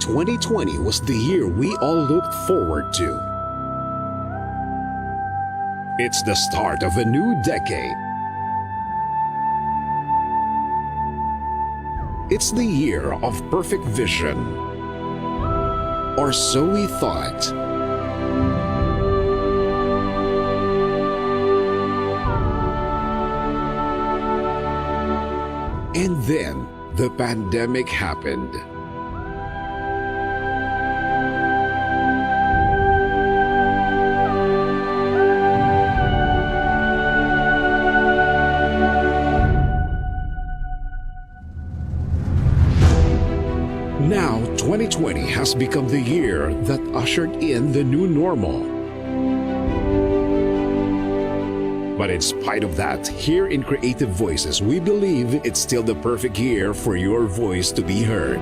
2020 was the year we all looked forward to. It's the start of a new decade. It's the year of perfect vision. Or so we thought. And then, the pandemic happened. Now, 2020 has become the year that ushered in the new normal. But in spite of that, here in Creative Voices, we believe it's still the perfect year for your voice to be heard.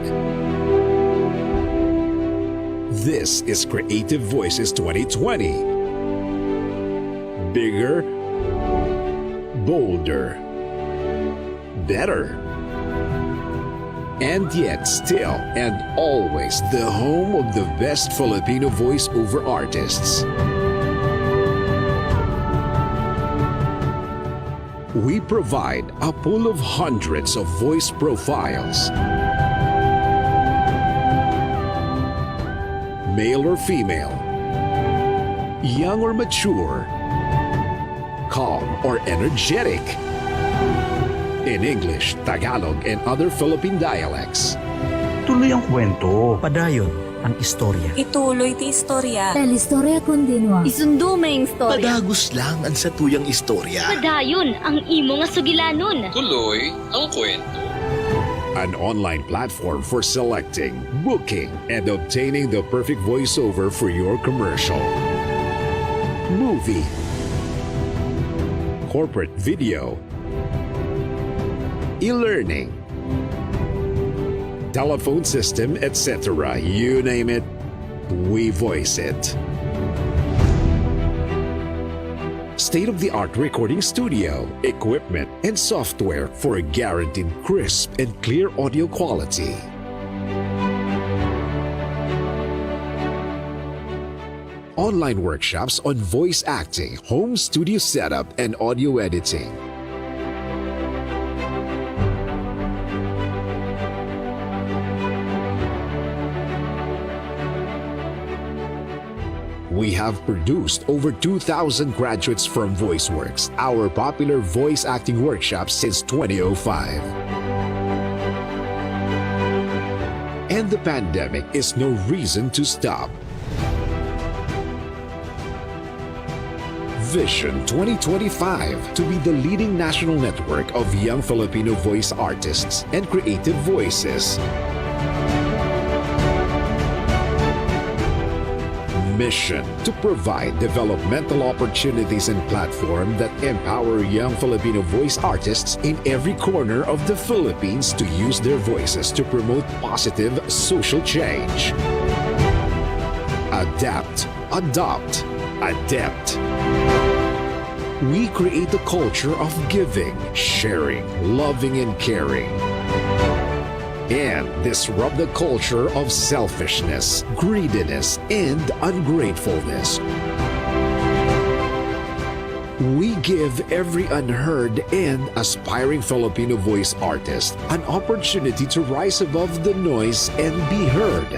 This is Creative Voices 2020. Bigger, bolder, better. And yet still and always the home of the best Filipino voiceover artists. We provide a pool of hundreds of voice profiles. Male or female, young or mature, calm or energetic. In English, Tagalog, and other Philippine dialects. Tuloy ang kwento. Padayon ang istorya. Ituloy ti istorya. Telestoria continua. Isundo may istorya. Padagos lang ang satuyang istorya. Padayon ang imo nga sugilanon. Tuloy ang kwento. An online platform for selecting, booking, and obtaining the perfect voiceover for your commercial, movie, corporate video, e-learning, telephone system, etc. You name it, we voice it. State-of-the-art recording studio, equipment, and software for a guaranteed crisp and clear audio quality. Online workshops on voice acting, home studio setup, and audio editing. We have produced over 2,000 graduates from VoiceWorks, our popular voice acting workshop since 2005. And the pandemic is no reason to stop. Vision 2025 to be the leading national network of young Filipino voice artists and creative voices. Mission to provide developmental opportunities and platform that empower young Filipino voice artists in every corner of the Philippines to use their voices to promote positive social change. Adapt, adopt, adept. We create a culture of giving, sharing, loving, and caring. And disrupt the culture of selfishness, greediness, and ungratefulness. We give every unheard and aspiring Filipino voice artist an opportunity to rise above the noise and be heard.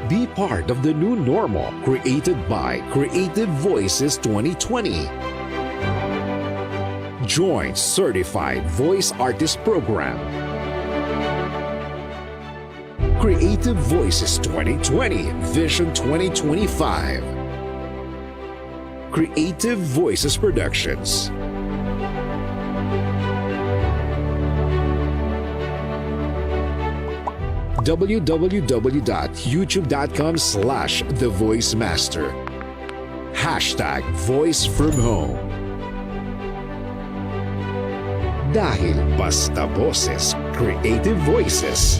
Be part of the new normal created by Creative Voices 2020. Join Certified Voice Artist Program. Creative Voices 2020 Vision 2025. Creative Voices Productions. www.youtube.com/thevoicemaster. #VoiceFromHome. Dahil basta boses, Creative Voices.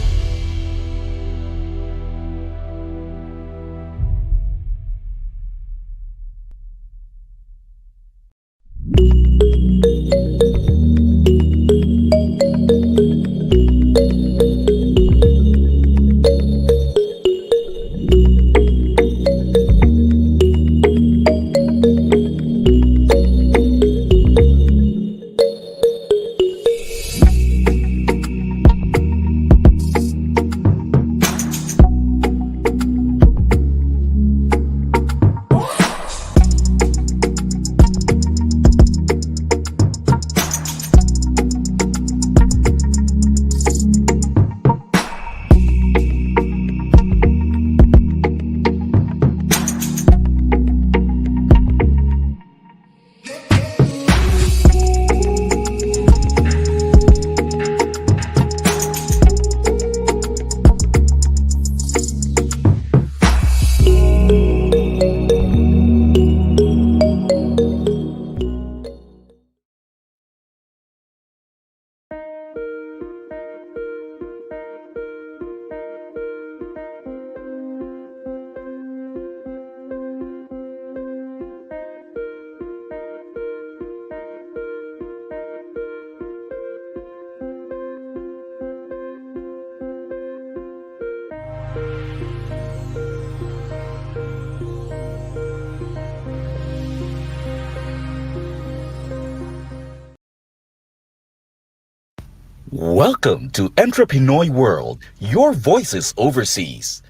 Welcome to EntrePinoy World, your voices overseas.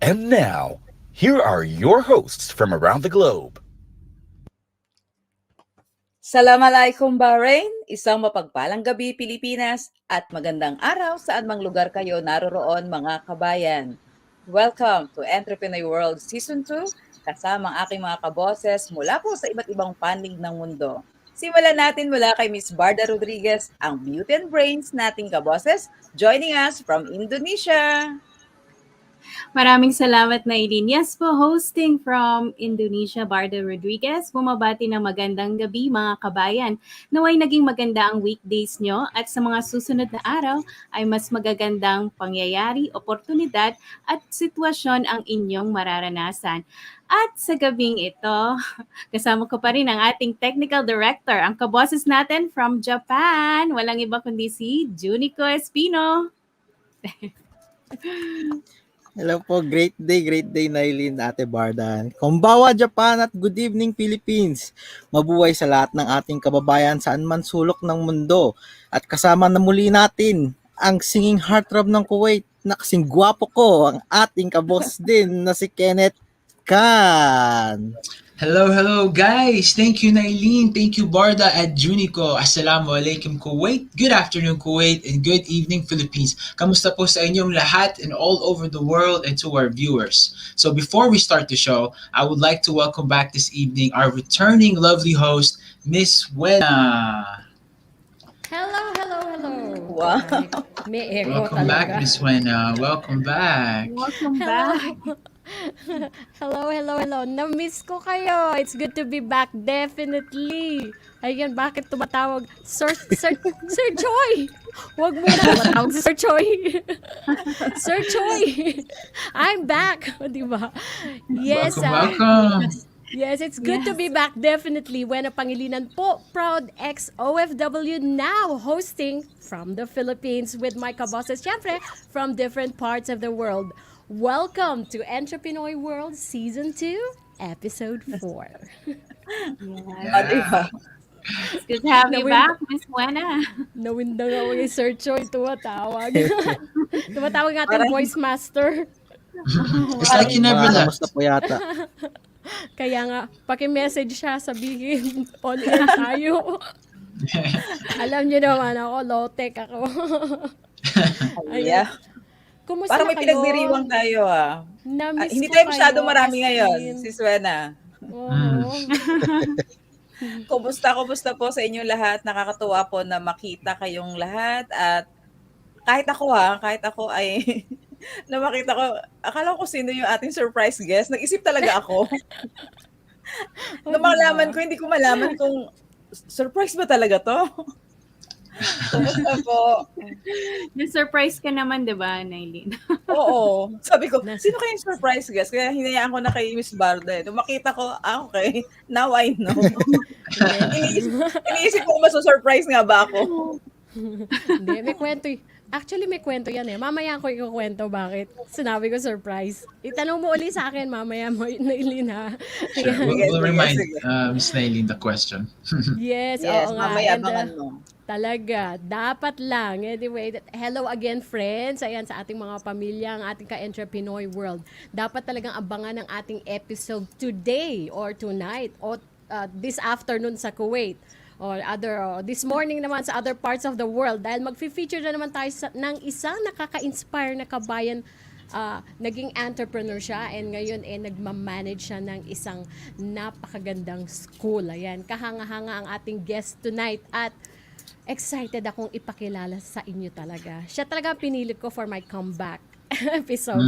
And now, here are your hosts from around the globe. Assalamualaikum Bahrain, isang mapagpalang gabi Pilipinas at magandang araw saan mang lugar kayo naroroon mga kabayan. Welcome to EntrePinoy World Season 2 kasama ang aking mga kaboses mula po sa iba't ibang panig ng mundo. Simulan natin mula kay Miss Barda Rodriguez, ang beauty and brains nating kaboses, joining us from Indonesia. Maraming salamat na Eileen. Yes po, hosting from Indonesia, Barda Rodriguez. Bumabati ng magandang gabi mga kabayan. Naway naging maganda ang weekdays nyo at sa mga susunod na araw ay mas magagandang pangyayari, oportunidad at sitwasyon ang inyong mararanasan. At sa gabing ito, kasama ko pa rin ang ating technical director, ang kaboses natin from Japan. Walang iba kundi si Junico Espino. Hello po, great day Nailin, Ate Bardan. Konbawa Japan at good evening Philippines. Mabuhay sa lahat ng ating kababayan saan man sulok ng mundo. At kasama na muli natin ang singing heartthrob ng Kuwait na kasing gwapo ko, ang ating kaboss din na si Kenneth Khan. Hello guys! Thank you Nailin, thank you Barda at Junico. Assalamu alaikum Kuwait, good afternoon Kuwait, and good evening Philippines. Kamusta po sa inyong lahat and all over the world and to our viewers. So before we start the show, I would like to welcome back this evening our returning lovely host, Miss Wena. Hello. Wow. May echo Welcome back Miss Wena, welcome back. Welcome back. Hello. Na-miss ko kayo. It's good to be back, definitely. Ayan, bakit tumatawag? Sir Choi! Huwag mo na tumatawag si Sir Choi. Sir Choi! I'm back! Di ba? Yes. Welcome. Yes, it's good to be back, definitely. Wena Pangilinan po, proud ex-OFW, now hosting from the Philippines with my kabosses, syempre, from different parts of the world. Welcome to EntrePinoy World Season 2, Episode 4. Diba? It's good to have you back, Miss Wena. Nawindang ako yung Sir Choi, tumatawag. Tumatawag ng ating voice master. It's like you never left. Kamusta po yata? Kaya nga, paki-message siya, sabihin, on air tayo. Alam niyo naman ako, low-tech ako. Yeah. Kumusta Parang may kayo? pinagdiriwang tayo Na-miss hindi ko tayo masyado kayo, marami as ngayon, in. Sis Wena. Oo. Kumusta po sa inyong lahat? Nakakatuwa po na makita kayong lahat at kahit ako ay na makita ko, akala ko sino yung ating surprise guest. Nag-isip talaga ako. Nung malaman ko, hindi ko malaman kung surprise ba talaga to? Kumusta po? Na-surprise ka naman, di ba, Nailin? Oo. Sabi ko, sino kayang surprise guest? Kaya hinayaan ko na kay Miss Barda. Nung makita ko, okay, now I know. Iniisip ko kung maso-surprise nga ba ako. Hindi, may kwento. Actually, may kwento yan eh. Mamaya ko ikukwento bakit. Sinabi ko surprise. Itanong mo uli sa akin mamaya mo, Nailin ha. Sure. We'll remind Miss Nailin the question. Yes, Yes, oo nga. mamaya And, abangan mo. talaga, dapat lang. Anyway, hello again friends. Ayan sa ating mga pamilya, ang ating ka-EntrePinoy World. Dapat talagang abangan ang ating episode today or tonight or this afternoon sa Kuwait. Or this morning naman sa other parts of the world dahil mag-feature na naman tayo ng isang nakaka-inspire na kabayan. Naging entrepreneur siya and ngayon nagmamanage siya ng isang napakagandang school. Ayan, kahanga-hanga ang ating guest tonight at excited akong ipakilala sa inyo talaga. Siya talaga pinilit ko for my comeback episode.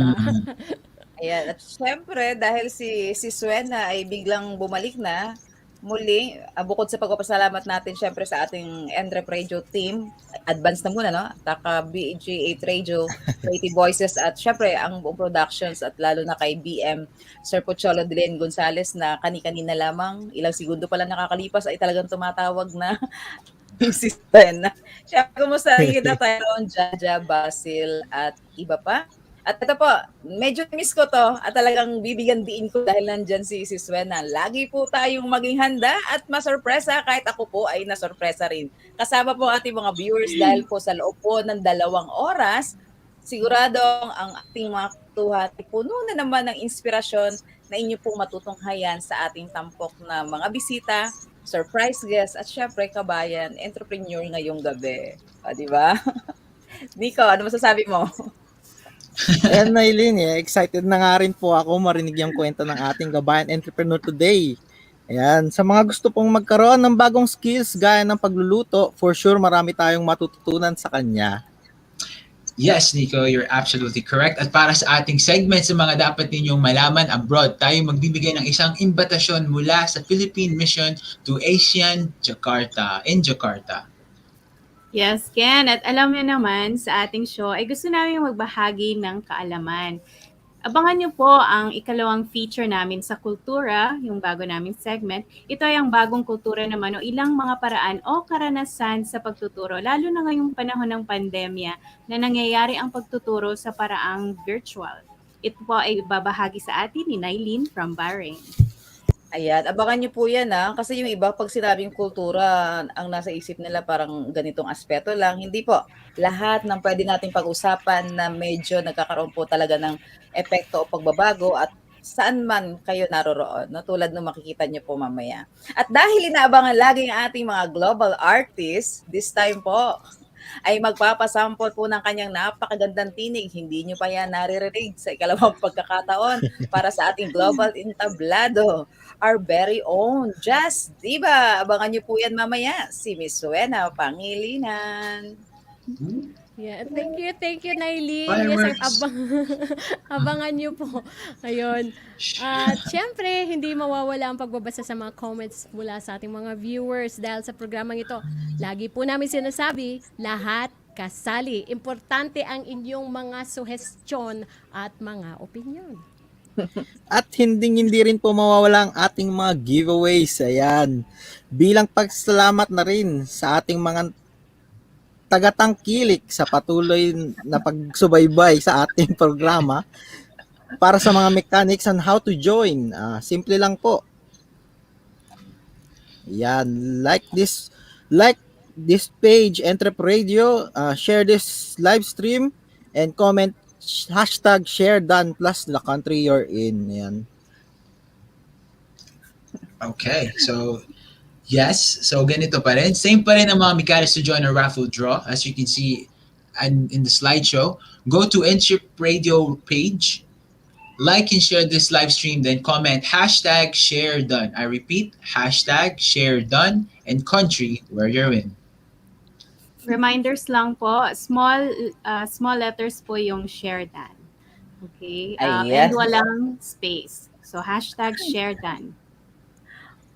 Ayan, at syempre dahil si Suena ay biglang bumalik na, muli, bukod sa pagpapasalamat natin syempre sa ating Entrep Radio team, advance na muna, no? Taka BG8 Radio, Creative Voices, at syempre ang buong productions at lalo na kay BM, Sir Pocholo Delen Gonzales na kani-kanina lamang, ilang segundo pa lang nakakalipas ay talagang tumatawag na si Suena. Syempre, kumusta kita tayo, Jaja, Basil, at iba pa? At ito po, medyo miss ko to at talagang bibigyan diin ko dahil nandyan si Swena. Lagi po tayong maging handa at masorpresa kahit ako po ay nasorpresa rin. Kasama po ating mga viewers dahil po sa loob po ng 2 oras, siguradong ang ating mga kwentuhan ay puno na naman ng inspirasyon na inyo pong matutunghayan sa ating tampok na mga bisita, surprise guest, at syempre kabayan, entrepreneur ngayong gabi. O, di ba? Nico, ano masasabi mo? Ayan, Nailin, excited na nga rin po ako marinig yung kwento ng ating kabayan entrepreneur today. Ayan, sa mga gusto pong magkaroon ng bagong skills gaya ng pagluluto, for sure marami tayong matututunan sa kanya. Yes, Nico, you're absolutely correct. At para sa ating segment sa mga dapat ninyong malaman abroad, tayo magbibigay ng isang imbitasyon mula sa Philippine Mission to ASEAN Jakarta, in Jakarta. Yes, Ken. At alam niyo naman, sa ating show ay gusto namin magbahagi ng kaalaman. Abangan niyo po ang ikalawang feature namin sa kultura, yung bago naming segment. Ito ay ang bagong kultura naman o ilang mga paraan o karanasan sa pagtuturo, lalo na ngayong panahon ng pandemya na nangyayari ang pagtuturo sa paraang virtual. Ito po ay babahagi sa atin ni Nailin from Bahrain. Ayan, abangan niyo po yan kasi yung iba pag sinabing kultura, ang nasa isip nila parang ganitong aspeto lang. Hindi po. Lahat ng pwede nating pag-usapan na medyo nagkakaroon po talaga ng epekto o pagbabago at saan man kayo naroroon, no? Tulad ng makikita niyo po mamaya. At dahil inaabangan lagi ang ating mga global artists, this time po, ay magpapasample po ng kanyang napakagandang tinig. Hindi nyo pa yan naririnig sa ikalawang pagkakataon para sa ating Global Entablado. Our very own Jazz Diva. Abangan nyo po yan mamaya. Si Miss Suena Pangilinan. Yeah, thank you, Nailin. Yes, abangan niyo po. Ayun. At syempre, hindi mawawala ang pagbabasa sa mga comments mula sa ating mga viewers dahil sa programang ito. Lagi po namin sinasabi, lahat kasali. Importante ang inyong mga suhestyon at mga opinion. At hindi rin po mawawala ang ating mga giveaways. Ayan. Bilang pagsalamat na rin sa ating mga tagatangkilik sa patuloy na pagsubaybay sa ating programa para sa mga mechanics on how to join. Simple lang po. Yan, like this page, EntrePinoy Radio, share this live stream, and comment #share done plus the country you're in. Yan. Okay, so yes, so ganito pa rin. Same pa rin ang mga mechanics to join a raffle draw. As you can see in the slideshow, go to EntrePinoy Radio page, like and share this live stream, then comment #share done. I repeat, #share done and country where you're in. Reminders lang po, small letters po yung share done. Okay? Ayan. And walang space. So #share done.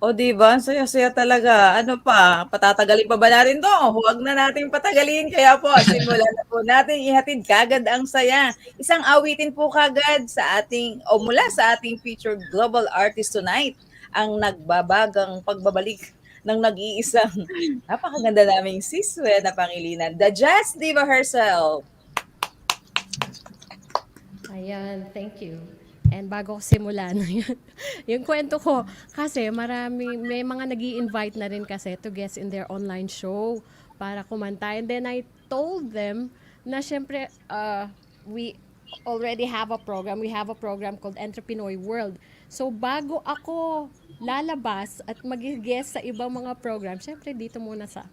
O diba, saya-saya talaga. Ano pa, patatagalin pa ba natin to? Huwag na natin patagalin. Kaya po, simulan na po natin ihatid kagad ang saya. Isang awitin po kagad sa ating, o mula sa ating featured global artist tonight, ang nagbabagang pagbabalik ng nag-iisang napakaganda naming si Suena Pangilinan, the Jazz Diva herself. Ayan, thank you. And bago ko simulan, yung kwento ko, kasi may mga nag-i-invite na rin kasi to guest in their online show para kumanta. And then I told them na syempre, we already have a program. We have a program called EntrePinoy World. So bago ako lalabas at mag-guest sa ibang mga program, syempre dito muna sa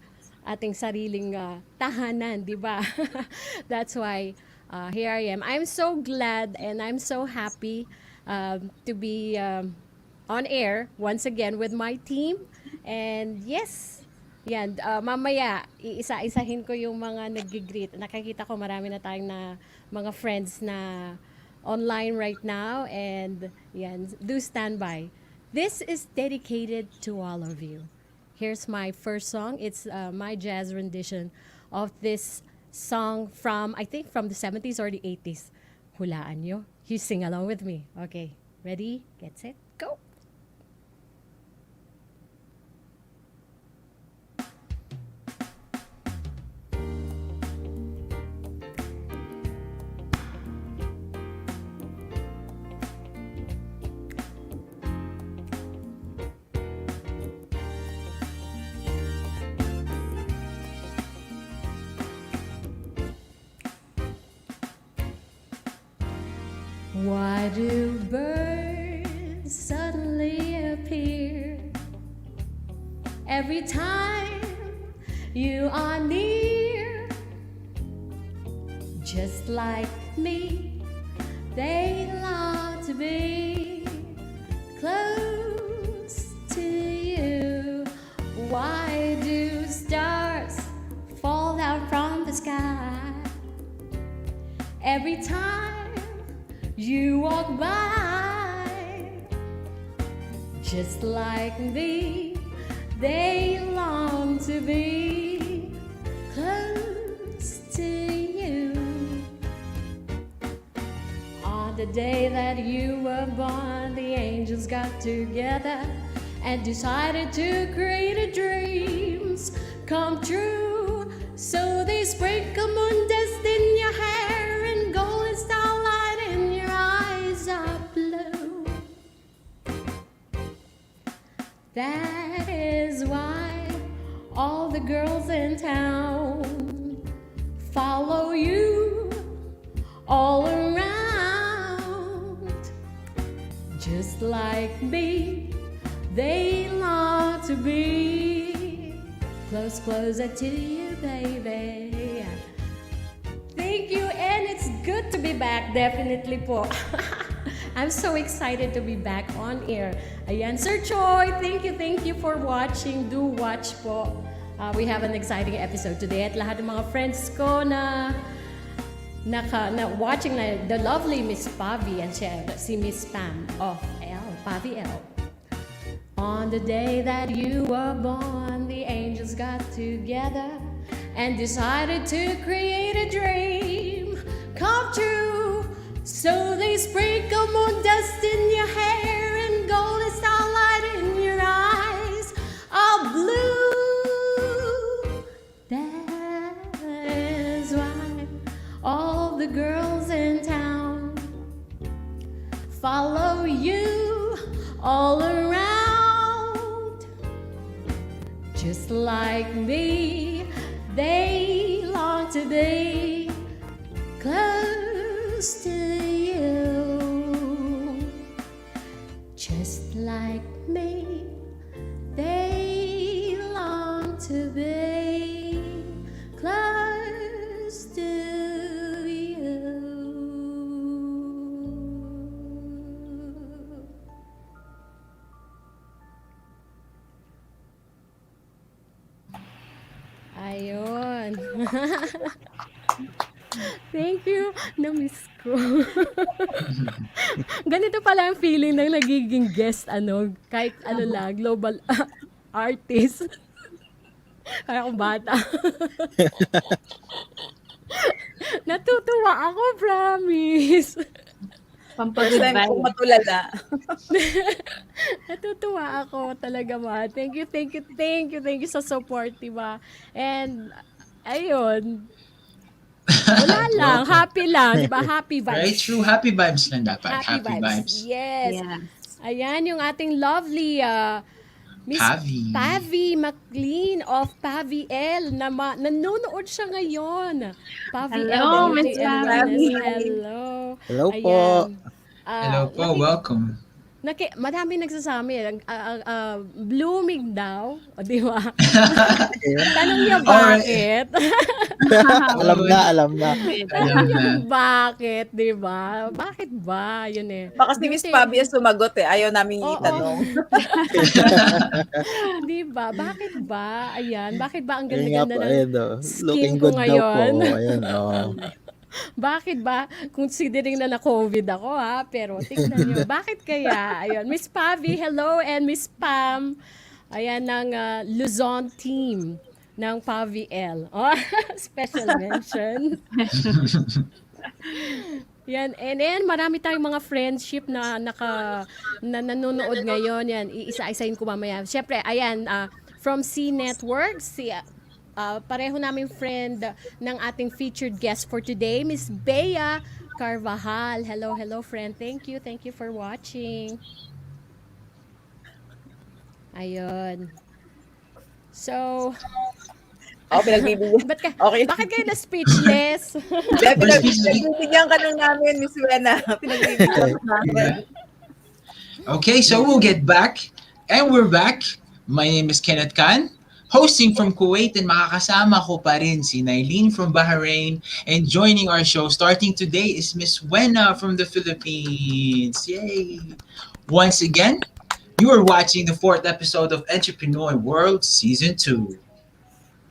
ating sariling tahanan, di ba? That's why here I am. I'm so glad and I'm so happy to be on air once again with my team. And yes, yan, mamaya iisa-isahin ko yung mga nag-greet. Nakikita ko marami na tayong mga friends na online right now. And yan, do stand by. This is dedicated to all of you. Here's my first song. It's my jazz rendition of this song from, I think, from the 70s or the 80s. Hulaan nyo. You sing along with me. Okay. Ready? Get set. Go. Why do birds suddenly appear every time you are near? Just like me, they long to be close to you. Why do stars fall down from the sky every time you walk by? Just like me, they long to be close to you. On the day that you were born, the angels got together and decided to create a dreams come true. So they sprinkle moon dust in your hair and golden starlight in your eyes are blue. That is why all the girls in town follow you all around. Just like me, they long to be closer to you, baby. Thank you, and it's good to be back, definitely po. I'm so excited to be back on air. Ayan, Sir Choi, thank you for watching. Do watch po. We have an exciting episode today at lahat ng mga friends ko na watching na the lovely Miss Pavi and si Miss Pam of Pavi L. On the day that you were born, the angels got together and decided to create a dream come true. So they sprinkle moon dust in your hair and golden starlight in your eyes are blue. That is why all the girls in town follow you all around. Just like me, they long to be close to you. Just like me, they long to be close to you. Ayun. Thank you. Na-miss ko. Ganito pala ang feeling ng nagiging guest, kahit lang, global artist. Kaya akong bata. Natutuwa ako, promise. First time kong matulala. Natutuwa ako talaga, ma. Thank you sa support, diba? And, ayun. Wala lang, happy lang, diba? Happy vibes. Very true, happy vibes lang dapat. Happy vibes. Yes. Ayan, yung ating lovely Miss Pavi McLean of Pavi L na nanonood siya ngayon. Pavi Hello, L. Miss Pavi. Hello. Hello po. Hello po, welcome. Madami nagsasabi, blooming daw, o di ba? Tanong niya bakit? Alam na. Tanong niya bakit, di ba? Bakit ba? Yun eh. Baka si Miss Pabi ang sumagot ayaw namin itanong. Di ba? Bakit ba? Ayan, bakit ba ang Ayun nga ganda-ganda po, ng skin looking ko good daw ngayon? po. Ayan, Bakit ba? Considering na na-COVID ako pero tingnan nyo, bakit kaya? Ayun, Miss Pavi, hello, and Miss Pam, ayan, ng Luzon team ng Pavi L. Special mention. Yan, and marami tayong mga friendship na nanonood ngayon. Yan, iisa-isahin ko mamaya. Siyempre, ayan, from C Network, pareho naming friend ng ating featured guest for today, Miss Bea Carvajal. Hello friend. Thank you for watching. Ayun. So, Ako pinagbibigyan. Ba't ka, Okay. bakit kayo na speechless? Hindi, Or speechless. pinagbibigyan ka lang namin, Miss Wena. Pinagbibigyan ka namin. Okay, so we'll get back. And we're back. My name is Kenneth Khan, hosting from Kuwait, and makakasama ko pa rin si Nailin from Bahrain. And joining our show starting today is Miss Wena from the Philippines. Yay! Once again, you are watching the 4th episode of EntrePinoy World Season 2.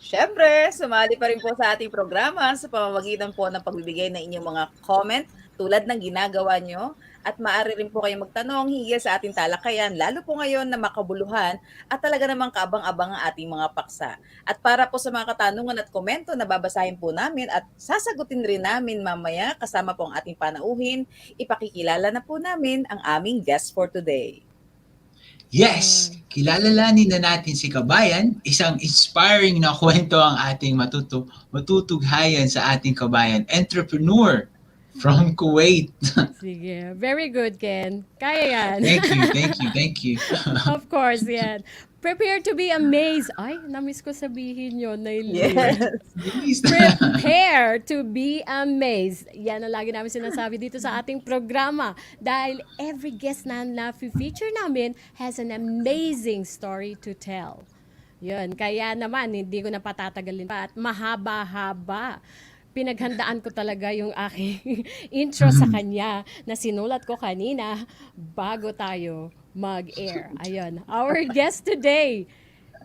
Siyempre, sumali pa rin po sa ating programa sa pamamagitan po ng pagbibigay ng inyong mga comment tulad ng ginagawa nyo at maaari rin po kayong magtanong hinggil sa ating talakayan, lalo po ngayon na makabuluhan at talaga namang kaabang-abang ang ating mga paksa. At para po sa mga katanungan at komento na babasahin po namin at sasagutin rin namin mamaya kasama po ang ating panauhin, ipakikilala na po namin ang aming guest for today. Yes, kilalanin na natin si Kabayan, isang inspiring na kwento ang ating matutughayan sa ating kabayan, entrepreneur from Kuwait. Sige. Very good, Ken. Kaya yan. Thank you. Of course, yan. Prepare to be amazed. Ay, namiss ko sabihin yun, Nailin. Yes. Prepare to be amazed. Yan ang lagi namin sinasabi dito sa ating programa. Dahil every guest na feature namin has an amazing story to tell. Yun. Kaya naman, hindi ko na patatagalin pa. At mahaba-haba. Pinaghandaan ko talaga yung aking intro sa kanya na sinulat ko kanina bago tayo mag-air. Ayun. Our guest today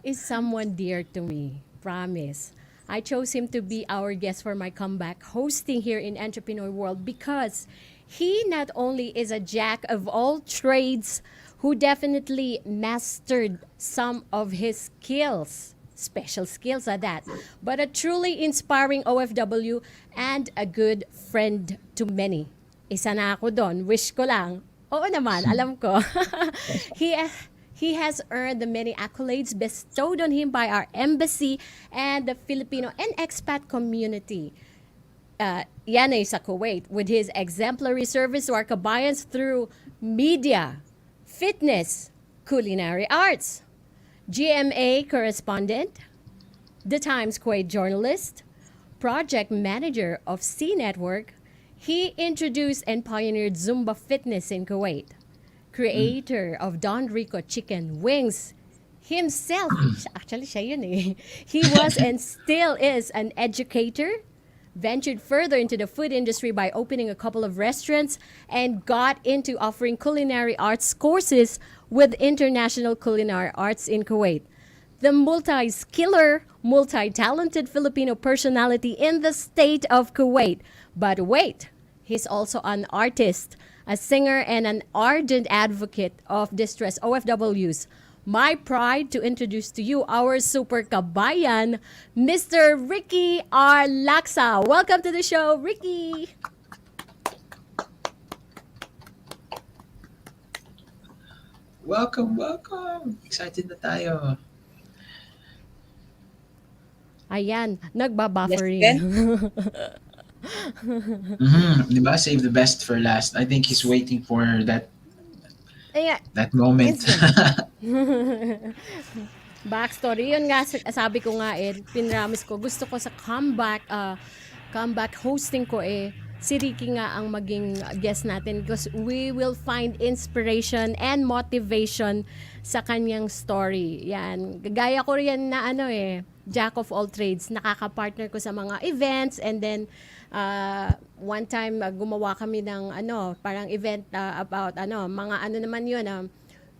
is someone dear to me. Promise. I chose him to be our guest for my comeback hosting here in EntrePinoy World because he not only is a jack of all trades who definitely mastered some of his skills, special skills at that, but a truly inspiring OFW and a good friend to many. Isa na ako doon. Wish ko lang. Oo naman, alam ko. He has earned the many accolades bestowed on him by our embassy and the Filipino and expat community. Yan ay sa Kuwait with his exemplary service to our kabayans through media, fitness, culinary arts, GMA correspondent, The Times Kuwait journalist, project manager of C Network. He introduced and pioneered Zumba fitness in Kuwait, creator of Don Rico chicken wings himself. Actually, siya yun eh. He was and still is an educator, ventured further into the food industry by opening a couple of restaurants, and got into offering culinary arts courses with International Culinary Arts in Kuwait. The multi-skiller, multi-talented Filipino personality in the state of Kuwait. But wait, he's also an artist, a singer, and an ardent advocate of distressed OFWs. My pride to introduce to you our super kabayan, Mr. Ricky R. Laksa. Welcome to the show, Ricky. Welcome. Excited na tayo. Ayan, nagbabuffering. Yes, Diba? Save the best for last. I think he's waiting for that Ayan. moment. Backstory. Yun nga, sabi ko nga pinramis ko. Gusto ko sa comeback hosting ko si Ricky nga ang maging guest natin because we will find inspiration and motivation sa kanyang story. Yan. Gaya ko rin na jack of all trades. Nakaka-partner ko sa mga events and then one time gumawa kami ng parang event about mga naman yun,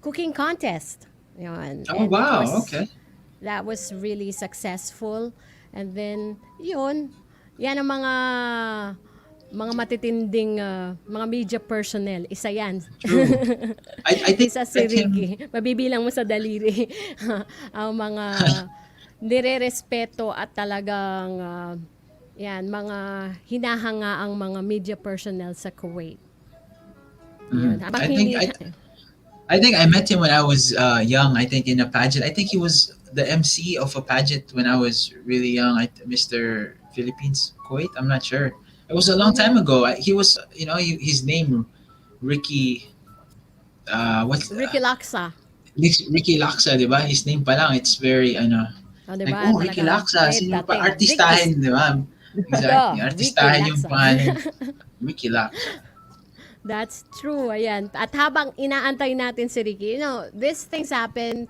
cooking contest. Yun. Oh, wow. Okay. That was really successful. And then, yan ang mga matitinding mga media personnel. Isa yan. True. I think Isa si Ricky. Mabibilang mo sa daliri. Ang mga nire-respeto at talagang mga hinahanga ang mga media personnel sa Kuwait. Yun. I think I met him when I was young. I think in a pageant. I think he was the MC of a pageant when I was really young. Mr. Philippines, Kuwait. I'm not sure. It was a long time ago. He was, his name, Ricky. Ricky Laksa. Ricky Laksa, diba? His name pa lang, it's very, O, di Like, ba? Ricky Talagang Laksa, may sino pa? dating. Artistahin, di ba? Exactly. Ricky Artistahin yung Laksa. pangalan. Ricky Laksa. That's true. Ayan. At habang inaantay natin si Ricky, these things happen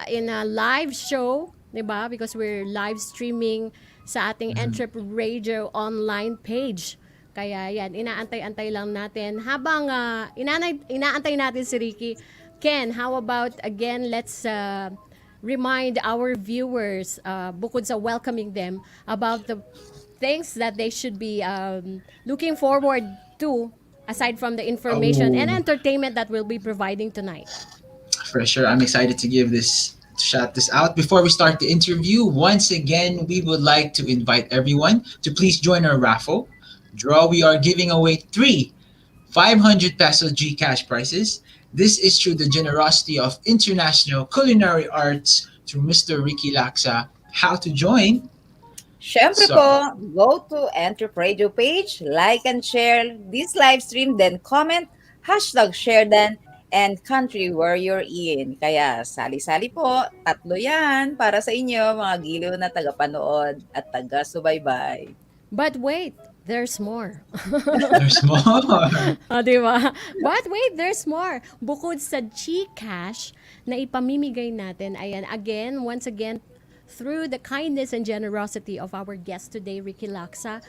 in a live show, 'di ba? Because we're live streaming sa ating Entrep Radio online page. Kaya yan, inaantay-antay lang natin. Habang inaantay natin si Ricky, Ken, how about again, let's remind our viewers, bukod sa welcoming them, about the things that they should be looking forward to aside from the information and Oh, entertainment that we'll be providing tonight. for sure. I'm excited to give this to shout this out. Before we start the interview, once again, we would like to invite everyone to please join our raffle draw. We are giving away three 500 peso Gcash prizes. This is through the generosity of International Culinary Arts through Mr. Ricky Laksa. How to join? Syempre So, po, go to EntrePinoy page, like and share this live stream, then comment, #share then, and country where you're in. Kaya sali-sali po, tatlo yan para sa inyo, mga giliw na tagapanood at taga-subaybay. But wait, there's more. there's more. Di ba? But wait, there's more. Bukod sa Gcash na ipamimigay natin, ayan, again, once again, through the kindness and generosity of our guest today, Ricky Laksa,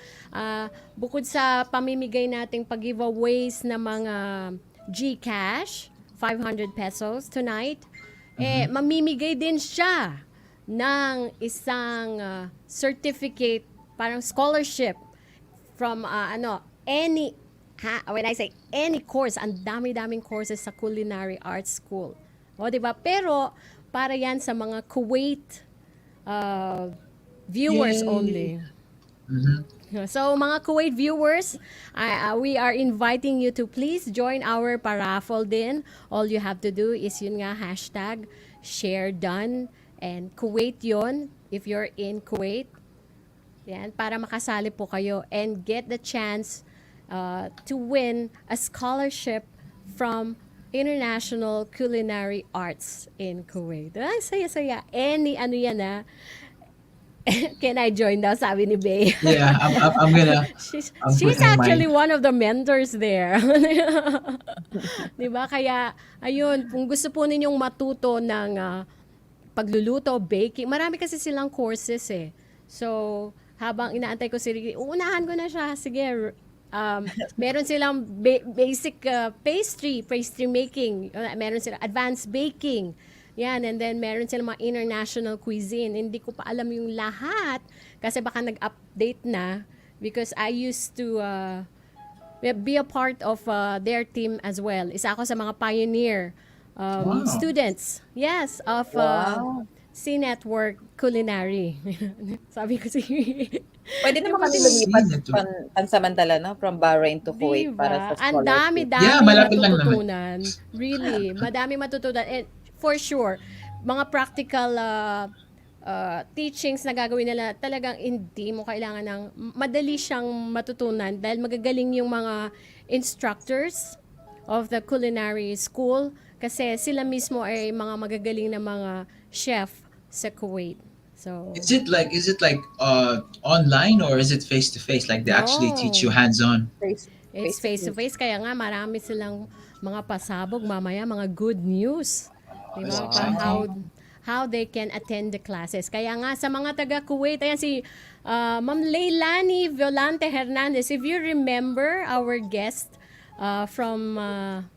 bukod sa pamimigay nating pag-giveaways na mga Gcash, 500 pesos tonight, mamimigay din siya ng isang certificate, parang scholarship from when I say any course, ang dami-daming courses sa Culinary Arts School. O, di ba? Pero para yan sa mga Kuwait viewers Yay. only. So, mga Kuwait viewers, we are inviting you to please join our paraffle din. All you have to do is yun nga, #share done, and Kuwait yon if you're in Kuwait. Yan, para makasali po kayo and get the chance to win a scholarship from International Culinary Arts in Kuwait. Ay, saya-saya. Any ano yan Can I join daw, sabi ni Bey. Yeah, I'm gonna. She's put in actually mine. one of the mentors there. Di ba? Kaya, ayun, kung gusto po ninyong matuto ng pagluluto, baking, marami kasi silang courses eh. So, habang inaantay ko si Ricky, uunahan ko na siya. Sige, meron silang basic pastry making. Meron silang advanced baking. Yan, and then meron silang mga international cuisine. Hindi ko pa alam yung lahat kasi baka nag-update na because I used to be a part of their team as well. Isa ako sa mga pioneer Wow. students. Yes, of Wow. C-Network Culinary. Sabi ko si Pwede naman kami Diba? lumipat Sino to? pansamantala from Bahrain to Kuwait para sa Ang scholarship. dami-dami Yeah, malapit lang naman. matututunan. Really, madami matutunan. And for sure, mga practical teachings na gagawin nila, talagang hindi mo kailangan ng, madali siyang matutunan dahil magagaling yung mga instructors of the culinary school kasi sila mismo ay mga magagaling na mga chef sa Kuwait. So, Is it like online or is it face to face? Like they actually teach you No. hands on? it's face-to-face, kaya nga marami silang mga pasabog mamaya, mga good news. Di ba? Pa how they can attend the classes. Kaya nga sa mga taga-Kuwait, ayan si Ma'am Leilani Violante Hernandez. If you remember our guest from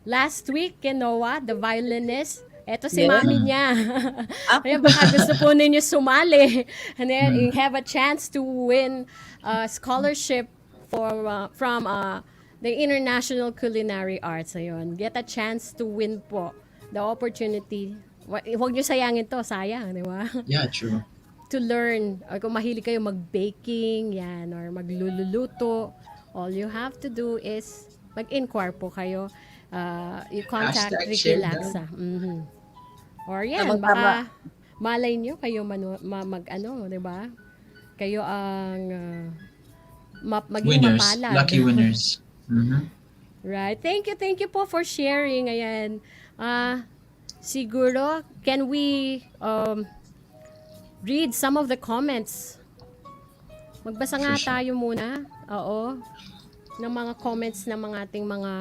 last week, Noah, the violinist, eto si Yeah. mami niya. Ayan, baka gusto po ninyo sumali. And then you have a chance to win a scholarship from the International Culinary Arts. Ayun. Get a chance to win po the opportunity. Huwag nyo sayangin to, sayang, di ba? Yeah, true. To learn, or kung mahilig kayo mag-baking, yan, or magluluto, all you have to do is mag-inquire po kayo. You contact Ricky #share Laksa. Or yan, Tamang-tama. baka malay nyo kayo di ba? Kayo ang maging Winners, mapalad. lucky winners. Right. Thank you po for sharing. Ayan. Siguro, can we read some of the comments. Magbasa nga For sure. tayo muna. Oo. Ng mga comments ng mga ating mga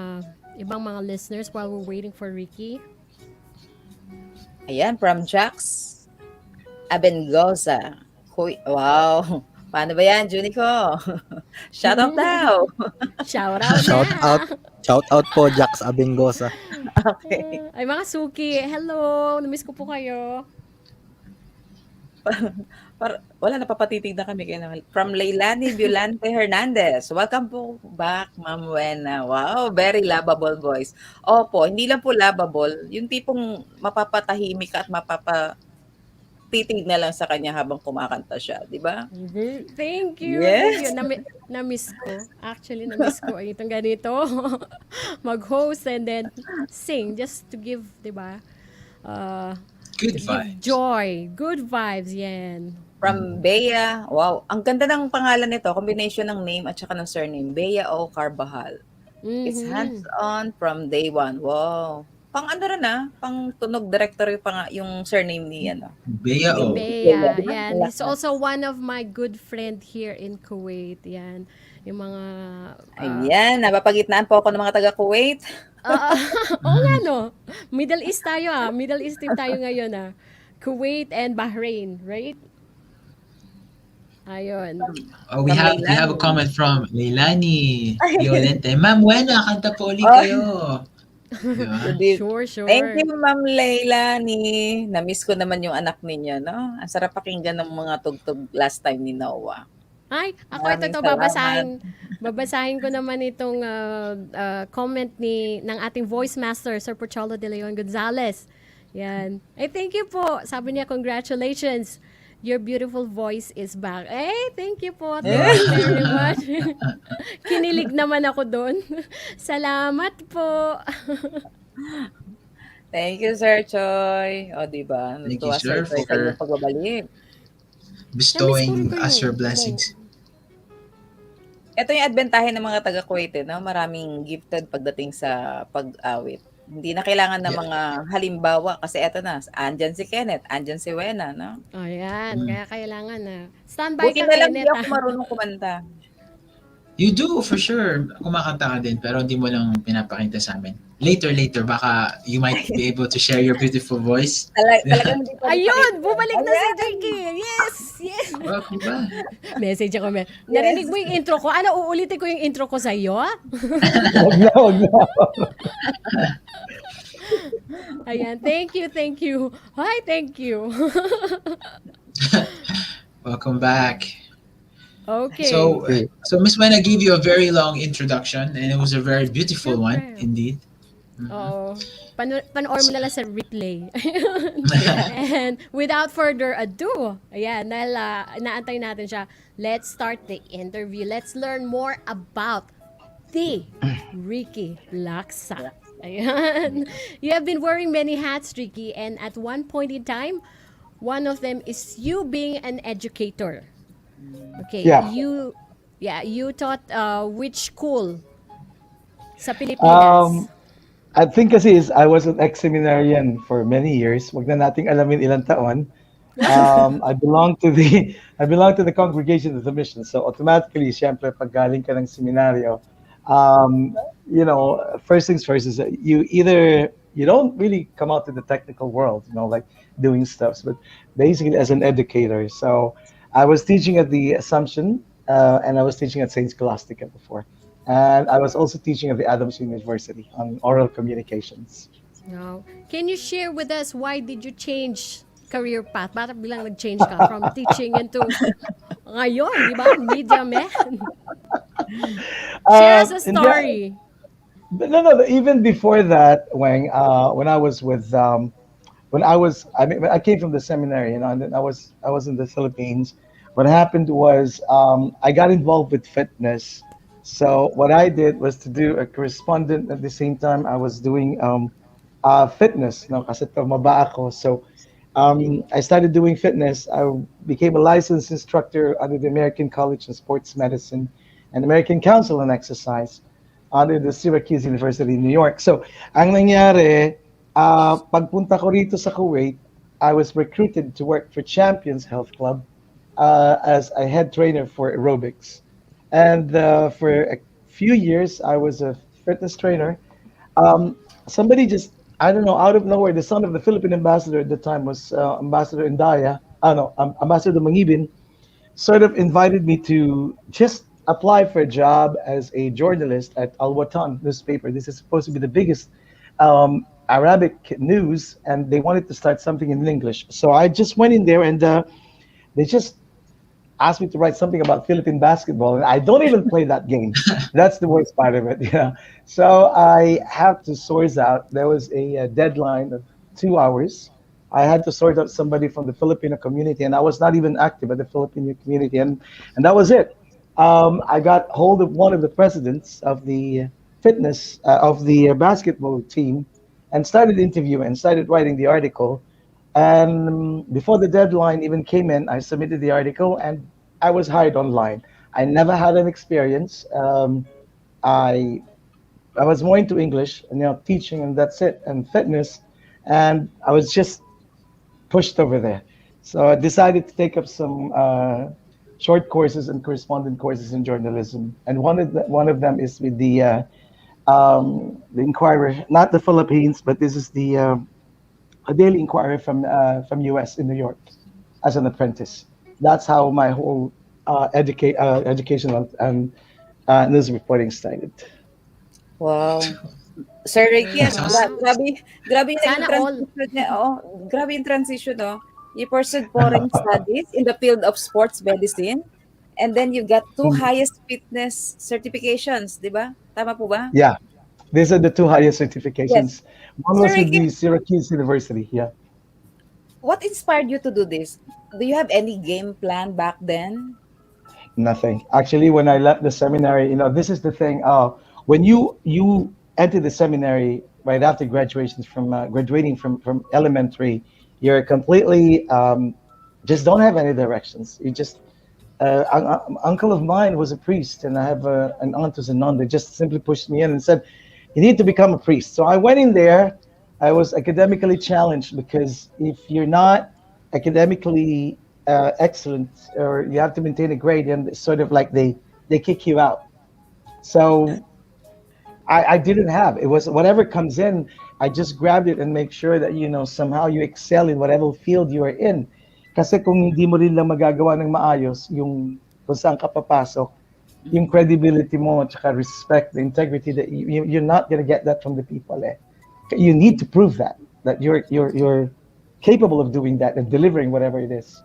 ibang mga listeners while we're waiting for Ricky. Ayan, from Jax Abengoza. Wow. Paano ba yan, Junico? Shout out daw. Shout out Shout na. out. Shout out po, Jax Abengosa. Okay. Ay mga Suki, hello. Namiss ko po kayo. Wala, napapatitig na kami. From Leilani Violante Hernandez. Welcome po back, Ma'am Wena. Wow, very lovable voice. Opo, hindi lang po lovable. Yung tipong mapapatahimik ka at mapapatitig na lang sa kanya habang kumakanta siya. Di ba? Thank you. Yes. Thank you. Na-miss ko. Actually, na-miss ko itong ganito. Mag-host and then sing just to give, di ba? Good Give vibes. joy. Good vibes, yan. From Bea. Wow, ang ganda ng pangalan nito. Combination ng name at saka ng surname. Bea O. Carvajal. It's hands-on from day one. Wow. Pang ano rin pang tunog director yung surname ni Bea O. Bea, yan. He's also one of my good friend here in Kuwait. Yan. Yung mga... Ayan, napapagitnaan po ako ng mga taga-Kuwait. Oo nga, no? Middle East tayo, Middle East team tayo ngayon, Kuwait and Bahrain, right? Ayun. We have a comment from Leilani Violente. Ma'am Wena, kanta po ulit kayo. Diba? Sure. Thank you, Ma'am Leilani. Na-miss ko naman yung anak ninyo, no? Ang sarap pakinggan ng mga tugtog last time ni Noah. Ay, ako Maraming ito salamat. babasahin ko naman itong comment ng ating voice master, Sir Pocholo de Leon Gonzalez. Yan. Ay, thank you po. Sabi niya, congratulations. Your beautiful voice is back. Eh, thank you po. Thank you very much. Kinilig naman ako doon. Salamat po. Thank you, Sir Choi. O, diba? Thank you, Natuwa, sir, Choi, sa for inyong pagbabalik. bestowing us your blessings. Ito yung adbentahe ng mga taga-Kuwait, no? Maraming gifted pagdating sa pag-awit. Hindi na kailangan ng mga halimbawa kasi eto na, andyan si Kenneth, andyan si Wena, no? Ayan, kaya kailangan na. Standby Buti ka, na lang Kenneth. di ako marunong kumanta. You do, for sure. Kumakanta ka din, pero hindi mo lang pinapakita sa amin. Later, baka you might be able to share your beautiful voice. Talagang hindi ko. Ayun, bumalik na si Jackie. Yes. Oh, diba? Message ako. Narinig mo yung intro ko? Ano, uulitin ko yung intro ko sa iyo? Wag na. Ayan, thank you. Hi, thank you. Welcome back. Okay. So Miss Wena gave you a very long introduction and it was a very beautiful one, Siyempre. indeed. Oo. Panoorin mo na lang sa replay. And without further ado, ayan, dahil inaantay natin siya, let's start the interview. Let's learn more about the Ricky Laksa. Ayan. You have been wearing many hats, Ricky, and at one point in time, one of them is you being an educator. Okay. Yeah. You taught which school sa Pilipinas? I think kasi I was an ex-seminarian for many years. Wag na nating alamin ilang taon. I belong to the congregation of the mission. So automatically, syempre, pag galing ka ng seminaryo, first things first is that you don't really come out to the technical world, like doing stuff, but basically as an educator. So I was teaching at the Assumption, and I was teaching at St. Scholastica before. And I was also teaching at the Adams University on oral communications. No. Can you share with us why did you change career path? Bakit bilang nag-change ka from teaching into ngayon, di ba? Media man. Share us a story. No. Even before that, when I came from the seminary, and then I was in the Philippines. What happened was I got involved with fitness. So what I did was to do a correspondent at the same time I was doing fitness. Kasi tumaba ako. So I started doing fitness. I became a licensed instructor under the American College of Sports Medicine and American Council on Exercise under the Syracuse University in New York. So ang nangyari, pagpunta ko rito sa Kuwait, I was recruited to work for Champions Health Club as a head trainer for aerobics. And for a few years, I was a fitness trainer. Um, Somebody just, I don't know, out of nowhere, the son of the Philippine ambassador at the time was Ambassador Indaya, no, Ambassador Mangibin, sort of invited me to just apply for a job as a journalist at Al Watan newspaper. This is supposed to be the biggest Arabic news, and they wanted to start something in English. So I just went in there, and they just asked me to write something about Philippine basketball, and I don't even play that game. That's the worst part of it. Yeah. So I have to source out. There was a deadline of 2 hours. I had to sort out somebody from the Filipino community, and I was not even active at the Filipino community, and that was it. I got hold of one of the presidents of the fitness of the basketball team, and started interviewing and started writing the article. And before the deadline even came in, I submitted the article and I was hired online. I never had an experience. I I was more into English and teaching, and that's it, and fitness, and I was just pushed over there. So I decided to take up some short courses and correspondent courses in journalism, and one of them is with the Inquirer, not the Philippines, but this is the a Daily Inquirer from US in New York as an apprentice. That's how my whole educational and news reporting started. Wow. Sir Ricky, That's awesome. grabe yung naging Sana all. transition niya. Oh, grabe yung transition, oh. You pursued foreign studies in the field of sports medicine, and then you got two Mm, highest fitness certifications, di ba? Tama po ba? yeah, these are the two highest Yes. certifications. One Sir was with Ricky, the Syracuse University. Yeah. what inspired you to do this? Do you have any game plan back then? Nothing. Actually, when I left the seminary, this is the thing. When you enter the seminary right after graduation from graduating from elementary, you're completely just don't have any directions. You just uncle of mine was a priest, and I have an aunt who's a nun. They just simply pushed me in and said, "You need to become a priest." So I went in there. I was academically challenged because if you're not academically excellent, or you have to maintain a grade, and it's sort of like they kick you out. So I didn't have. It was whatever comes in, I just grabbed it and make sure that somehow you excel in whatever field you are in. Kasi kung hindi mo rin lang magagawa ng maayos yung kung saan ka papasok, yung credibility mo at saka respect, the integrity that you're not gonna get that from the people. You need to prove that you're capable of doing that and delivering whatever it is.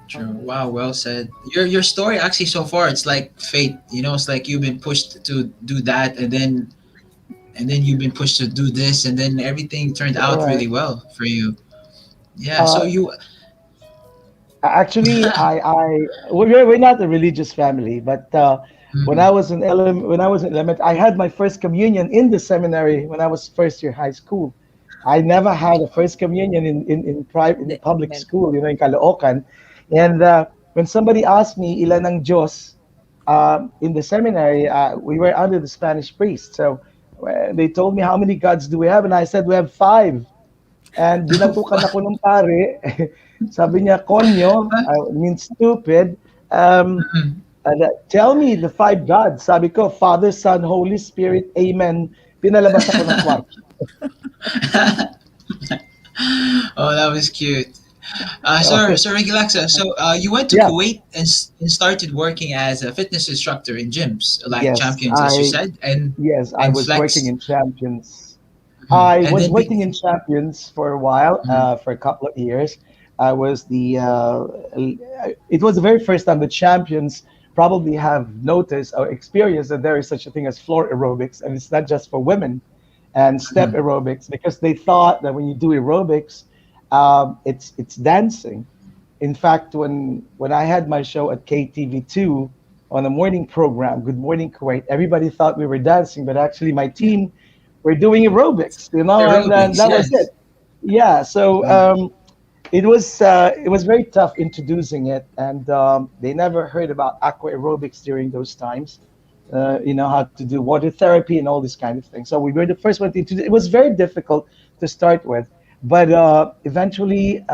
True. Wow, well said. Your story actually so far, it's like fate. It's like you've been pushed to do that, and then you've been pushed to do this, and then everything turned out Right. really well for you. Yeah. So Uh, you. Actually, we're not a religious family, but Mhm. when I was in elementary, I had my first communion in the seminary when I was first year high school. I never had a first communion in private in The public men. school, in Caloocan. And when somebody asked me ilan ang Diyos in the seminary, we were under the Spanish priest. So they told me how many gods do we have, and I said we have five. And binatukan ako ng pare. Sabi niya, konyo, means stupid. Um, Mhm. Tell me the five gods. Sabi ko, Father, Son, Holy Spirit, Amen. Pinalabas ako ng kwarto. Oh, that was cute. So, So Regulaxa, so you went to yeah, Kuwait and started working as a fitness instructor in gyms like yes, Champions, as you said, I and was working Flex. in Champions. Mhm. I And was then working in Champions for a while, Mhm. for a couple of years. I was it was the very first time the Champions probably have noticed or experienced that there is such a thing as floor aerobics, and it's not just for women, and step Mhm. aerobics, because they thought that when you do aerobics, it's dancing. In fact, when I had my show at KTV2 on a morning program, Good Morning Kuwait, everybody thought we were dancing, but actually my team were doing aerobics, and then Aerobics, that was it. yes. Yeah, so Mm. it was very tough introducing it, and they never heard about aqua aerobics during those times. How to do water therapy and all this kind of thing. So we were the first one to introduce. It was very difficult to start with. But eventually,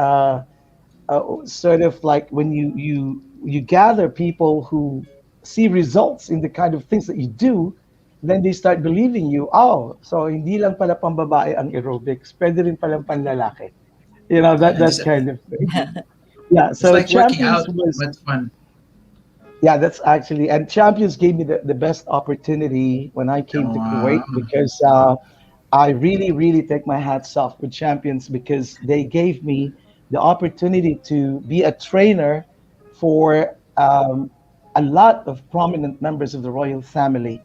sort of like when you gather people who see results in the kind of things that you do, then they start believing you. Oh, so hindi lang pala pambabae ang aerobics, pwede rin pala panlalaki. You know, Yeah, that kind of thing. Yeah, it's so like working Champions out, was, but fun. yeah, that's actually, and Champions gave me the best opportunity when I came to Wow. Kuwait because I really, really take my hats off with Champions because they gave me the opportunity to be a trainer for a lot of prominent members of the royal family.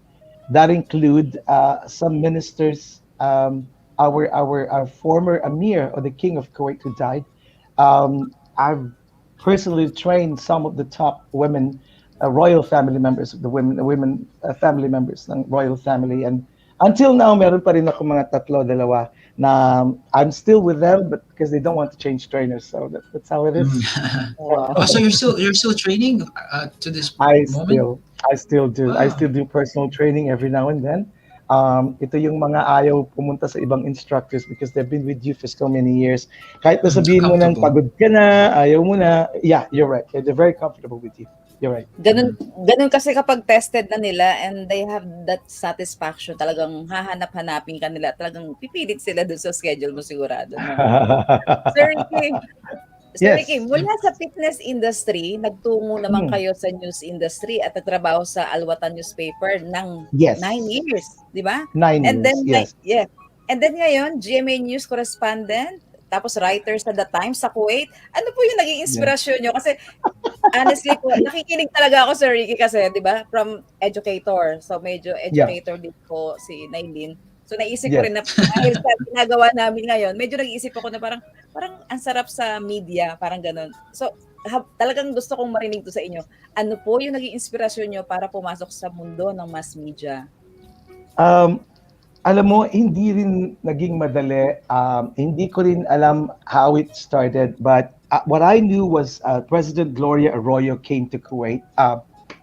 That include some ministers, our former Amir, or the King of Kuwait, who died. I've personally trained some of the top women, royal family members of the women family members ng royal family, and until now, meron pa rin ako mga tatlo, dalawa, na I'm still with them, but because they don't want to change trainers, so that's how it is. Mm. Wow. Oh, so you're still training to this I moment? still, I still do. I Wow. still do personal training every now and then. Ito yung mga ayaw pumunta sa ibang instructors because they've been with you for so many years. Kahit na sabihin mo nang Comfortable. pagod ka na, ayaw mo na. Yeah, you're right. They're very comfortable with you. You're right. Ganun, ganun kasi kapag tested na nila and they have that satisfaction, talagang hahanap-hanapin ka nila, talagang pipilit sila dun sa schedule mo sigurado, no? Sir Ricky, Sir Ricky, Yes. mula sa fitness industry, nagtungo naman Hmm. kayo sa news industry at nagtrabaho sa Alwatan newspaper ng 9 Yes. years, di ba? 9 years. Yes. Yeah. And then ngayon, GMA News correspondent, tapos writer sa The Times sa Kuwait. Ano po yung naging Yeah. inspirasyon nyo? Kasi honestly po, nakikinig talaga ako, Sir Ricky, kasi, di ba, from educator. So, medyo Yeah. educator din po si Nailin. So, naisip ko Yes. rin na dahil sa ginagawa namin ngayon, medyo nag-iisip ako na parang ang sarap sa media, parang ganun. So, talagang gusto kong marinig to sa inyo. Ano po yung naging inspirasyon nyo para pumasok sa mundo ng mass media? Alam mo, hindi rin naging madali. Hindi ko rin alam how it started. But what I knew was President Gloria Arroyo came to Kuwait.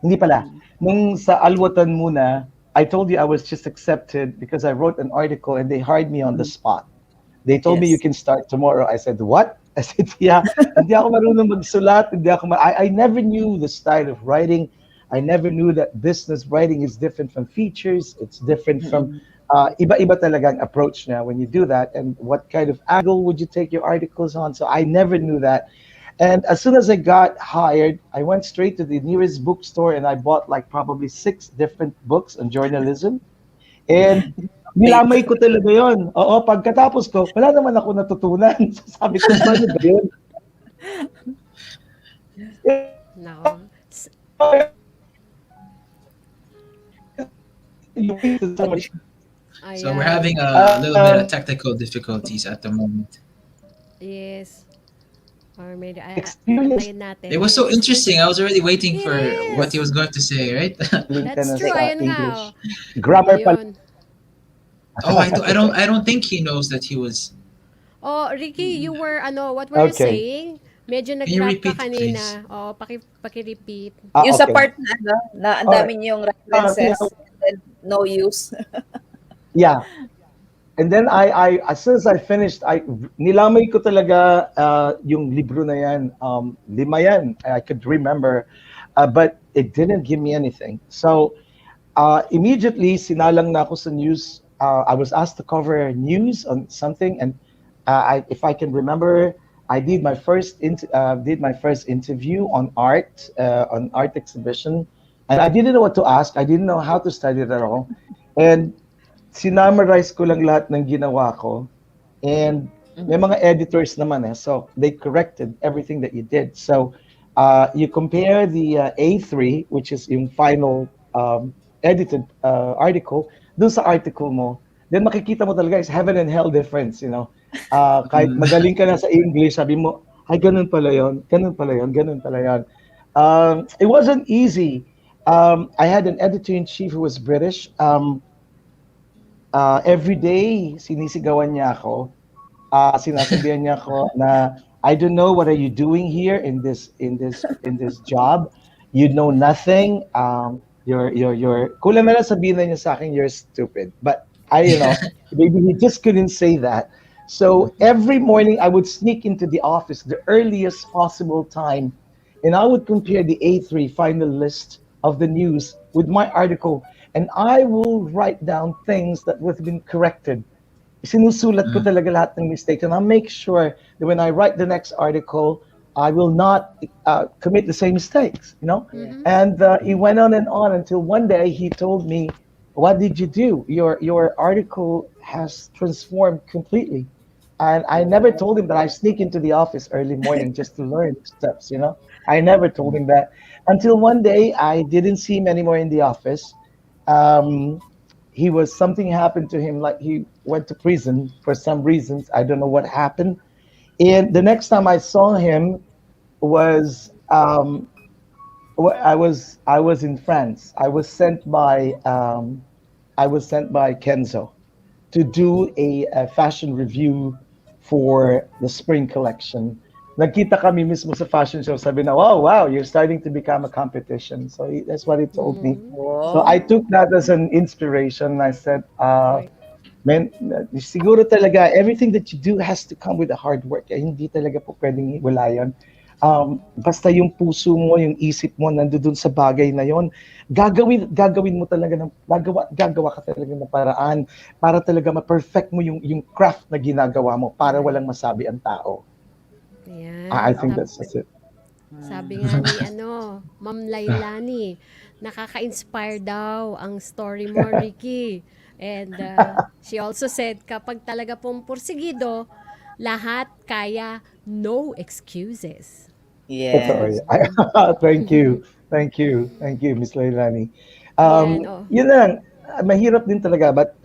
Hindi pala. Nung sa Alwatan muna, I told you I was just accepted because I wrote an article and they hired me on the spot. They told me you Yes. can start tomorrow. I said, what? I said, yeah. Hindi ako marunong magsulat. Hindi ako I never knew the style of writing. I never knew that business writing is different from features. It's different from iba-iba talagang approach now when you do that. And what kind of angle would you take your articles on? So I never knew that. And as soon as I got hired, I went straight to the nearest bookstore and I bought like probably 6 different books on journalism. And nilamay ko talaga yun. Oo, pagkatapos ko, wala naman ako natutunan. Sabi ko, paano ba yun? Nako. So we're Ayan. having a little bit of technical difficulties at the moment. Yes. Or maybe Experience. antayin natin. It was so interesting. I was already waiting It for what he is. was going to say, right? That's true. Ayun nga. English. Grammar pala. Ayun. Oh, I don't think he knows that he was. Oh, Ricky, you were what were you Okay. saying? Medyo Can you nag-drop repeat, ka kanina. please? Oh, paki-repeat. Yung sa Okay. part na, na ang Alright. dami yung references and no use. Yeah. And then as soon as I finished, nilamay ko talaga yung libro na yan. 5 yan. I could remember. But it didn't give me anything. So immediately, sinalang na ako sa news. I was asked to cover news on something. And if I can remember, I did my first interview on art exhibition. And I didn't know what to ask. I didn't know how to study it at all. And sinamarize ko lang lahat ng ginawa ko. And may mga editors naman so they corrected everything that you did. So you compare the A3, which is yung final edited article, dun sa article mo, then makikita mo talaga is heaven and hell difference, kahit magaling ka na sa English, sabi mo, ay ganun pala yun, ganun pala yun, ganun pala yun. It wasn't easy. I had an editor-in-chief who was British. Every day, sinisigawan niya ako. Sinasabihan niya ako na, I don't know what are you doing here in this job. You know nothing. You're kulang na lang sabihin na niya sa akin, you're stupid. But maybe he just couldn't say that. So every morning I would sneak into the office the earliest possible time, and I would compare the A3 final list of the news with my article, and I will write down things that would have been corrected. Sinusulat ko talaga lahat ng mistakes, and I'll make sure that when I write the next article, I will not commit the same mistakes, you know? And he went on until one day he told me, what did you do? Your article has transformed completely. And I never told him that I sneak into the office early morning just to learn steps, you know? I never told him that until one day I didn't see him anymore in the office. Um, something happened to him, like he went to prison for some reasons. I don't know what happened. And the next time I saw him was I was in France. I was sent by Kenzo to do a fashion review for the spring collection. Nagkita kami mismo sa fashion show. Sabi na, wow, you're starting to become a competition. So that's what he told me. So I took that as an inspiration. I said, man, siguro talaga, everything that you do has to come with a hard work. Hindi talaga po pwedeng wala yun. Basta yung puso mo, yung isip mo nandoon sa bagay na yon, gagawin mo talaga gagawa ka talaga ng paraan para talaga ma-perfect mo yung craft na ginagawa mo para walang masabi ang tao. Ayan. I think that's it. Sabi nga ni Ma'am Lailani, nakaka-inspire daw ang story mo, Ricky. And she also said, kapag talaga pong pursigido, lahat kaya, no excuses. Yes. Thank you, Miss Lailani. Yun lang, mahirap din talaga, but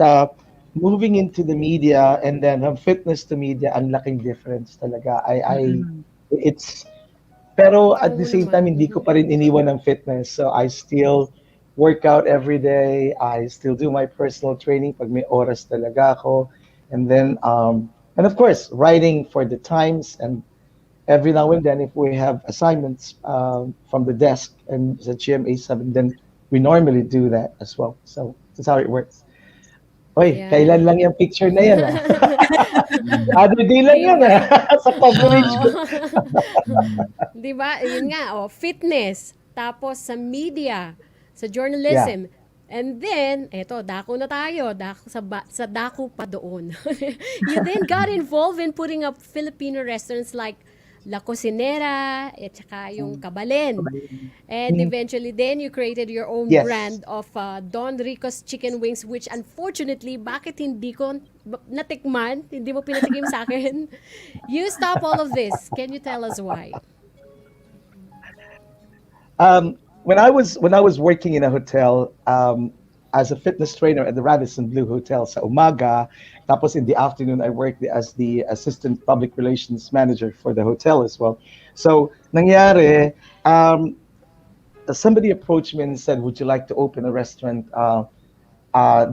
moving into the media and then from fitness to media, ang laking difference talaga. Pero at the same time, hindi ko pa rin iniwan ng fitness. So I still work out every day. I still do my personal training pag may oras talaga ako. And then, and of course, writing for the Times. And every now and then, if we have assignments from the desk and the GMA7, then we normally do that as well. So that's how it works. Oy, kailan lang yung picture na yan? Other day lang yan sa coverage ko. Di ba? Yun nga, fitness. Tapos sa media, sa journalism. And then, dako na tayo. Sa dako pa doon. You then got involved in putting up Filipino restaurants like La Cocinera, at saka yung Kabalen. And eventually then you created your own brand of Don Rico's Chicken Wings, which unfortunately, bakit hindi ko natikman? Hindi mo pinatikim sa akin? You stop all of this. Can you tell us why? When I was working in a hotel as a fitness trainer at the Radisson Blu Hotel sa umaga, tapos in the afternoon I worked as the assistant public relations manager for the hotel as well. So nangyari, somebody approached me and said, "Would you like to open a restaurant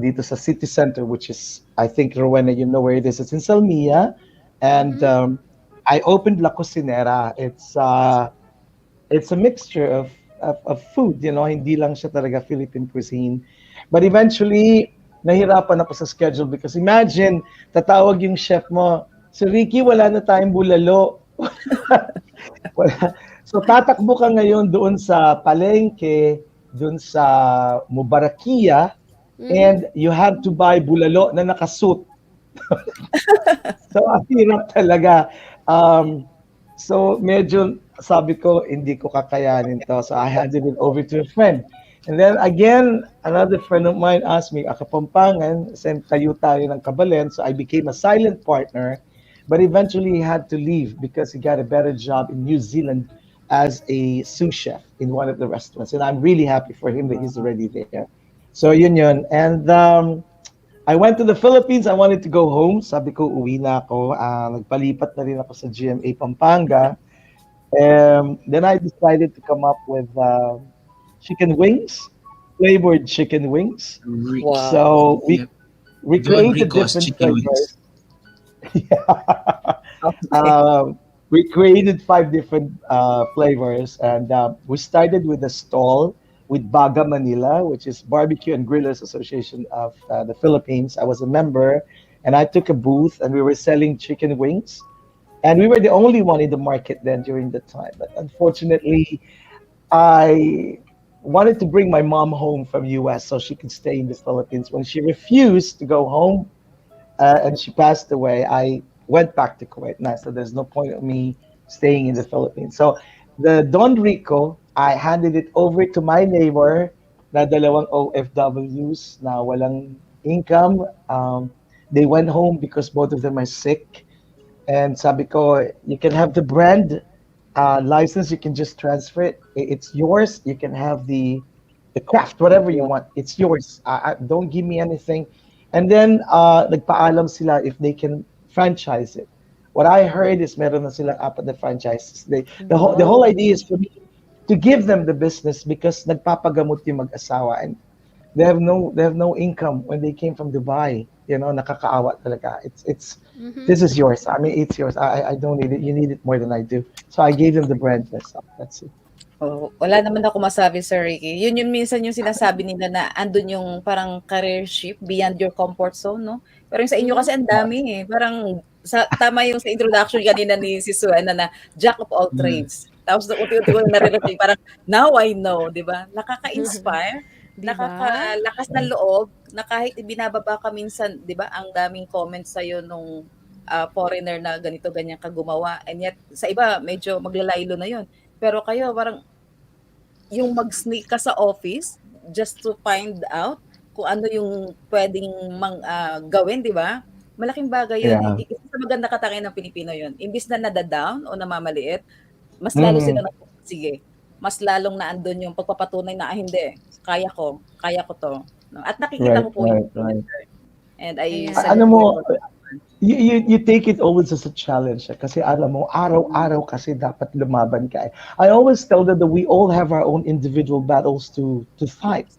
dito sa city center?" Which is, I think, Rowena, you know where it is. It's in Salmia, and I opened La Cocinera. It's a mixture of food, you know, hindi lang siya talaga Philippine cuisine. But eventually, nahirapan ako sa schedule because imagine, tatawag yung chef mo, "So Ricky, wala na tayong bulalo." So tatakbo ka ngayon doon sa palengke, doon sa Mubarakia, and you have to buy bulalo na nakasuit. So ang hirap talaga. So medyo sabi ko, hindi ko kakayanin to. So I handed it over to a friend. And then again, another friend of mine asked me, Kapampangan, send tayo ng Kabalen. So I became a silent partner, but eventually he had to leave because he got a better job in New Zealand as a sous chef in one of the restaurants. And I'm really happy for him that he's already there. So yun. And I went to the Philippines. I wanted to go home. Sabi ko, uwi na ako. Nagpalipat na rin ako sa GMA Pampanga. Then I decided to come up with chicken wings, flavored chicken wings. Wow. So we created different flavors. We created 5 different flavors, and we started with a stall with Baga Manila, which is Barbecue and Grillers Association of the Philippines. I was a member, and I took a booth, and we were selling chicken wings, and we were the only one in the market then during that time. But unfortunately, I wanted to bring my mom home from US so she could stay in the Philippines. When she refused to go home, and she passed away, I went back to Kuwait. Now, so there's no point of me staying in the Philippines. So the Don Rico, I handed it over to my neighbor na dalawang OFWs na walang income. They went home because both of them are sick. And sabi ko, you can have the brand license, you can just transfer it. It's yours. You can have the craft, whatever you want. It's yours. Don't give me anything. And then nagpaalam sila if they can franchise it. What I heard is meron na silang apat na franchises. The whole idea is for me to give them the business because nagpapagamot yung mag-asawa, and they have no income when they came from Dubai. Nakakaawa talaga. It's this is yours. I mean, it's yours. I don't need it. You need it more than I do. So I gave them the brand myself. That's it. Oh, wala naman ako masabi, Sir Ricky. Yun yung minsan yung sinasabi nila na andun yung parang career shift beyond your comfort zone, no? Pero yung sa inyo kasi ang dami eh. Parang tama yung sa introduction kanina ni si Suena na jack of all trades. Tapos unti-unti ko naririnig parang now I know, di ba? Nakaka-inspire, Diba? nakakalakas ng loob, na kahit binababa ka minsan, di ba, ang daming comments sa'yo nung foreigner na ganito, ganyan ka gumawa. And yet, sa iba, medyo maglalaylo na yun. Pero kayo, parang yung mag-sneak ka sa office just to find out kung ano yung pwedeng gawin, di ba? Malaking bagay yun. Yeah. Isa sa maganda katangian ng Pilipino yun. Imbis na nada-down o namamaliit, mas lalo sila na, sige, mas lalong naandun yung pagpapatunay na, hindi, kaya ko to. No? At nakikita mo po Right. yun. And I Ano mo, you take it always as a challenge kasi alam mo, araw-araw kasi dapat lumaban ka. I always tell them that we all have our own individual battles to fight,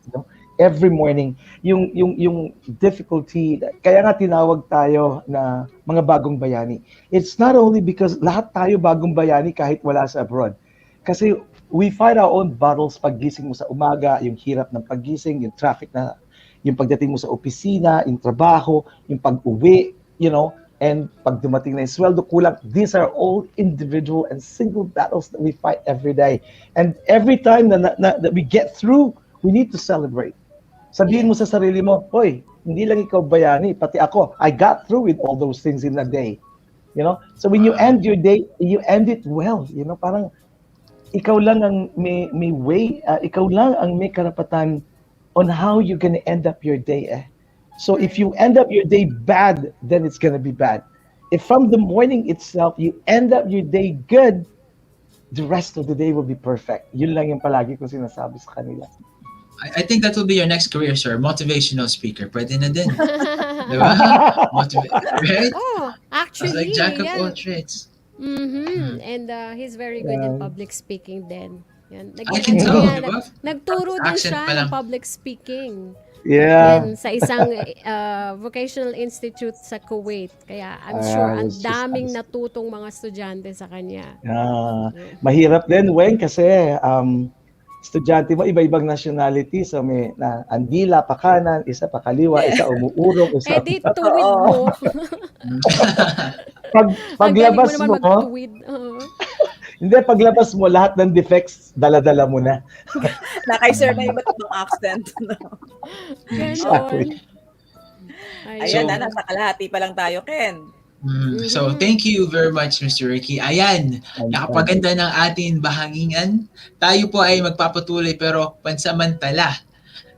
every morning. Yung difficulty, kaya nga tinawag tayo na mga bagong bayani. It's not only because lahat tayo bagong bayani kahit wala sa abroad. Kasi we fight our own battles paggising mo sa umaga, yung hirap ng paggising, yung traffic na, yung pagdating mo sa opisina, yung trabaho, yung pag-uwi, and pag dumating na yung sweldo kulang. These are all individual and single battles that we fight every day. And every time that we get through, we need to celebrate. Sabihin mo sa sarili mo, hoy, hindi lang ikaw bayani, pati ako. I got through with all those things in a day. So when you end your day, you end it well. Parang ikaw lang ang may way, ikaw lang ang may karapatan on how you're gonna end up your day. So if you end up your day bad, then it's gonna be bad. If from the morning itself, you end up your day good, the rest of the day will be perfect. Yun lang yung palagi ko sinasabi sa kanila. I think that will be your next career, sir. Motivational speaker. Pwede na din. Diba? Right? Oh, actually, like jack of all trades. And he's very good in public speaking din. Yan. I can tell, diba? Nagturo din Accent siya pa lang. ng public speaking. Yeah. Yan, sa isang vocational institute sa Kuwait. Kaya I'm sure ang daming natutong mga estudyante sa kanya. Mahirap din, Weng, kasi estudyante mo, iba-ibang nationality. So may andila pa kanan, isa pa kaliwa, isa umuurong, isa di tuwid mo. paglabas mo, naman magtuwid. Hindi, paglabas mo, lahat ng defects, dala-dala mo na. Nakay-sir na iba't ibang accent. Exactly. Ayan, nasa kalahati pa lang tayo, Ken. So, thank you very much, Mr. Ricky. Ayan, nakapaganda ng ating bahangingan. Tayo po ay magpapatuloy pero pansamantala.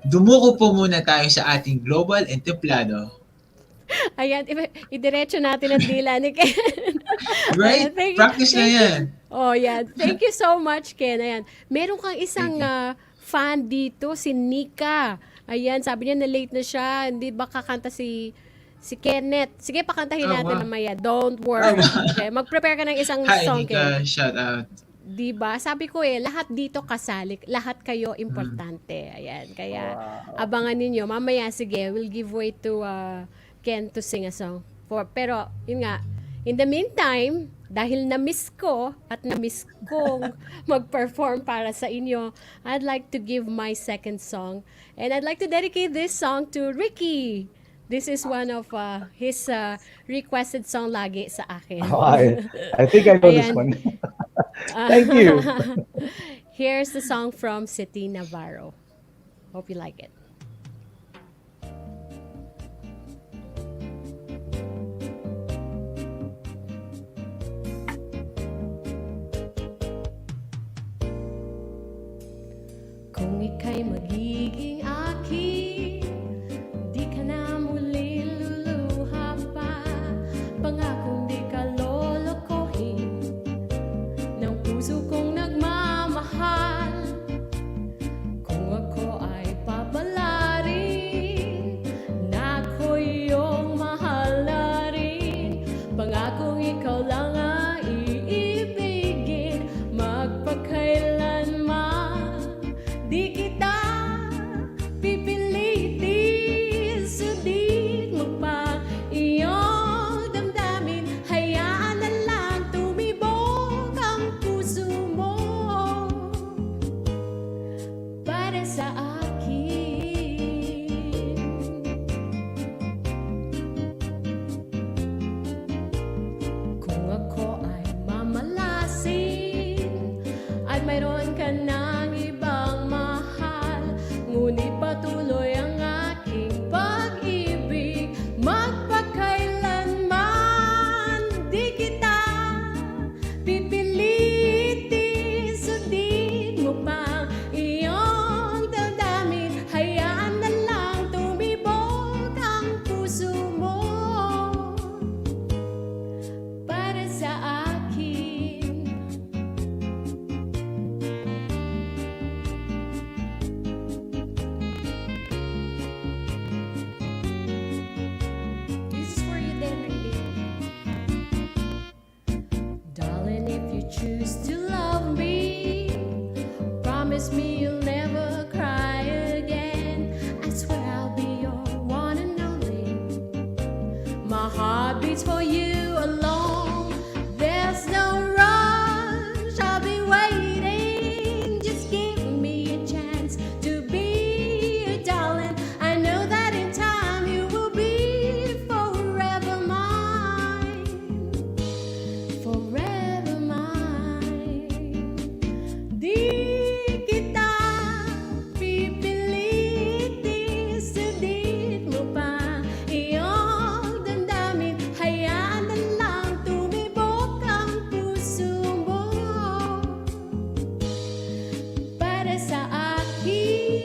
Dumuko po muna tayo sa ating Global Entablado. Ayan, idiretso natin ang dila ni Ken. Right? Practice na yan. Oh, yan. Thank you so much, Ken. Ayan. Meron kang isang fan dito, si Nika. Ayan, sabi niya na late na siya. Hindi ba kakanta si Kenneth? Sige, pakantahin natin namaya. Don't worry. Okay, mag-prepare ka ng isang song, Nika, Ken. shout out. Diba? Sabi ko lahat dito kasali, lahat kayo importante. Ayan, kaya abangan ninyo. Mamaya, sige, we'll give way to Ken to sing a song. Pero, yun nga, in the meantime, dahil na-miss ko at na-miss kong mag-perform para sa inyo, I'd like to give my second song. And I'd like to dedicate this song to Ricky. This is one of his requested song lagi sa akin. Oh, I think I know this Ayan. one. Thank you. Here's the song from City Navarro. Hope you like it. Kung ika'y magiging akin, di ka na muli luluha pa. Pangakong di ka lolokohin ng puso kong nagmamahal. Kung ako ay papalarin, na ako iyong mahal na rin. Pangakong ikaw lang ang iibigin, magpakailanman. Di kita pipilitin, sundin mo pa iyong damdamin. Hayaan na lang tumibok ang puso mo para sa akin. Kung ako ay mamalasin at mayroon ka ng ibang mahal, ngunit patuloy ang aking pag-ibig, magpakailanman. Di kita pipilitin, sundin mo pa iyong damdamin. Hayaan na lang tumibok ang puso mo para sa akin. This is for you, Dennerly. Darling, if you choose to love me, promise me you'll never cry again. I swear I'll be your one and only. My heart beats for you alone. There's no rush, I'll be waiting. Just give me a chance to be your darling. I know that in time you will be forever mine. Forever mine. Di kita pipilitin, sundin mo pa iyong damdamin. Hayaan na lang tumibok ang puso mo para sa akin.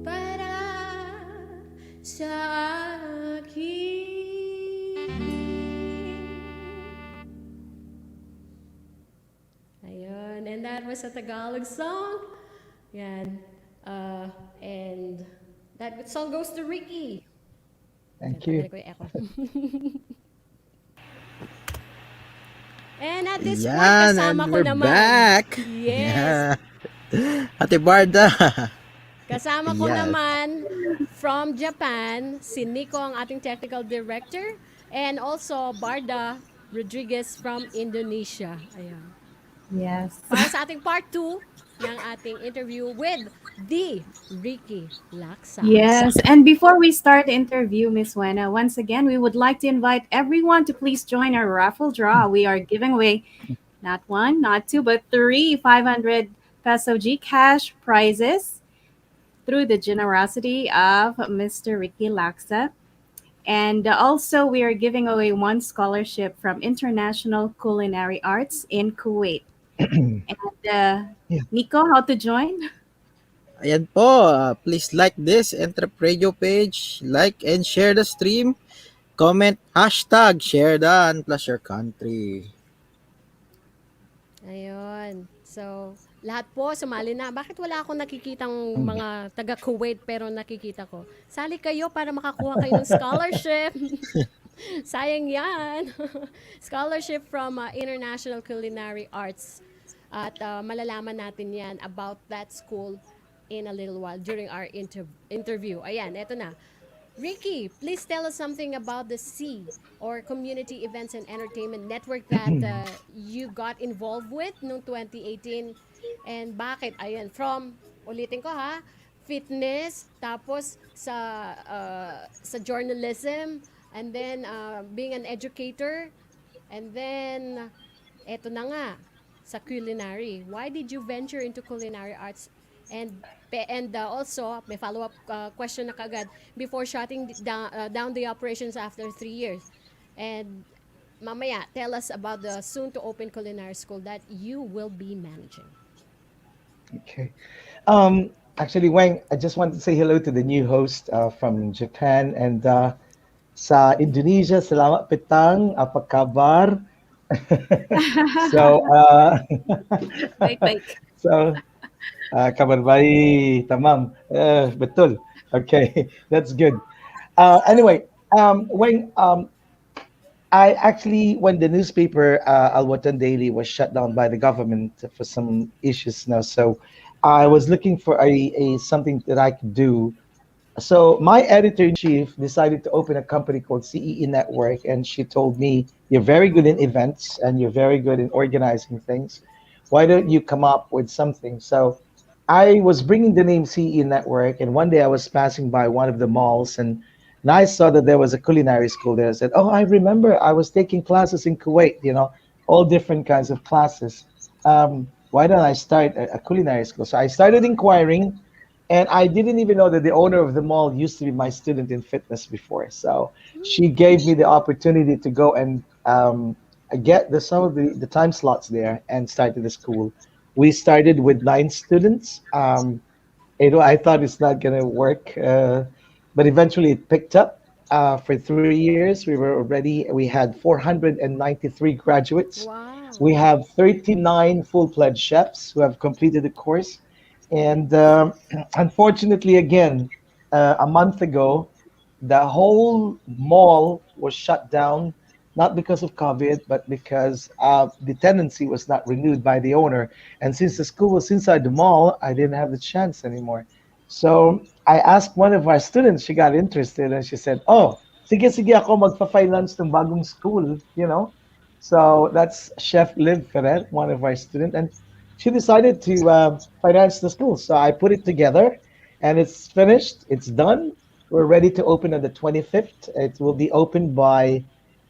Para sa akin. Ayun, and that was a Tagalog song. Yan. And that song goes to Ricky. Thank Tanggalin you. ko yung echo. And at this point, Yan, and kasama ko we're naman. back. Yes. Yeah. Ate Barda. Kasama ko Yes. naman from Japan, si Nico, ang ating technical director, and also Barda Rodriguez from Indonesia. Ayan. Yes. Para sa ating part 2 ng ating interview with the Ricky Laksa. Yes, and before we start the interview, Miss Wena, once again, we would like to invite everyone to please join our raffle draw. We are giving away not one, not two, but three 500 peso Gcash prizes through the generosity of Mr. Ricky Laksa. And also, we are giving away one scholarship from International Culinary Arts in Kuwait. And Yeah. Nico, how to join? Ayan po, please like this EntrePinoy page, like and share the stream, comment, hashtag, share done, plus your country. Ayun. So, lahat po sumali na. Bakit wala akong nakikitang mga taga Kuwait pero nakikita ko? Sali kayo para makakuha kayo ng scholarship. Sayang yan. Scholarship from International Culinary Arts. At malalaman natin yan about that school in a little while during our interview. Ayan, eto na. Ricky, please tell us something about the C, or Community Events and Entertainment Network, that you got involved with noong 2018. And bakit? Ayan, from, ulitin ko ha, fitness, tapos sa journalism, and then being an educator, and then eto na nga, sa culinary. Why did you venture into culinary arts? And also, may follow-up question na kagad, before shutting down the operations after 3 years. And mamaya, tell us about the soon-to-open culinary school that you will be managing. Okay. Actually, Wang, I just want to say hello to the new host from Japan and sa Indonesia. Selamat petang, apa kabar? So, Bye-bye. so kabar baik, tamam. Betul. Okay, that's good. Anyway, Wang, I actually, when the newspaper Al Watan Daily was shut down by the government for some issues now, so I was looking for a something that I could do. So my editor in chief decided to open a company called CEE Network, and she told me, "You're very good in events and you're very good in organizing things. Why don't you come up with something?" So I was bringing the name CE Network, and one day I was passing by one of the malls, and I saw that there was a culinary school there. I said, "Oh, I remember I was taking classes in Kuwait, all different kinds of classes. Why don't I start a culinary school?" So I started inquiring, and I didn't even know that the owner of the mall used to be my student in fitness before. So she gave me the opportunity to go and get some of the time slots there and started the school. We started with 9 students. I thought it's not going to work, but eventually it picked up. For 3 years, we had 493 graduates. Wow. We have 39 full-fledged chefs who have completed the course. And unfortunately, again, a month ago, the whole mall was shut down, not because of COVID, but because the tenancy was not renewed by the owner. And since the school was inside the mall, I didn't have the chance anymore. So I asked one of our students, she got interested, and she said, "Oh, sige ako magpa-finance ng bagong school. So that's Chef Liv Ferrer, one of our students, and she decided to finance the school. So I put it together, and it's finished. It's done. We're ready to open on the 25th. It will be opened by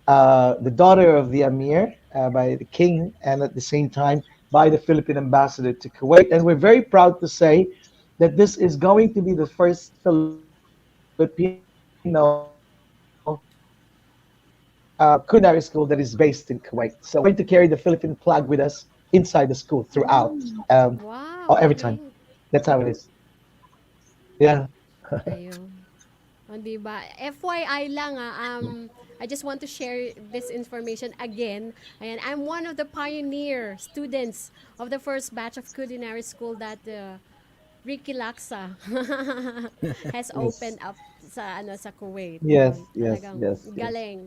the daughter of the Amir, by the king, and at the same time by the Philippine ambassador to Kuwait. And we're very proud to say that this is going to be the first Filipino culinary school that is based in Kuwait. So we're going to carry the Philippine flag with us inside the school throughout, Wow, every okay. time. That's how it is. Yeah. Ayun. O, diba? FYI lang I just want to share this information again. Ayan, I'm one of the pioneer students of the first batch of culinary school that Ricky Laksa has Yes. opened up sa Kuwait. Yes. Yun, Yes. talagang Yes. Yes.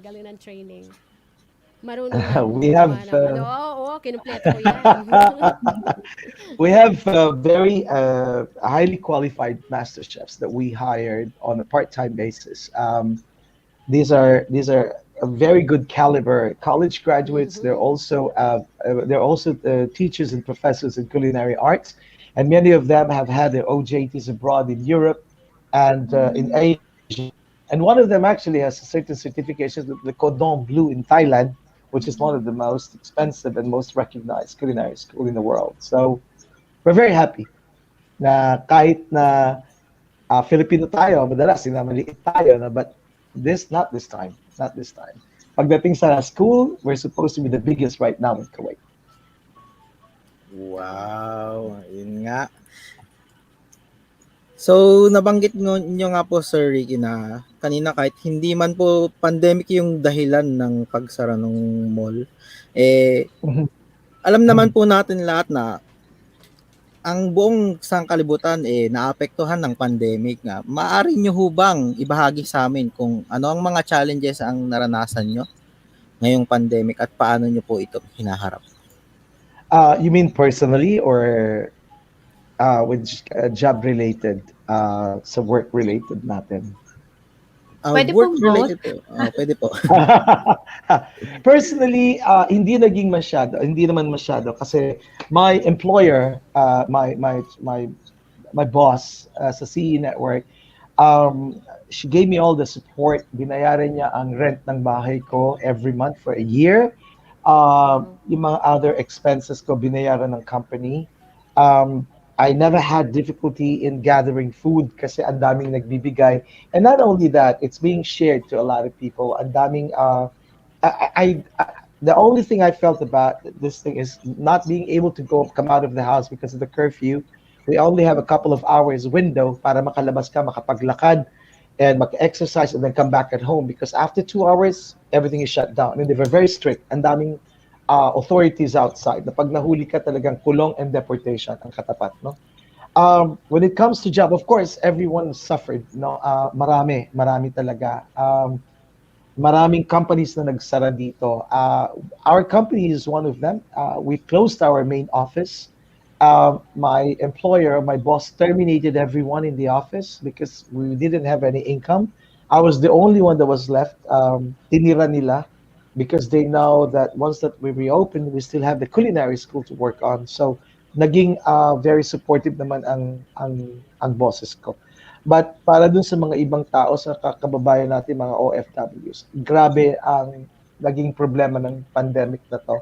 galing ng training. Marunong na akong We gumawa have ng oo, kinumpleto ko 'yan. we have very highly qualified master chefs that we hired on a part-time basis. These are a very good caliber college graduates. They're also teachers and professors in culinary arts, and many of them have had their OJTs abroad in Europe and in Asia. And one of them actually has a certain certification, the Cordon Bleu in Thailand, which is one of the most expensive and most recognized culinary school in the world. So we're very happy na kahit na Filipino tayo, madalas maliit tayo, no? But not this time, not this time. Pagdating sa school, we're supposed to be the biggest right now in Kuwait. Wow, yun nga. So, nabanggit nyo nga po, Sir Ricky, na kanina kahit hindi man po pandemic yung dahilan ng pagsara ng mall, alam naman po natin lahat na ang buong sangkalibutan naapektuhan ng pandemic nga. Maaari nyo ho bang ibahagi sa amin kung ano ang mga challenges ang naranasan nyo ngayong pandemic at paano nyo po ito hinaharap? You mean personally or with job related, sa work related natin? Pwede pong both. Work-related po. Pwede po. Personally, hindi naman masyado kasi my employer, my boss sa CE Network, she gave me all the support. Binayaran niya ang rent ng bahay ko every month for a year. Yung mga other expenses ko binayaran ng company. I never had difficulty in gathering food kasi ang daming nagbibigay. And not only that, it's being shared to a lot of people. Ang daming, the only thing I felt about this thing is not being able to come out of the house because of the curfew. We only have a couple of hours window para makalabas ka, makapaglakad, and mag-exercise and then come back at home because after 2 hours, everything is shut down. And they were very strict. Ang daming authorities outside na pag nahuli ka talagang kulong and deportation ang katapat, no? When it comes to job, of course, everyone suffered, no? Marami talaga. Maraming companies na nagsara dito. Our company is one of them. We closed our main office. My employer, my boss, terminated everyone in the office because we didn't have any income. I was the only one that was left. Tinira nila because they know that once that we reopen, we still have the culinary school to work on. So naging very supportive naman ang bosses ko. But para dun sa mga ibang tao, sa kababayan natin, mga OFWs, grabe ang naging problema ng pandemic na to.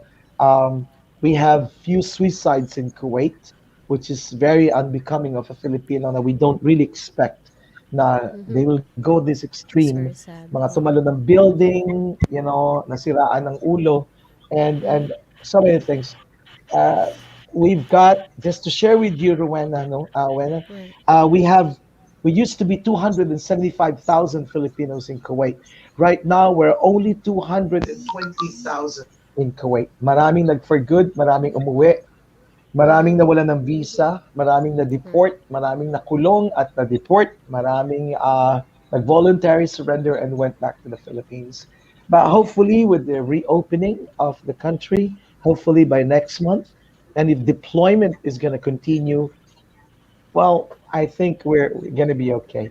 We have few suicides in Kuwait, which is very unbecoming of a Filipino na we don't really expect na they will go this extreme. Mga tumalo ng building, nasiraan ng ulo, and so many things. We've got, just to share with you, Rowena, we used to be 275,000 Filipinos in Kuwait. Right now, we're only 220,000 in Kuwait. Maraming nag-for good, maraming umuwi, maraming nawala ng visa, maraming na-deport, maraming nakulong at na-deport, maraming nag-voluntary surrender and went back to the Philippines. But hopefully, with the reopening of the country, hopefully by next month, and if deployment is going to continue, well, I think we're going to be okay.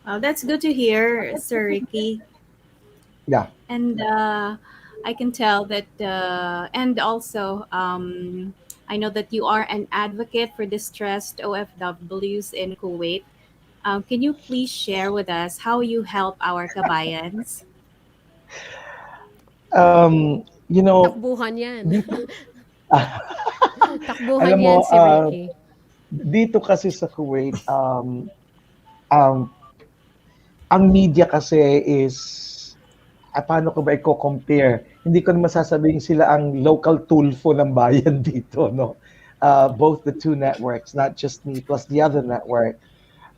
That's good to hear, Sir Ricky. Yeah. And I can tell that, and also, I know that you are an advocate for distressed OFWs in Kuwait. Can you please share with us how you help our kabayans? Takbuhan yan. Takbuhan Alam mo, yan si Ricky. dito kasi sa Kuwait, ang media kasi is, paano ko ba i-compare? Hindi ko naman sasabihin sila ang local tulfo ng bayan dito, no? Both the two networks, not just me, plus the other network.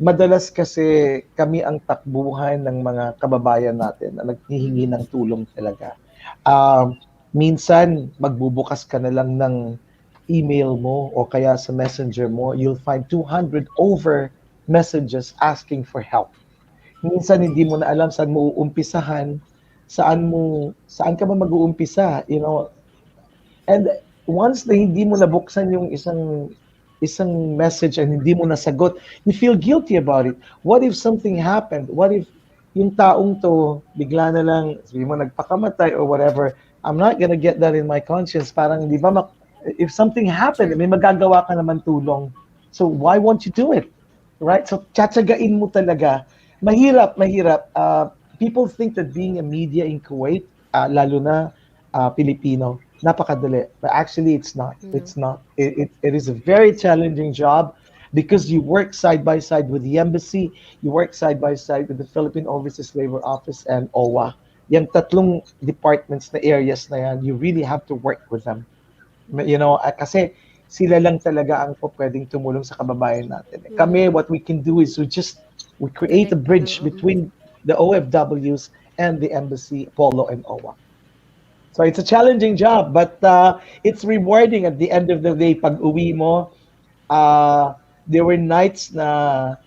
Madalas kasi kami ang takbuhan ng mga kababayan natin na naghihingi ng tulong talaga. Minsan, magbubukas ka na lang ng email mo o kaya sa messenger mo, you'll find 200 over messages asking for help. Minsan, hindi mo na alam saan mo uumpisahan, saan ka ba mag-uumpisa, And once na hindi mo nabuksan yung isang message and hindi mo nasagot, you feel guilty about it. What if something happened? What if yung taong to, bigla na lang, sabi mo nagpakamatay or whatever, I'm not gonna get that in my conscience. Parang, di ba, if something happened, may magagawa ka naman tulong. So why won't you do it? Right? So tsatsagain mo talaga. Mahirap. People think that being a media in Kuwait, lalo na Filipino, napakadali. But actually, it's not. It's not. It is a very challenging job because you work side by side with the embassy, you work side by side with the Philippine Overseas Labor Office and OWA. Yung tatlong departments na areas na yan, you really have to work with them. Kasi sila lang talaga ang pwedeng tumulong sa kababayan natin. Kami, what we can do is we create a bridge between the OFWs and the embassy, Polo, and OWA. So it's a challenging job, but it's rewarding at the end of the day. Pag uwi mo, there were nights na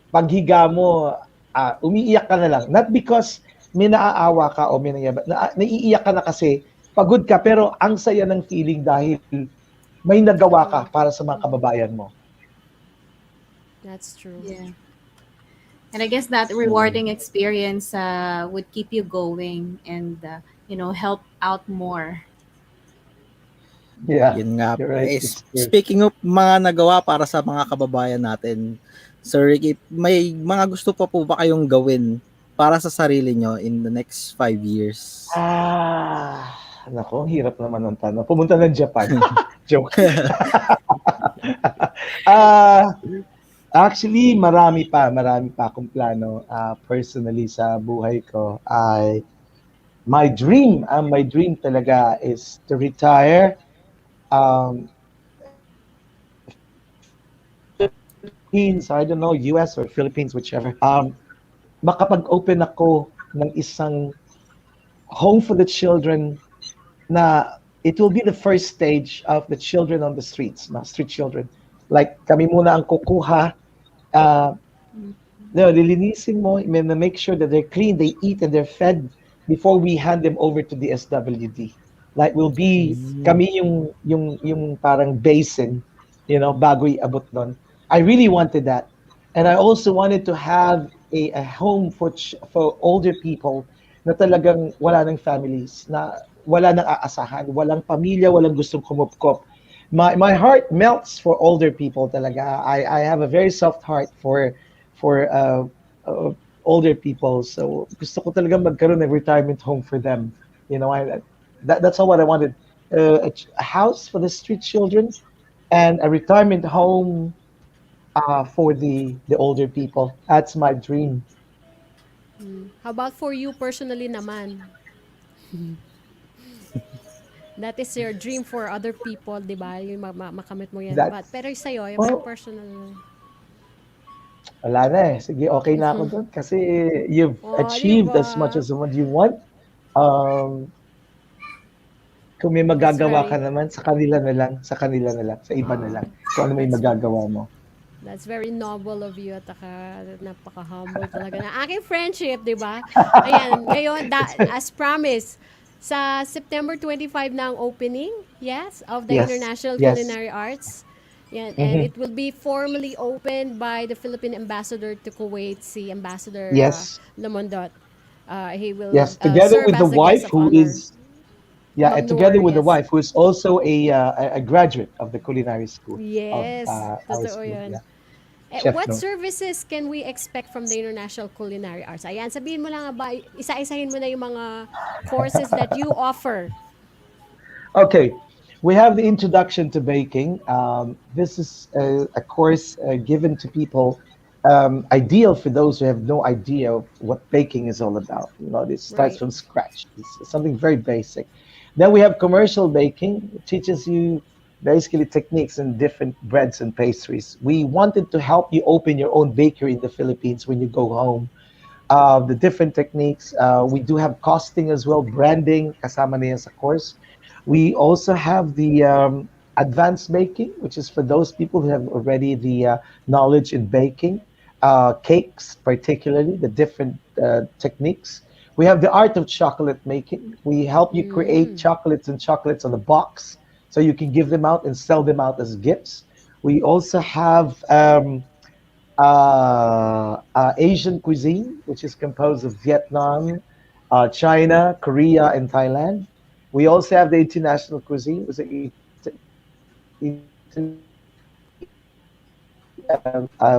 paghiga mo, umiiyak ka na lang. Not because may naaawa ka o may nangyayabot. Naiiyak ka na kasi pagod ka, pero ang saya ng feeling dahil may nagawa ka para sa mga kababayan mo. That's true. Yeah. And I guess that Mm. rewarding experience would keep you going and, help out more. Yeah, Yun nga you're po. right. It's true. Speaking of mga nagawa para sa mga kababayan natin, Sir Ricky, may mga gusto pa po ba kayong gawin para sa sarili nyo in the next 5 years? Naku, ang hirap naman ng tanong. Pumunta ng Japan. Joke. Ah, Actually, marami pa akong plano personally sa buhay ko. My dream talaga is to retire um, Philippines, I don't know, US or Philippines, whichever. Makapag-open ako ng isang home for the children na it will be the first stage of the children on the streets, mga street children. Like kami muna ang kukuha, uh, lilinisin mo, make sure that they're clean, they eat and they're fed before we hand them over to the SWD. Like will be Nice. Mm. kami yung parang basin, bago iabot doon. I really wanted that. And I also wanted to have a home for older people na talagang wala ng families, na wala nang aasahan, walang pamilya, walang gustong kumupkop. My heart melts for older people talaga. I have a very soft heart for uh, older people. So gusto ko talaga magkaroon ng retirement home for them. That's all what I wanted. A house for the street children and a retirement home for the older people. That's my dream. How about for you personally naman? That is your dream for other people, di ba? Yung makamit mo yan. But, That's pero sa'yo, yung sa well, personal. wala na eh. Sige, okay na ako doon kasi you've Oh, di achieved as much ba? as what you want. Um, kung may That's magagawa ka very, naman, sa iba na lang. Kung ano may that's magagawa mo. That's very noble of you at napaka-humble talaga na aking friendship, di ba? Ayan, ngayon, as promised, sa September 25 na ang opening, yes, of the Yes, International yes. Culinary Arts. Yan, and Mm-hmm. it will be formally opened by the Philippine Ambassador to Kuwait, si Ambassador Yes, Lamondot. He will yes. Together serve with the as the guest wife of who honor. is, yeah, of and together honor, with the yes. wife who is also a graduate of the culinary school of Yes, our totoo school. yun. Yeah, chef What no. services can we expect from the International Culinary Arts? Ayan, sabihin mo lang ba, isa-isahin mo na yung mga courses that you offer. Okay, we have the introduction to baking. This is a course given to people, ideal for those who have no idea of what baking is all about. It starts Right. from scratch. It's something very basic. Then we have commercial baking. It teaches you basically techniques in different breads and pastries. We wanted to help you open your own bakery in the Philippines when you go home. The different techniques. We do have costing as well, branding, kasama na yan sa course. We also have the advanced baking, which is for those people who have already the knowledge in baking, cakes, particularly the different techniques. We have the art of chocolate making. We help you create Mm. chocolates and chocolates on a box so you can give them out and sell them out as gifts. We also have Asian cuisine, which is composed of Vietnam, China, Korea, and Thailand. We also have the international cuisine, which is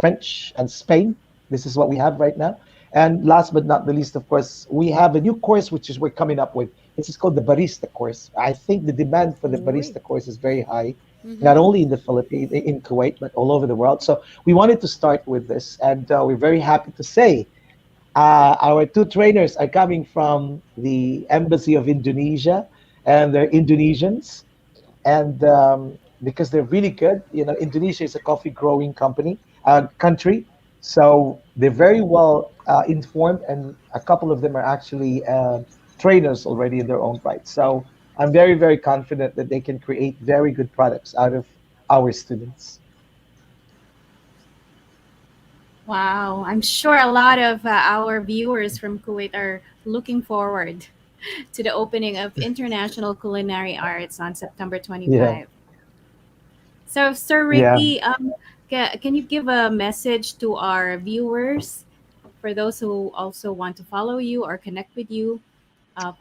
French and Spain. This is what we have right now. And last but not the least, of course, we have a new course which is we're coming up with. This is called the barista course. I think the demand for the Uy. barista course is very high, not Mhm. only in the Philippines, in Kuwait, but all over the world. So we wanted to start with this, and we're very happy to say our two trainers are coming from the Embassy of Indonesia, and they're Indonesians. And because they're really good, Indonesia is a coffee growing country, so they're very well informed, and a couple of them are actually trainers already in their own right. So I'm very, very confident that they can create very good products out of our students. Wow, I'm sure a lot of our viewers from Kuwait are looking forward to the opening of International Culinary Arts on September Yeah, 25. So, Sir yeah. Ricky, Can you give a message to our viewers for those who also want to follow you or connect with you?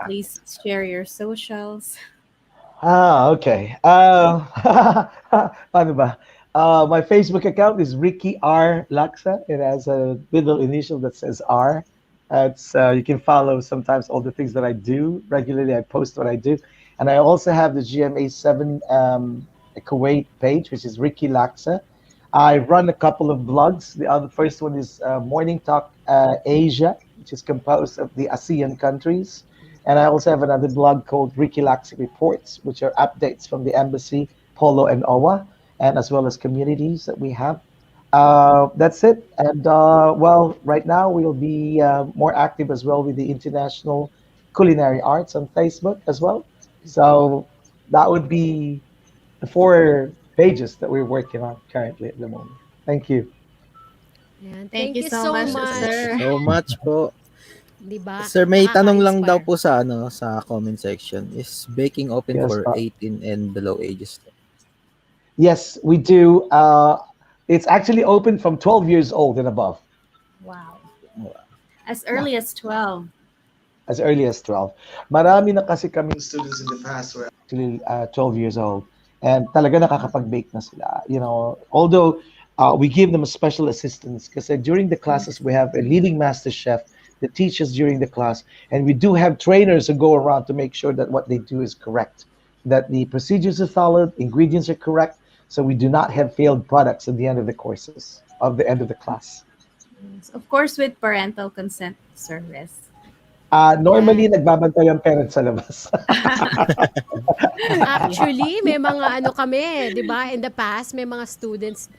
Please share your socials. Okay. Paano ba? My Facebook account is Ricky R. Laksa. It has a middle initial that says R. It's you can follow sometimes all the things that I do regularly. I post what I do, and I also have the GMA7 Kuwait page, which is Ricky Laksa. I run a couple of blogs. The other first one is Morning Talk Asia, which is composed of the ASEAN countries. And I also have another blog called Ricky Laksa Reports, which are updates from the embassy, Polo, and OWA, and as well as communities that we have. That's it. And well, right now we'll be more active as well with the International Culinary Arts on Facebook as well. So that would be the four pages that we're working on currently at the moment. Thank you. Ayan. Thank Thank you you so so much, Thank you much. sir. so much po. Di ba? Sir, may tanong lang daw Nakaka-inspire. po sa sa comment section. Is baking open Yes, for pa. 18 and below ages? Yes, we do. It's actually open from 12 years old and above. Wow. As Yeah, early as 12. as early as 12. Marami na kasi kaming students in the past who are actually 12 years old and talaga nakakapag-bake na sila. You know, although we give them a special assistance kasi during the classes we have a leading master chef that teaches during the class, and we do have trainers who go around to make sure that what they do is correct, that the procedures are followed, ingredients are correct, so we do not have failed products at the end of the courses, of the end of the class. Yes. Of course, with parental consent service. Normally, Yan. nagbabantay ang parents sa labas. Yeah. Actually, may mga ano kami, 'di ba? In the past, may mga students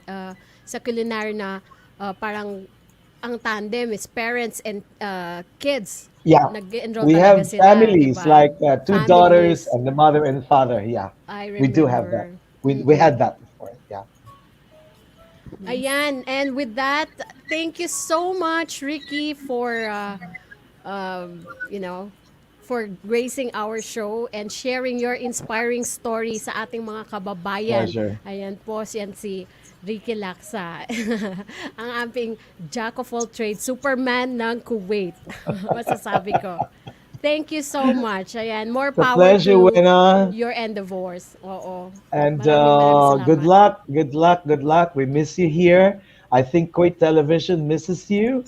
sa culinary na parang ang tandem is parents and kids. Yeah, Nag-enroll we talaga have sila, 'di families ba? like two daughters Families. and the mother and father. Yeah, I we do have that. remember. We Mm-mm. had that before. Yeah. Nice. Ayan, and with that, thank you so much, Ricky, for you know, for gracing our show and sharing your inspiring story sa ating mga kababayan. Pleasure. Ayan po, yan si Ricky Laksa. Ang ating Jack of all trades, Superman ng Kuwait. Masasabi ko. Thank you so much. Ayan, more It's a power pleasure, to Wena. your endeavors. Oo. And Maraming good salamat. luck, good luck, good luck. We miss you here. I think Kuwait Television misses you.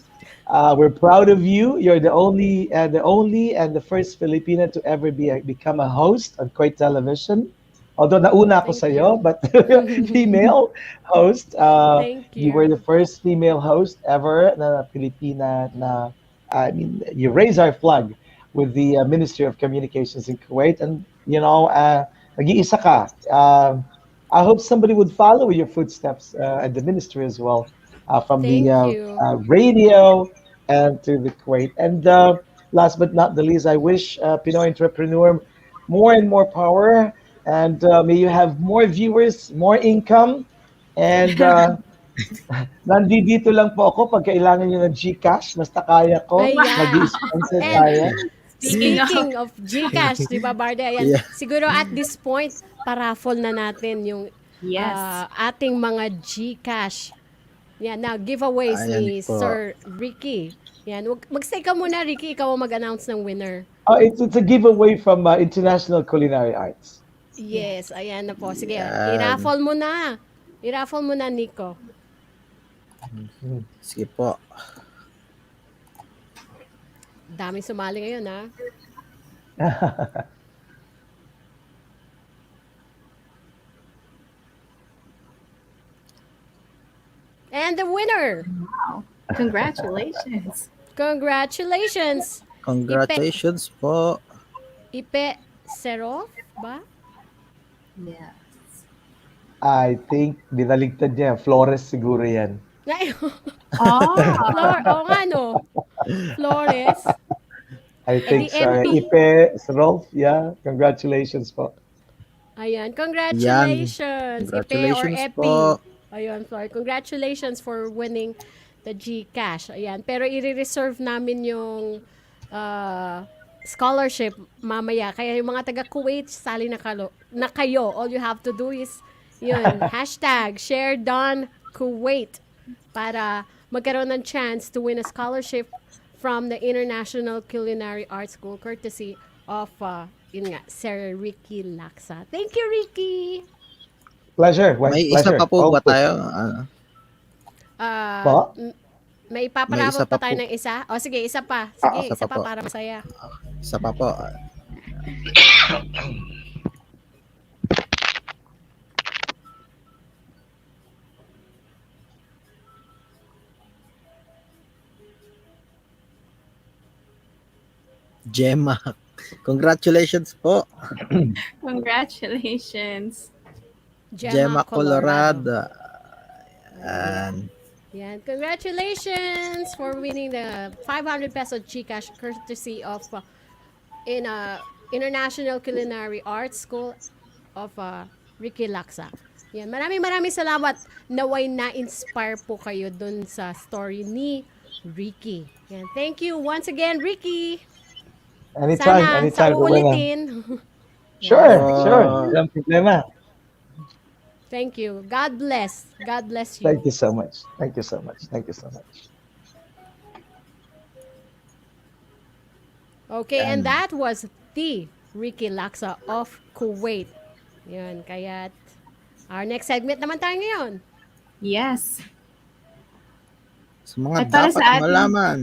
We're proud of you. You're the only, and the first Filipina to ever become a host on Kuwait Television. Although nauna ako Thank sa'yo, you. but female host. Thank You were the you. first female host ever na Filipina na, I mean, you raise our flag with the Ministry of Communications in Kuwait. And, you know, nag-iisa ka. I hope somebody would follow your footsteps at the ministry as well, from the Thank you. radio and to the Kuwait. And last but not the least, I wish Pinoy Entrepreneur more and more power. And may you have more viewers, more income. And nandito lang po ako pag kailangan nyo ng GCash. Basta kaya ko, mag Ayan. sponsor And tayo. Speaking of, speaking of GCash, di ba, Barde? Ayan, Yeah. siguro at this point, paraffle na natin yung yes. ating mga GCash. Yan, now, giveaways Ayan ni po. Sir Ricky. Yan, mag-stay ka muna, Ricky. Ikaw ang mag-announce ng winner. It's a giveaway from International Culinary Arts. Yeah. Yes, ayan na po. Sige, Yan. i-raffle mo na. I-raffle mo na, Nico. Sige po. Daming sumali ngayon, ha? And the winner! Wow. Congratulations. Congratulations! Congratulations po. Ipe Serov ba? Yeah. I think binaligtad niya. Flores siguro yan. Ay, Oh, Oo nga, no? Flores. I think so. MP. Ipe, Rolf, yeah. Congratulations po. Ayan, Yan. congratulations. Ipe or Congratulations Epi. po. Ayun, sorry. Congratulations for winning the GCash. Ayan, pero i-reserve namin yung scholarship mamaya. Kaya yung mga taga Kuwait, sali na kayo. All you have to do is yun, hashtag share Don Kuwait para magkaroon ng chance to win a scholarship from the International Culinary Arts School courtesy of yun nga, Sir Ricky Laksa. Thank you, Ricky! Pleasure. May isa Pleasure. pa po ba Always. tayo? Ah, Po? may May isa ipaparabot pa pa tayo po. ng isa? O sige, isa pa. Sige, Isa isa pa pa po. para masaya. Isa pa po. Gemma. Congratulations po. Congratulations. Gemma Colorado. And Yan. Congratulations for winning the 500 peso Gcash courtesy of International Culinary Arts School of Ricky Laksa. Yan. Maraming salamat. Naway na-inspire po kayo dun sa story ni Ricky. Yan. Thank you once again, Ricky. Anytime, Sana anytime. sa uulitin. Sure, sure. Walang problema. Thank you. God bless. God bless you. Thank you so much. Thank you so much. Thank you so much. Okay, and that was the Ricky Laksa of Kuwait. Yan, kaya our next segment naman tayo ngayon. Yes. sa mga At para dapat sa ating- malaman.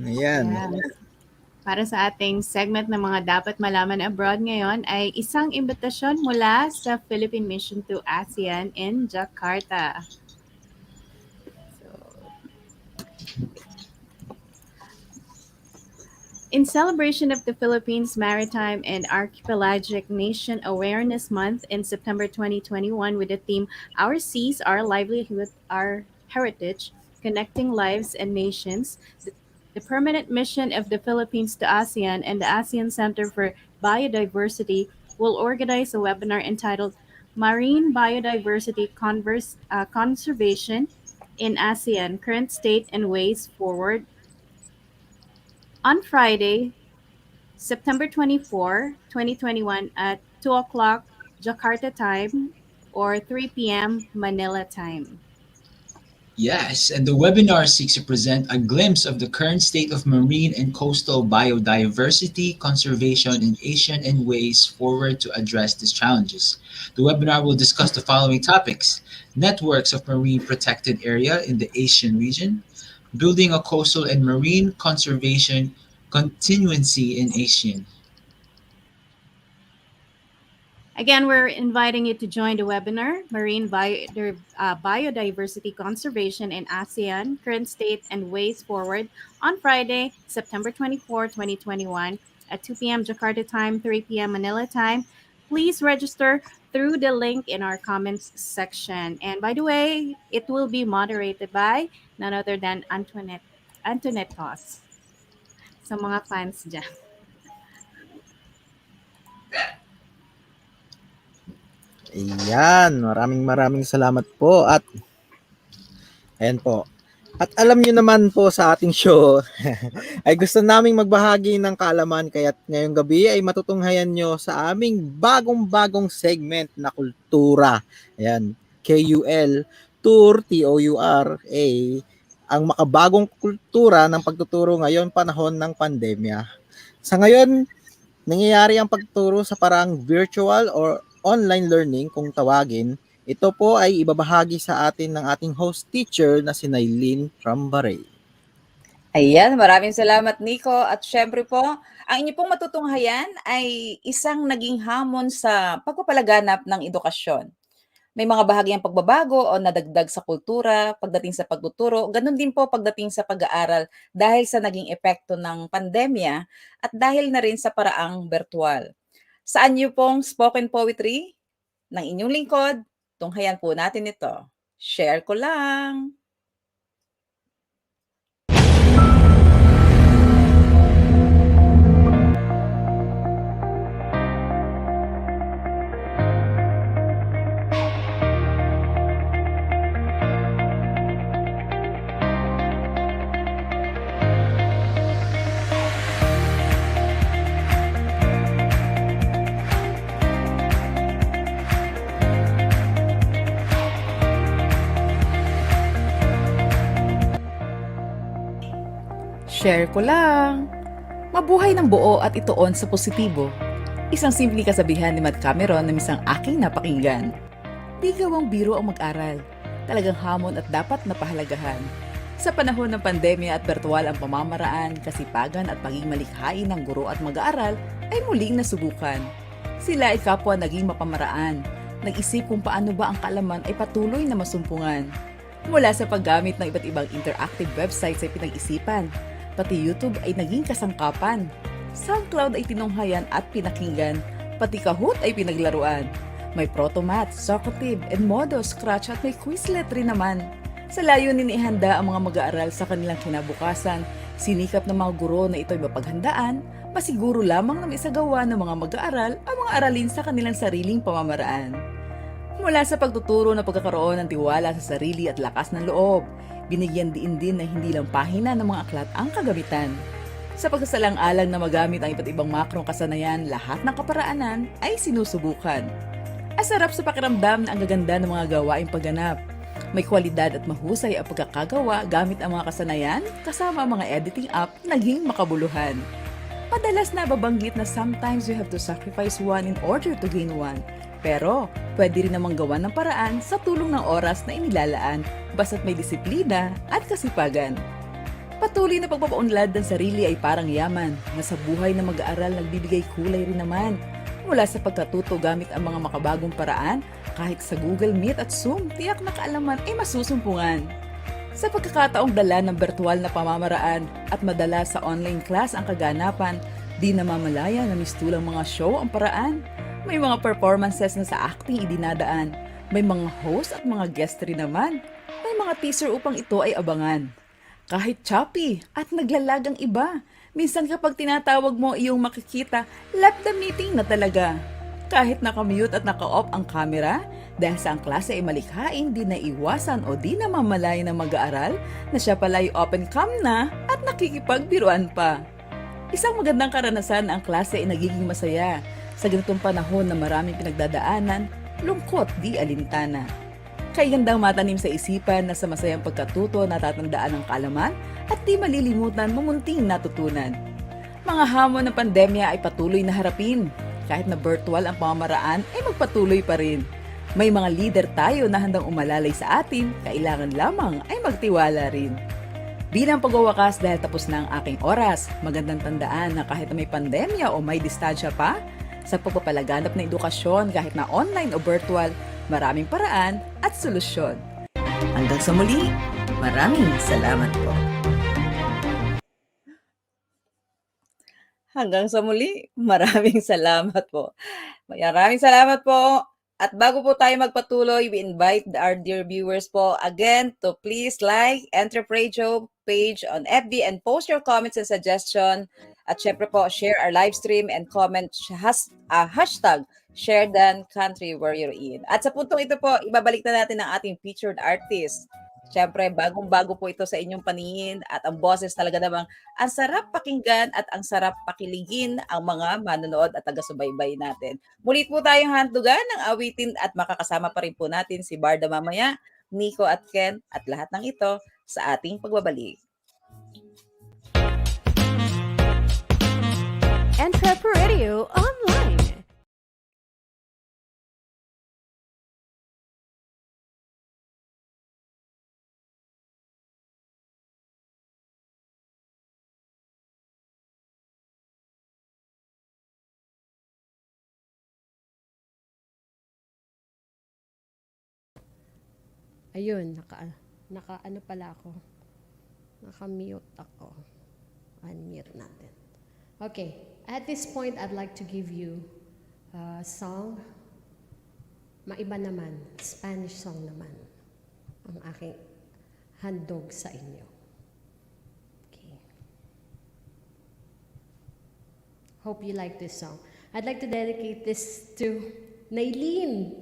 Ayan. Yes. Para sa ating segment ng mga dapat malaman abroad ngayon ay isang imbitasyon mula sa Philippine Mission to ASEAN in Jakarta. In celebration of the Philippines Maritime and Archipelagic Nation Awareness Month in September 2021 with the theme Our Seas, Our Livelihood, Our Heritage, Connecting Lives and Nations, the permanent mission of the Philippines to ASEAN and the ASEAN Center for Biodiversity will organize a webinar entitled Marine Biodiversity Conservation in ASEAN, Current State and Ways Forward on Friday, September 24, 2021 at 2 o'clock Jakarta time or 3 p.m. Manila time. Yes, and the webinar seeks to present a glimpse of the current state of marine and coastal biodiversity conservation in Asia and ways forward to address these challenges. The webinar will discuss the following topics: networks of marine protected area in the Asian region, building a coastal and marine conservation continuancy in Asian. Again, we're inviting you to join the webinar, Marine Biodiversity Conservation in ASEAN, Current State and Ways Forward, on Friday, September 24, 2021 at 2 p.m. Jakarta time, 3 p.m. Manila time. Please register through the link in our comments section. And by the way, it will be moderated by none other than Antoinette Toss. Sa mga fans dyan. Ayan, maraming salamat po at ayan po. At alam niyo naman po sa ating show ay gusto naming magbahagi ng kaalaman kaya't ngayong gabi ay matutunghayan nyo sa aming bagong segment na kultura. Ayan, KUL, Tour, TOURA, ang makabagong kultura ng pagtuturo ngayon panahon ng pandemya. Sa ngayon, nangyayari ang pagtuturo sa parang virtual or online learning kung tawagin. Ito po ay ibabahagi sa atin ng ating host teacher na si Nailin from Bahrain. Ayan, maraming salamat Nico. At syempre po, ang inyo pong matutunghayan ay isang naging hamon sa pagpapalaganap ng edukasyon. May mga bahagyang pagbabago o nadagdag sa kultura pagdating sa pagtuturo, ganun din po pagdating sa pag-aaral dahil sa naging epekto ng pandemya at dahil na rin sa paraang virtual. Saan niyo pong spoken poetry ng inyong lingkod? Tunghayan po natin ito. Share ko lang. Share ko lang. Mabuhay ng buo at ituon sa positibo. Isang simpleng kasabihan ni Matt Cameron na misang aking napakinggan. Di gawang biro ang mag-aral. Talagang hamon at dapat napahalagahan. Sa panahon ng pandemya at bertual ang pamamaraan, kasipagan at pagiging malikhain ng guro at mag-aaral ay muling nasubukan. Sila ay kapwa naging mapamaraan. Nag-isip kung paano ba ang kaalaman ay patuloy na masumpungan. Mula sa paggamit ng iba't ibang interactive websites ay pinag-isipan. Pati YouTube ay naging kasangkapan. SoundCloud ay tinunghayan at pinakinggan. Pati Kahoot ay pinaglaruan. May Protomath, Socrative, Edmodo, Scratch at may Quizlet rin naman. Sa layunin ihanda ang mga mag-aaral sa kanilang kinabukasan, sinikap ng mga guro na ito'y mapaghandaan, masiguro lamang na maisagawa ng mga mag-aaral ang mga aralin sa kanilang sariling pamamaraan. Mula sa pagtuturo na pagkakaroon ng tiwala sa sarili at lakas ng loob, binigyan diin din na hindi lang pahina ng mga aklat ang kagamitan. Sa pagsasalang-alang na magamit ang iba't ibang makrong kasanayan, lahat ng kaparaanan ay sinusubukan. Asarap sa pakiramdam na ang gaganda ng mga gawaing pagganap. May kwalidad at mahusay ang pagkakagawa gamit ang mga kasanayan kasama ang mga editing app naging makabuluhan. Madalas na babanggit na sometimes you have to sacrifice one in order to gain one. Pero pwede rin namang gawan ng paraan sa tulong ng oras na inilalaan basta't may disiplina at kasipagan. Patuloy na pagpapaunlad ng sarili ay parang yaman na sa buhay na mag-aaral nagbibigay kulay rin naman. Mula sa pagkatuto gamit ang mga makabagong paraan, kahit sa Google Meet at Zoom, tiyak na kaalaman ay masusumpungan. Sa pagkakataong dala ng virtual na pamamaraan at madala sa online class ang kaganapan, di namamalaya na mistulang mga show ang paraan. May mga performances na sa acting idinadaan. May mga host at mga guest rin naman. May mga teaser upang ito ay abangan. Kahit choppy at naglalagang iba, minsan kapag tinatawag mo iyong makikita, let the meeting na talaga. Kahit naka-mute at naka-off ang camera, dahil sa ang klase ay malikhain, di naiwasan o di namamalay na mag-aaral na siya pala ay open cam na at nakikipagbiruan pa. Isang magandang karanasan na ang klase ay nagiging masaya. Sa ganitong panahon na maraming pinagdadaanan, lungkot di alintana. Kay gandang matanim sa isipan na sa masayang pagkatuto natatandaan ang kaalaman at di malilimutan mumunting natutunan. Mga hamon ng pandemya ay patuloy na harapin. Kahit na virtual ang pamamaraan ay magpatuloy pa rin. May mga leader tayo na handang umalalay sa atin, kailangan lamang ay magtiwala rin. Bilang pagwawakas dahil tapos na ang aking oras, magandang tandaan na kahit na may pandemya o may distansya pa, sa pagpapalaganap ng edukasyon kahit na online o virtual, maraming paraan at solusyon. Hanggang sa muli, maraming salamat po. Hanggang sa muli, maraming salamat po. Maraming salamat po. At bago po tayo magpatuloy, we invite our dear viewers po again to please like EntrePinoy page on FB and post your comments and suggestion. At syempre po, share our live stream and comment hashtag share the country where you're in. At sa puntong ito po, ibabalik na natin ang ating featured artist. Syempre, bagong-bago po ito sa inyong paningin at ang boses talaga namang ang sarap pakinggan at ang sarap pakiligin ang mga manonood at taga-subaybay natin. Muli po tayong handugan ng awitin at makakasama pa rin po natin si Barda mamaya, Nico at Ken at lahat ng ito sa ating pagbabalik. EntrePinoy Online. Ayun, naka ano pala ako. Naka-mute ako. Unmute natin. Okay, at this point, I'd like to give you a song. Maiba naman, Spanish song naman. Ang aking handog sa inyo. Okay. Hope you like this song. I'd like to dedicate this to Nailin.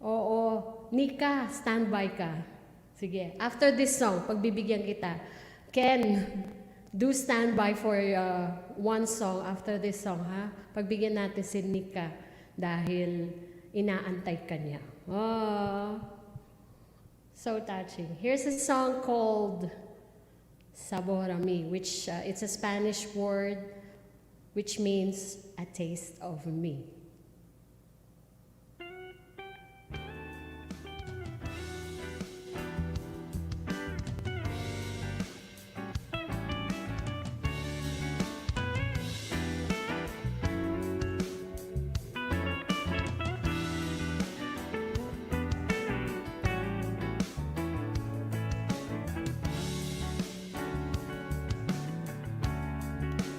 Oo, Nika, standby ka. Sige, after this song, pagbibigyan kita. Ken, do standby for one song after this song, ha? Pagbigyan natin si Nika dahil inaantay ka niya. Oh, so touching. Here's a song called sabor a mí, which it's a Spanish word which means a taste of me.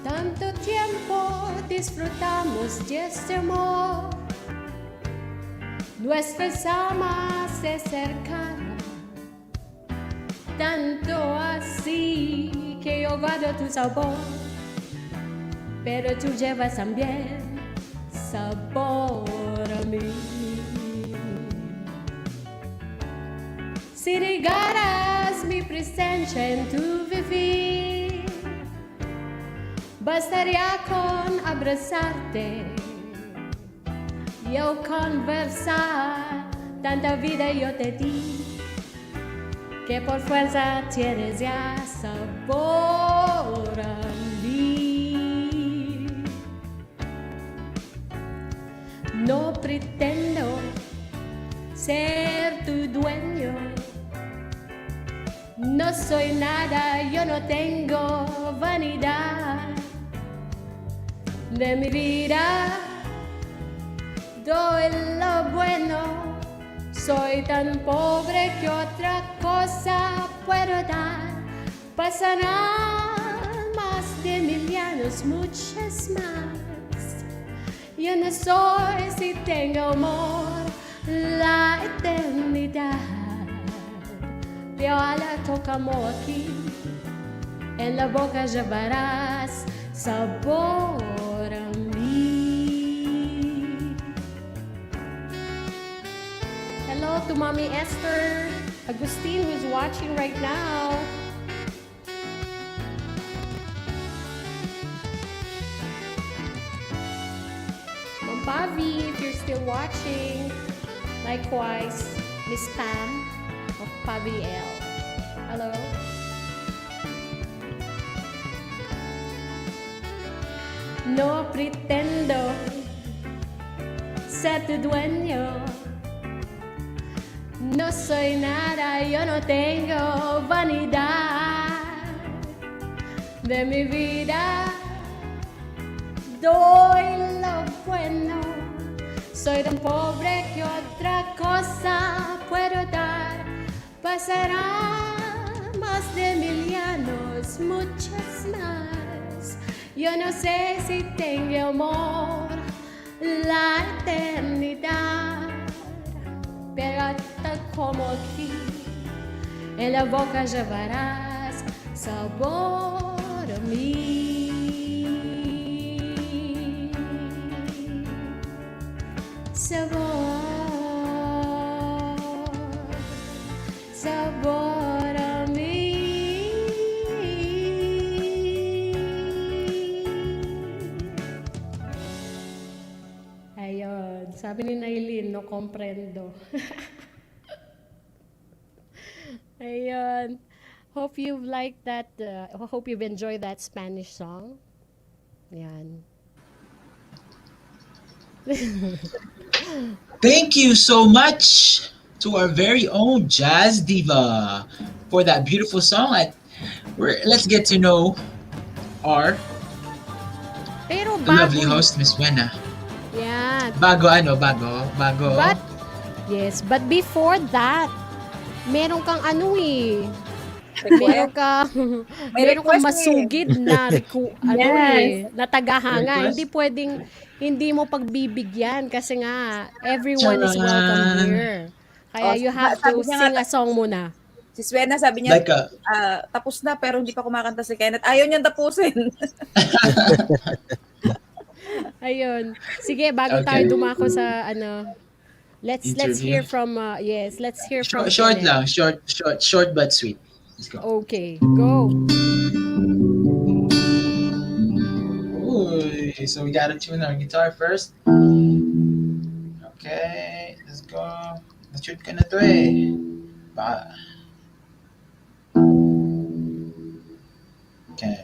Tanto tiempo disfrutamos de este amor, nuestras almas se acercaron, tanto así que yo guardo tu sabor, pero tú llevas también sabor a mí. Si regalas mi presencia en tu vivir, bastaría con abrazarte y al conversar, tanta vida yo te di, que por fuerza tienes ya sabor a mí. No pretendo ser tu dueño, no soy nada, yo no tengo vanidad. De mi vida doy lo bueno, soy tan pobre que otra cosa puedo dar. Pasarán más de 1000 años, muchas más. Yo no soy si tengo amor la eternidad, pero la tocamos aquí, en la boca llevarás sabor a mí. Hello to Mommy Esther Agustin, who's watching right now. Mom Pavi, if you're still watching. Likewise, Miss Pam of Pavi L. Hello. No pretendo ser tu dueño, no soy nada, yo no tengo vanidad. De mi vida doy lo bueno, soy tan pobre que otra cosa puedo dar. Pasarán más de 1000 años, muchas más. Yo no sé si tengo amor la eternidad, pero hasta como aquí en la boca llevarás sabor a mí. Sabor, sabor a mí. Ayun, sabi ni Nailin, no comprendo. Ayun. Hope you've liked that, hope you've enjoyed that Spanish song. Yan. Thank you so much to our very own Jazz Diva for that beautiful song. Let's get to know our Pero lovely bago, host, Miss Wena. yan. Bago. But before that, meron kang ano eh. Meron kang masugid na na tagahanga. Hindi pwedeng hindi mo pagbibigyan kasi nga everyone is welcome here. Kaya you have to sing a song muna. Si Swena sabi niya, tapos na pero hindi pa kumakanta si Kenneth. Ayaw niyang tapusin. Ayun. Sige, bago tayo dumako sa let's hear from short lang, short but sweet. Let's go. Okay, go. Ooh, so we gotta tune our guitar first. Okay, let's go. Na-shoot ka na to . Okay.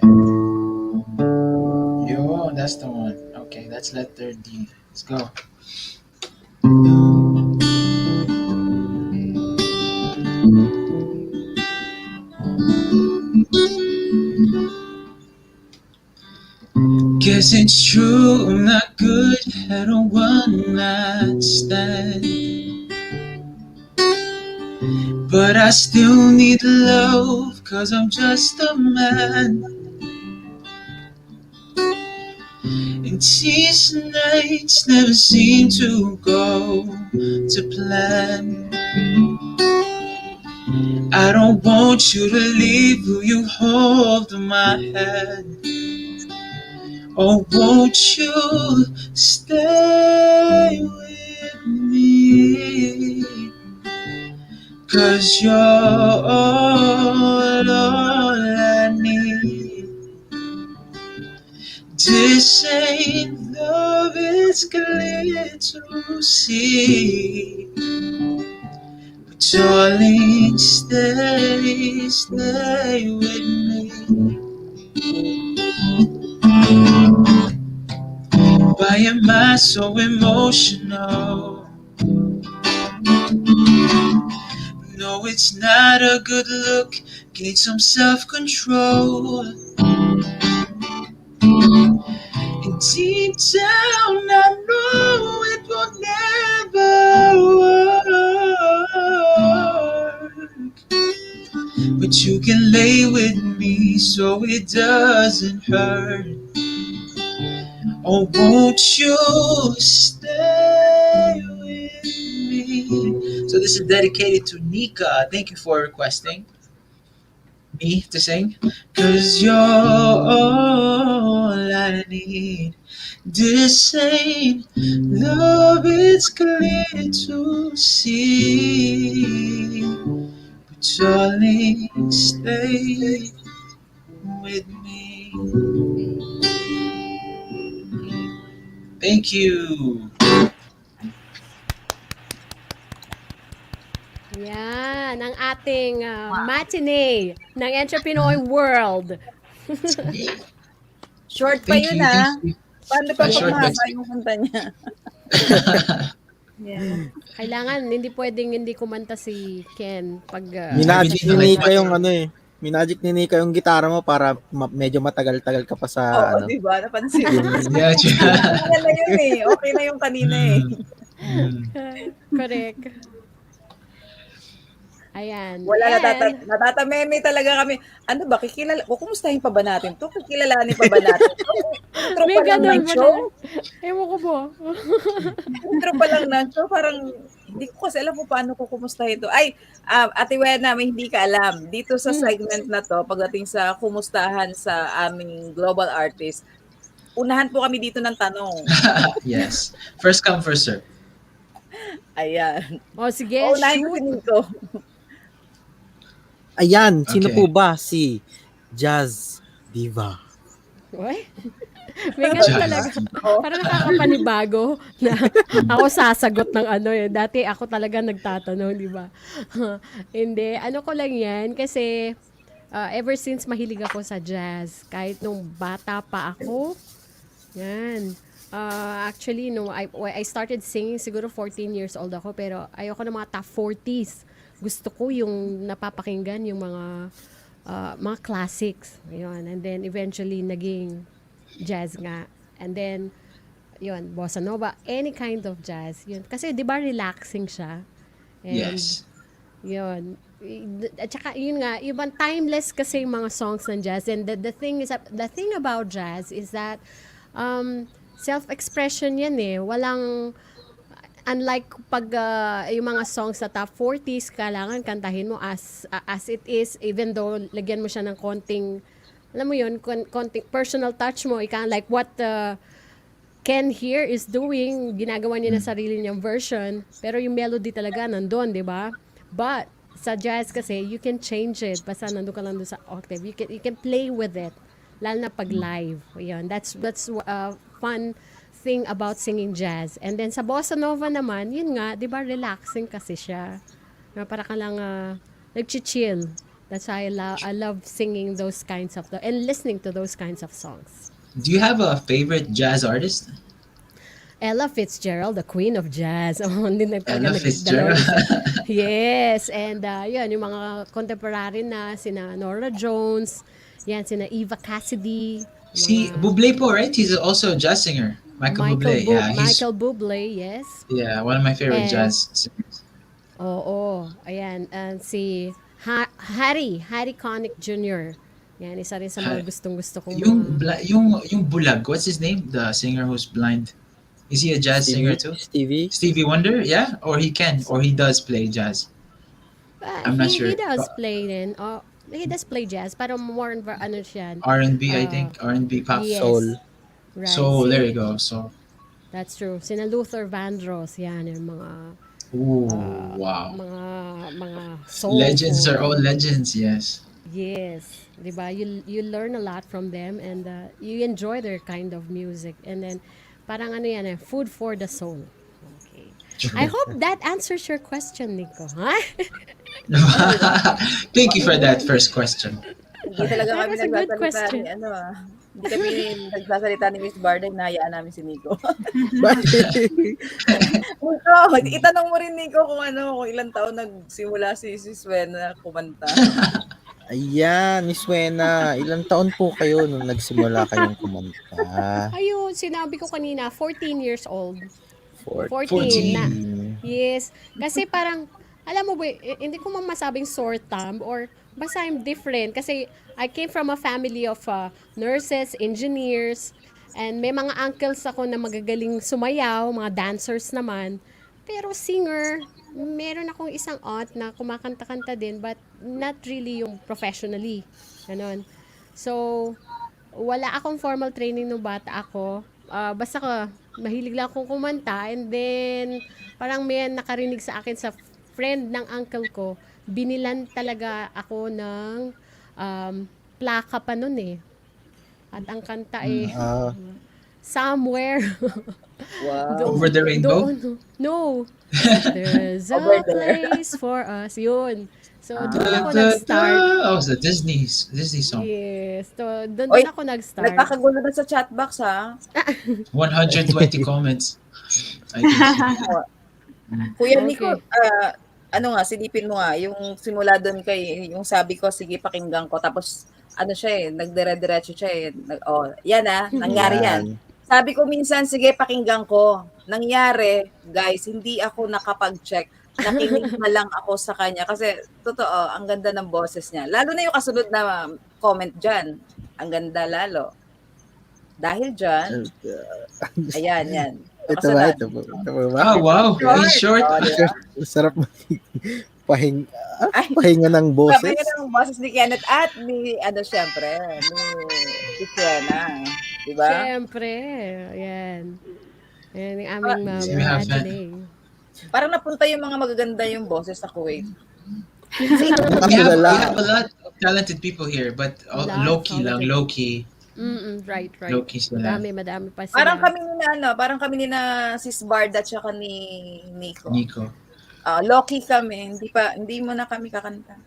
Yo, that's the one. Okay, that's letter D. Let's go. Guess it's true, I'm not good at a one night stand. But I still need love, cause I'm just a man. And these nights never seem to go to plan. I don't want you to leave, will you hold my hand? Or won't you stay with me? Cause you're all I need. This ain't love, it's clear to see. But darling, stay with me. Why am I so emotional? No, it's not a good look. Gain some self-control. And deep down I know it will never work. But you can lay with me so it doesn't hurt. Oh, won't you stay with me? So this is dedicated to Nika. Thank you for requesting me to sing. Cause you're all I need. This ain't love, it's clear to see. But darling, stay with me. Thank you. Yan, ang ating matinee ng EntrePinoy World. Short pa Thank yun you, ah. thank you. Paano pa pag Short but mahaba yung kanta niya? Yeah. Kailangan, hindi pwedeng hindi kumanta si Ken pag... Minagic ni like Nika yung ano eh. Minagic ni Nika yung gitara mo para medyo matagal-tagal ka pa sa Oo, ano. di ba? Napansin mo. Yeah, Kanina na yun eh. Okay na yung kanina eh. Correct. Ayan. Wala, And, natatameme talaga kami. Ano ba, kukumustahin pa ba natin to? Kikilalanin pa ba natin to? Intro may pa lang ng ganun ba show? na? Ewan ko ba? Intro pa lang ng show, parang hindi ko kasi alam kung paano ko kumustahin to. Ay, Ate Wena, may hindi ka alam. Dito sa segment na to, pagdating sa kumustahan sa aming global artist, unahan po kami dito ng tanong. Yes. First come, first serve. Ayan. O sige, Unahin ko si Nico. Ayan, sino Okay. po ba si Jazz Diva? Uy. May ganun talaga. Parang nakakapanibago na ako sasagot ng ano eh. Dati ako talaga nagtatanong, di ba? Hindi. Ano ko lang yan kasi ever since mahilig ako sa jazz. Kahit nung bata pa ako. Yan. Actually, no, I started singing siguro 14 years old ako pero ayoko ng mga top 40s. Gusto ko yung napapakinggan yung mga classics. Yun. And then eventually naging jazz nga. And then yun, bossa nova, any kind of jazz. Yun. Kasi 'di ba relaxing siya? And Yes. yun. At saka yun nga, ibang timeless kasi yung mga songs ng jazz. And the thing about jazz is that self-expression yan eh. Walang unlike pag yung mga songs sa top 40s, kailangan kantahin mo as it is, even though lagyan mo siya ng konting, alam mo yun, konting personal touch mo, like what Ken here is doing, ginagawa niya na sarili niyang version, pero yung melody talaga nandun, di ba? But sa jazz kasi, you can change it, basta nandun ka lang doon sa octave, you can play with it, lalo na pag live. Yan, that's fun thing about singing jazz. And then sa bossa nova naman, yun nga, 'di ba, relaxing kasi siya. Na para ka lang nagchi-chill. That's why I love singing those kinds of and listening to those kinds of songs. Do you have a favorite jazz artist? Ella Fitzgerald, the queen of jazz. Oh, hindi na talaga Ella dalawang Fitzgerald. isip. Yes, and yun, yung mga contemporary na, sina Nora Jones, yan, sina Eva Cassidy, See, mga Bublé po, right? He's also a jazz singer. Michael Bublé. Yeah, he's Michael Bublé, yes. one of my favorite And, jazz singers. oo, ayan, and si Harry Connick Jr. Yan, isa rin sa mga gustong-gusto kong mga... Yung Bulag, what's his name? The singer who's blind. Is he a jazz singer too? Stevie Wonder, yeah? Or he does play jazz. I'm not sure. He does play din. Oh, he does play jazz, pero more ano siya. R&B, I think. R&B pop. Yes. Soul. Right. Soul, there you go. So, that's true. Sina Luther Vandross, yan, yung mga wow. mga soul. Legends are all legends, yes. Yes. Diba? You learn a lot from them and you enjoy their kind of music. And then, parang ano yan, food for the soul. Okay. I hope that answers your question, Nico. Huh? Thank you for that first question. Hindi talaga That kami was a good nagsasalita question. ni hindi kami nagsasalita ni Miss Barda, hinahayaan namin si Nico. Nico, itanong mo rin Nico kung ilang taon nagsimula si Swen na kumanta. Ayan, Miss Wena, ilang taon po kayo nung nagsimula kayong kumanta? Ayun, sinabi ko kanina, 14 years old. 14 na. Yes. Kasi parang, alam mo ba, hindi ko masabing sore thumb or basta I'm different. Kasi I came from a family of nurses, engineers, and may mga uncles ako na magagaling sumayaw, mga dancers naman. Pero singer, meron akong isang aunt na kumakanta-kanta din but not really yung professionally. Ganon. So, wala akong formal training nung bata ako. Basta mahilig lang akong kumanta and then parang may nakarinig sa akin sa friend ng uncle ko, binilan talaga ako ng plaka pa nun eh. At ang kanta Somewhere. Wow. Over the rainbow? No. There's a place for us. Yun. So, doon ako nag-start. Oh, it's a Disney song. Yes. So, doon Oy, ako nag-start. Nagkakagulo na sa chat box, ha? 120 comments. I think. Kuya Okay. Nico, silipin mo nga, yung simula doon yung sabi ko, sige, pakinggan ko. Tapos, siya nagdire-diretso siya yan nangyari yan. Sabi ko minsan, sige, pakinggan ko. Nangyari, guys, hindi ako nakapag-check. Nakinig na lang ako sa kanya. Kasi, totoo, ang ganda ng boses niya. Lalo na yung kasunod na comment dyan. Ang ganda lalo. Dahil dyan, ayan, yan. Ito ba? Oh, wow. Very short. Sarap pahinga ng boses. Pahinga ng boses ni Kenneth at ni, syempre, ni Sienna. Diba? Siyempre. Ayan. Ayan yung aming imagining. Parang napunta yung mga magaganda yung boses sa Kuwait. We have a lot of talented people here, but low-key lang, low-key. Right. Low-key sila. Madami pa sila. Parang kami ni na Sis Barda at saka ni Nico. Low-key kami, hindi mo na kami kakanta.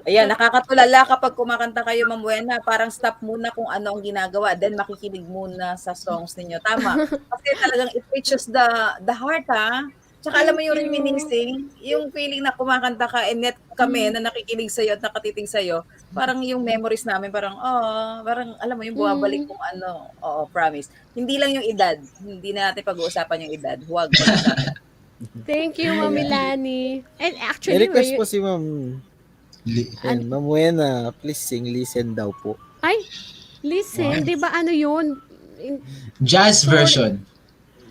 Ayan, nakakatulala kapag kumakanta kayo, Ma'am Wena, parang stop muna kung ano ang ginagawa, then makikinig muna sa songs ninyo. Tama. Kasi talagang it reaches the heart, ha? Tsaka alam mo yung reminiscing, yung feeling na kumakanta ka and yet kami na nakikinig sa'yo at nakatitig sa'yo, parang yung memories namin, parang alam mo yung bumabalik kung promise. Hindi lang yung edad. Hindi na natin pag-uusapan yung edad. Huwag pag-uusapan. Thank you, Mami Lani. And actually, request po si Ma'am Ma'am Wena, please sing Listen daw po. Ay, listen, di ba yun? Jazz version.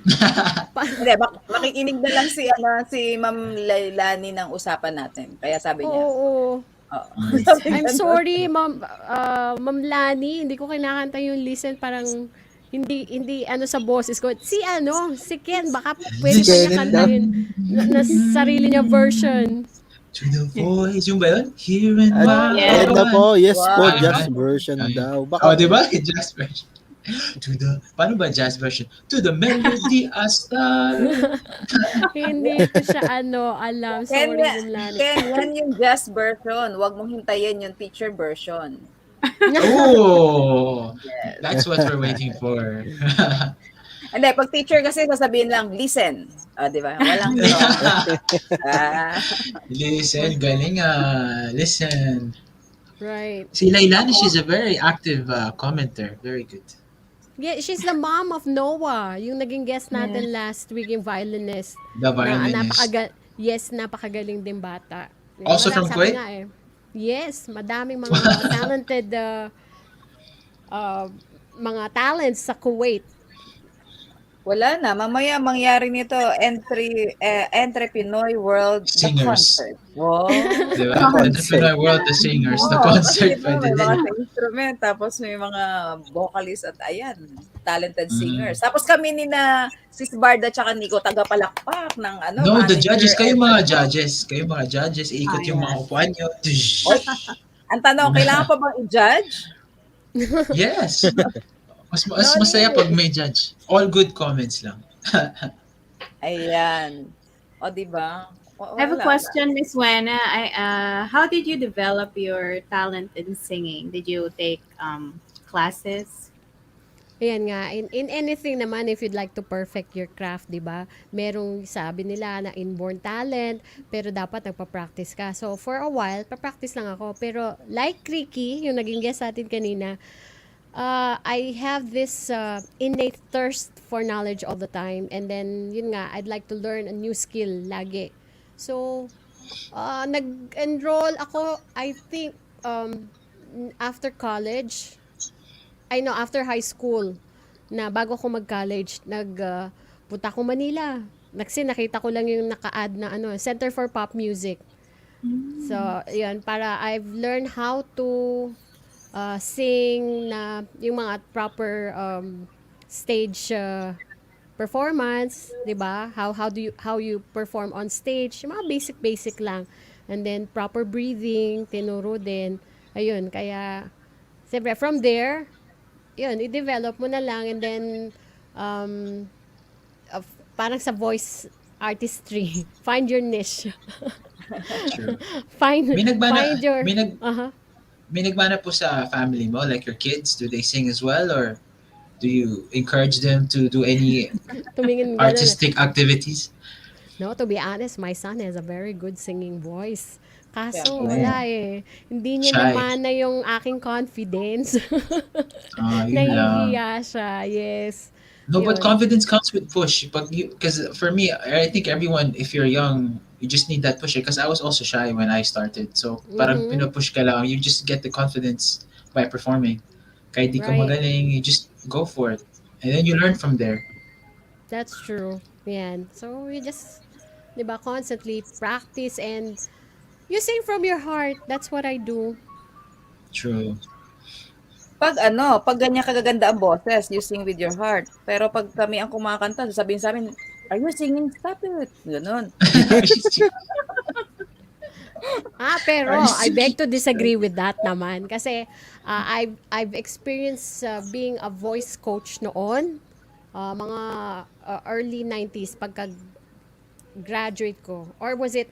Hindi, makikinig na lang si Ma'am Lailani ng usapan natin. Kaya sabi niya. Oo. I'm sorry, Ma'am Lani, hindi ko kinakanta yung listen, parang hindi sa boses ko. Si Ken, baka pwede pa niya kantahin na sarili niya version. To the voice, yung ba yun? Here and now. Yes po, Wow. jazz version daw. Baka, diba? Jazz version. Paano ba jazz version? To the melody I start. Hindi ko siya alam. Ken, Sorry, Bumlani. Ken, yan yung jazz version. Huwag mong hintayin yung teacher version. Oh, Yes. that's what we're waiting for. Hindi, pag teacher kasi sasabihin lang, listen. Di ba? Walang ah, Listen, galing listen. Right. Si Lailani, she's a very active commenter. Very good. Yeah, she's the mom of Noah, yung naging guest natin last week, yung violinist. The violinist. Napakagaling din bata. Also from sabi Kuwait? nga yes, madaming mga talented mga talents sa Kuwait. wala na. Mamaya mangyari nito, EntrePinoy World, the Singers. concert. Wow. Diba? EntrePinoy World, the singers, the concert. May Pwede mga din. sa instrument, tapos may mga vocalist at ayan, talented singers. Tapos kami ni na Sis Barda tsaka Nico, tagapalakpak ng No, the manager judges. Kayo and- mga judges. Kayo mga judges. Iikot yung mga upuan nyo. Oy, ang tanong, kailangan pa bang i-judge? Yes. Mas masaya pag may judge. All good comments lang. Ayan. O, diba? I have a question, Miss Wena. How did you develop your talent in singing? Did you take classes? Ayan nga, in anything naman, if you'd like to perfect your craft, di ba? Merong sabi nila na inborn talent, pero dapat nagpa-practice ka. So, for a while, pa-practice lang ako. Pero, like Ricky, yung naging guest natin kanina, I have this innate thirst for knowledge all the time. And then, yun nga, I'd like to learn a new skill lagi. So, nag-enroll ako, I think, after college, after high school, na bago ako mag-college, punta ako Manila. Nakita ko lang yung naka-add na Center for Pop Music. So, yun, para I've learned how to sing na yung mga proper stage performance, 'di ba? How you perform on stage, yung mga basic lang. And then proper breathing, tinuro din. Ayun, kaya siyempre from there, yun, i-develop mo na lang and then parang sa voice artistry, find your niche. True. find May nagbana, your may nagbana po sa family mo, like your kids, do they sing as well or do you encourage them to do any tumingin artistic activities? No, to be honest, my son has a very good singing voice. Kaso, Yeah. wala Hindi niya Shy. naman na yung aking confidence. Yun lang. Nahihiya siya, yes. No, but Yun. confidence comes with push. Because for me, I think everyone, if you're young, you just need that push. Because I was also shy when I started. So, parang pinupush ka lang. You just get the confidence by performing. Kahit di ka Right. magaling, you just go for it. And then you learn from there. That's true. Yan. So, you just, di ba, constantly practice and you sing from your heart. That's what I do. True. Pag ganyan kagaganda ang boses, you sing with your heart. Pero pag kami ang kumakanta, sasabihin sa amin, are you singing? Stop it. Ganon. Pero I beg to disagree with that naman kasi I've experienced being a voice coach noon, mga early 90s pagka graduate ko, or was it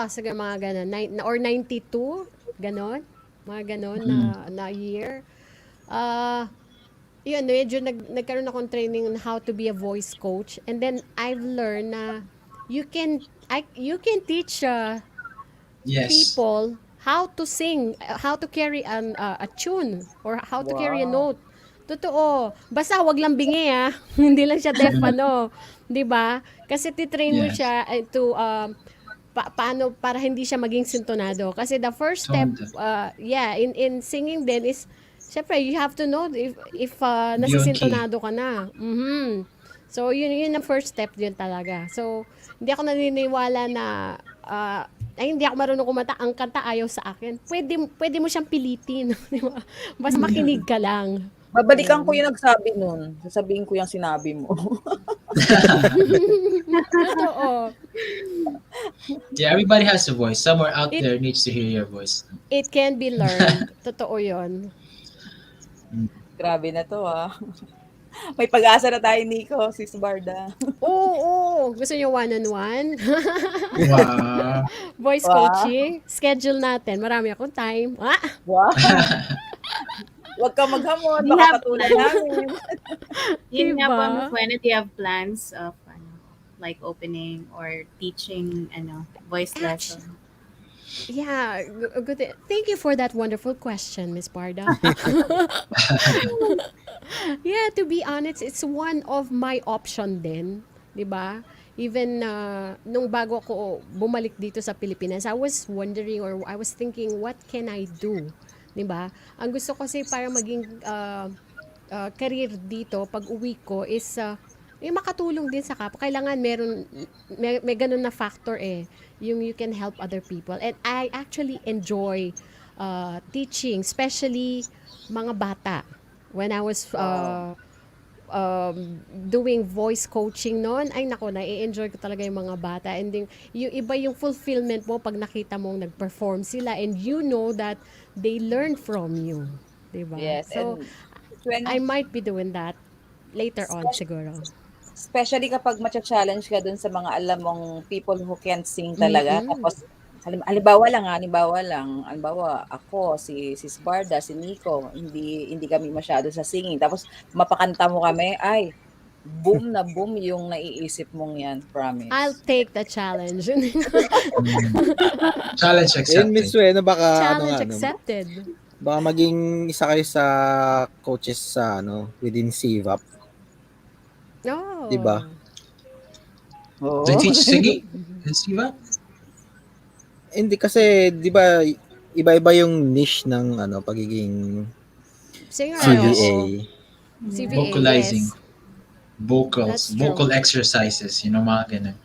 sige, mga ganon, or 92, ganon, mga ganon na year. Yun, medyo nagkaroon akong training on how to be a voice coach, and then I've learned na you can teach Yes. people how to sing, how to carry a tune, or how to carry a note. Totoo. Basta wag lang bingi Hindi lang siya deaf 'di ba? Kasi titrain mo Yes. siya to paano para hindi siya maging sintonado. Kasi the first step in singing then is syempre you have to know if nasisintonado ka na. So yun ang first step din talaga. So hindi ako naniniwala na hindi ako marunong kumanta, ang kanta ayaw sa akin. Pwede mo siyang pilitin, di ba? Basta makinig ka lang. Babalikan ko yung nagsabi nun. Sasabihin ko yung sinabi mo. Totoo. Yeah, everybody has a voice. Somewhere out there needs to hear your voice. It can be learned. Totoo yun. Grabe na 'to, May pag-asa na tayo, Nico, Sis Barda. Oo. Gusto niyo one-on-one? Wow. Voice Wow. coaching? Schedule natin. Marami akong time. Wow. Huwag kang maghamon, Do you baka have patulan plans? namin. Yun nga po, Miss Diba? Wena, do you have plans of like opening or teaching voice Actu lesson? Yeah, good. Thank you for that wonderful question, Miss Barda. Yeah, to be honest, it's one of my option din, 'di ba? Even nung bago ako bumalik dito sa Pilipinas, I was wondering or I was thinking, what can I do? 'Di ba? Ang gusto ko kasi para maging career dito pag uwi ko is makatulong din sa kapwa. Kailangan may ganun na factor yung you can help other people. And I actually enjoy teaching, especially mga bata. When I was Wow. doing voice coaching noon, ay nako, na-enjoy ko talaga yung mga bata. And then, yung iba yung fulfillment mo pag nakita mong nag-perform sila and you know that they learn from you. Diba? Yes, So, and when I might be doing that later on spe siguro. especially kapag macha-challenge ka dun sa mga alam mong people who can't sing talaga, Mm. tapos halimbawa ako, si Sis Barda, si Nico, hindi kami masyado sa singing, tapos mapakanta mo kami, ay, boom na boom yung naiisip mong 'yan, I'll promise. take the challenge. Challenge Ayun, Miss accepted. Wena, baka Challenge accepted. baka maging isa kayo sa coaches sa within CVAP, 'di ba? Oh. They Oo. teach singing in Siva? Hindi kasi 'di ba iba-iba yung niche ng pagiging Singer, Yes. CVA. oo. CVA, Vocalizing. yes. Vocals. That's true. Vocal exercises. Mga ganun.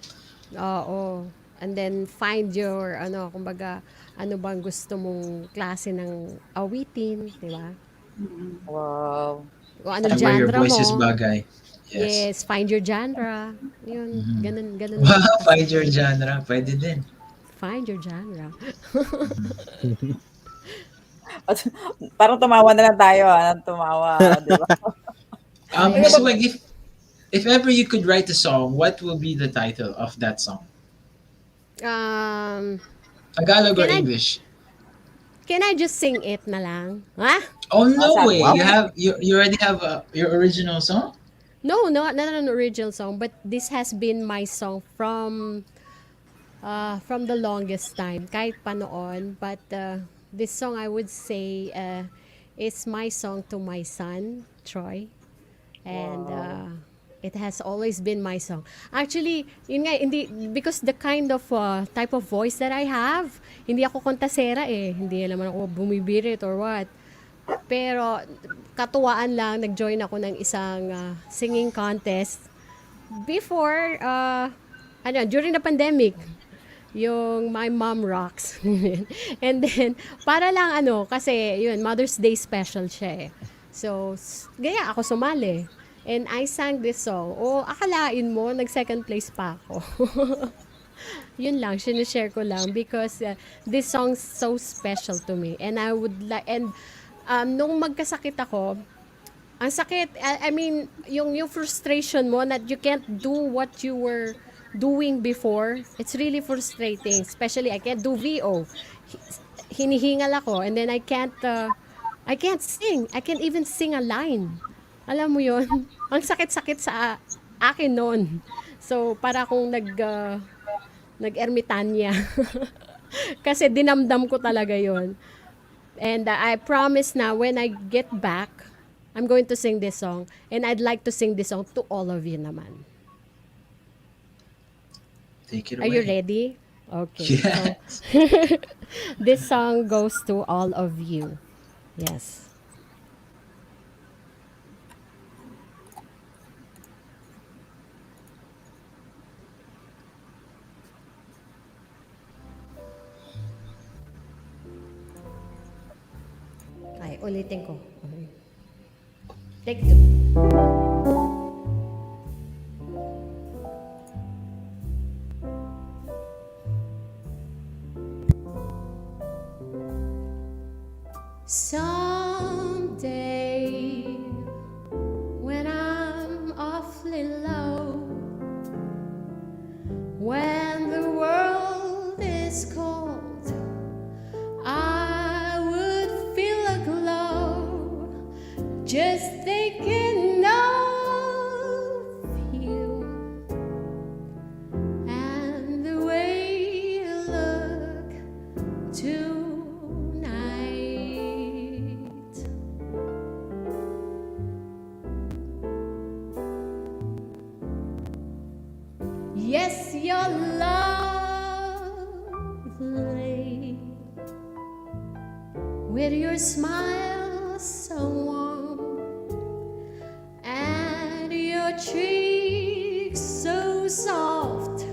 Oo. And then find your kumbaga, ano bang gusto mong klase ng awitin, 'di ba? Wow. O anong And where your genre voice is mo. bagay. Yes. Yes, find your genre. Yun, Mhm. ganun lang Wow, kasi. find your genre. Pwede din. Find your genre. At parang tumawa na lang tayo, tumawa, 'di ba? Ayan. Miss Weng, if ever you could write a song, what will be the title of that song? Um, Tagalog or can I English? can I just sing it na lang? Ha? Oh no Sabi way! mo. You already have your original song? No, not an original song, but this has been my song from the longest time, kahit pa noon. But this song, I would say, is my song to my son, Troy. And Wow. it has always been my song. Actually, yun nga, hindi, because the kind of type of voice that I have, hindi ako kontasera Hindi naman ako bumibirit or what. Pero katuwaan lang, nag-join ako ng isang singing contest before, during the pandemic. Yung My Mom Rocks. And then, para lang kasi yun, Mother's Day special siya So, gaya ako sumali. And I sang this song. Akalain mo, nag-second place pa ako. Yun lang, sinishare ko lang because this song's so special to me. And I would like, and nung magkasakit ako, ang sakit, I mean, yung frustration mo that you can't do what you were doing before, it's really frustrating. Especially, I can't do VO. Hinihingal ako and then I can't sing. I can't even sing a line. Alam mo yon ang sakit-sakit sa akin noon. So, para akong nag-ermitanya. Kasi dinamdam ko talaga yon. And I promise na when I get back, I'm going to sing this song. And I'd like to sing this song to all of you naman. Take it Are away. you ready? Okay. Yes. So, this song goes to all of you. Yes. Ay, ulitin ko. Okay. Take two. Someday with your smile so warm and your cheeks so soft.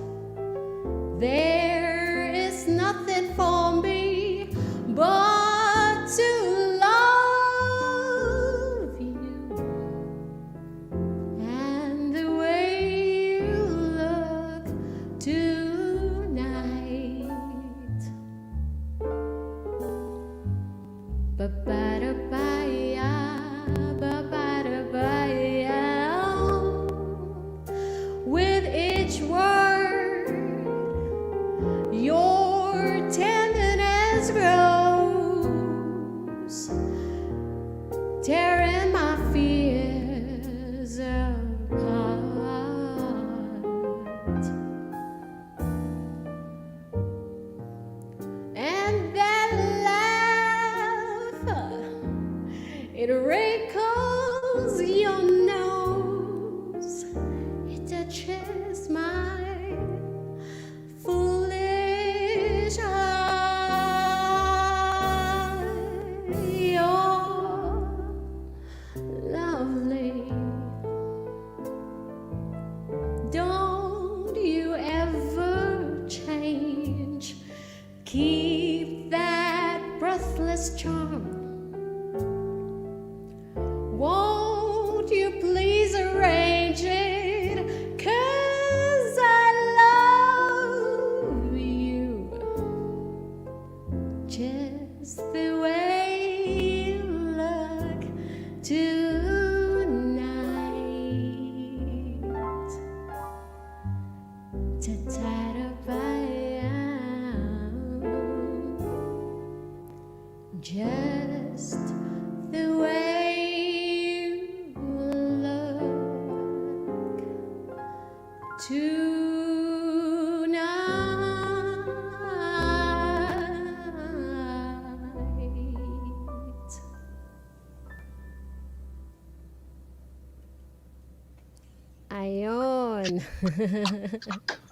There is nothing for me but to love you, and the way you look tonight. Ba-ba-da-ba-ya, ba-ba-da-ba-ya. With each word, your tenderness grows, tearing my fears apart. And that laugh, it wrinkles your nose, it touches my foolish heart. You're lovely. Don't you ever change. Keep that breathless charm. Won't you please arrange it? 'Cause I love you just the way you look tonight. Ta-ta-da-ba-ya. Just the way you look tonight. Ayon.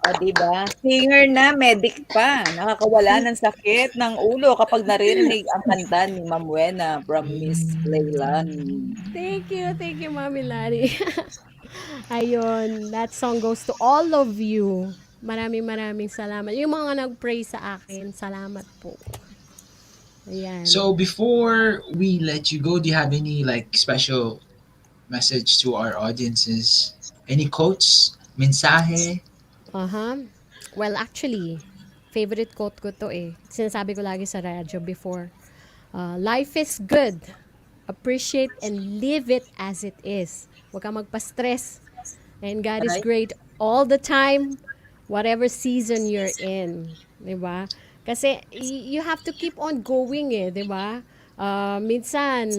O, diba? Singer na, medic pa. Nakakawala ng sakit ng ulo kapag naririnig ang kanta ni Ma'am Wena from Miss Layla. Thank you, Mami Lari. Ayun, that song goes to all of you. Maraming salamat. Yung mga nag-pray sa akin, salamat po. Ayan. So before we let you go, do you have any like special message to our audiences? Any quotes? Mensahe? Well, actually, favorite quote ko to eh. Sinasabi ko lagi sa radyo before. Life is good. Appreciate and live it as it is. Huwag kang magpa-stress. And God is great all the time, whatever season you're in. Diba? Kasi you have to keep on going eh. Diba? Minsan,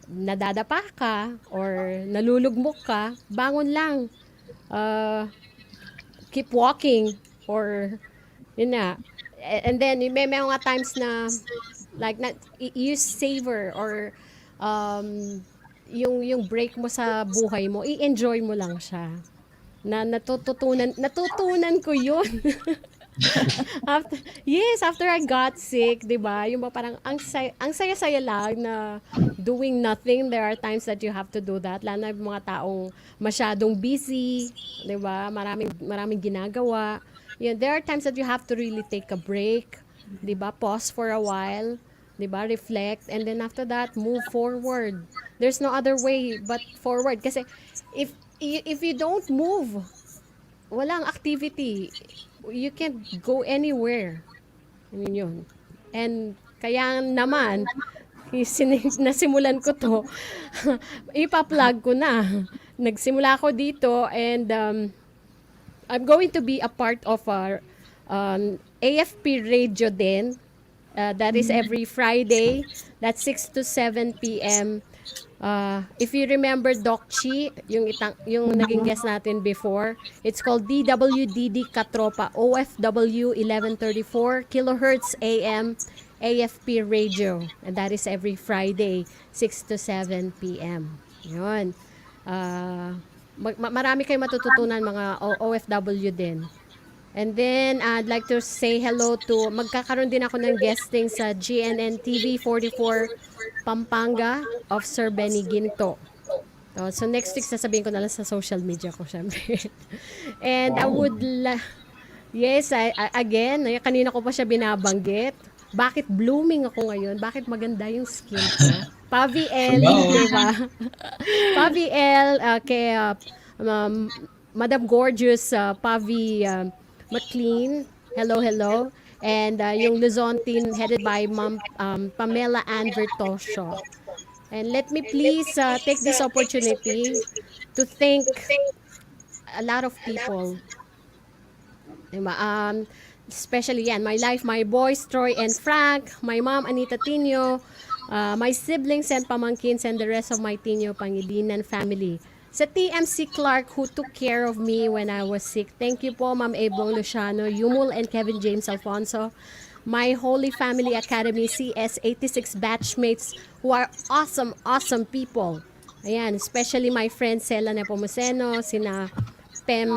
nadadapa ka or nalulugmok ka, bangon lang. Keep walking or yun na. And then may mga times na like you savor or yung break mo sa buhay mo, i-enjoy mo lang siya. Natutunan ko yun. after I got sick, 'di ba? Yung parang ang saya-saya lang na doing nothing. There are times that you have to do that. Lalo na yung mga taong masyadong busy, 'di ba? Maraming ginagawa. There are times that you have to really take a break, 'di ba? Pause for a while, 'di ba? Reflect, and then after that, move forward. There's no other way but forward kasi if you don't move, walang activity, you can't go anywhere. Yun. And kaya naman, nasimulan ko to, ipa-plug ko na. Nagsimula ako dito and I'm going to be a part of our AFP radio din. That is every Friday. That's 6 to 7 p.m. If you remember Doc Chi, yung naging guest natin before, it's called DWDD Katropa, OFW 1134 kilohertz AM AFP radio. And that is every Friday, 6 to 7 p.m. Yun. Marami kayong matututunan mga OFW din. And then, I'd like to say hello to, magkakaroon din ako ng guesting sa GNN TV 44 Pampanga of Sir Benny Ginto. So next week, sasabihin ko na lang sa social media ko, syempre. And I would, yes, again, kanina ko pa siya binabanggit. Bakit blooming ako ngayon? Bakit maganda yung skin ko? Pavi L, Wow. di ba? Pavi L, kay um, Madam Gorgeous Pavi McLean. Hello, hello. And yung Luzon team headed by Ma'am Pamela Ann Vertosio. And let me please take this opportunity to thank a lot of people. Diba? Especially yan, my life, my boys, Troy and Frank, my mom, Anita Tino, my siblings and pamangkins, and the rest of my Tino Pangilinan family. Sa TMC Clark who took care of me when I was sick. Thank you po, Ma'am Ebong Luciano, Yumul and Kevin James Alfonso. My Holy Family Academy CS86 batchmates who are awesome, awesome people. Ayan, especially my friends Sela Nepomuceno, sina Pem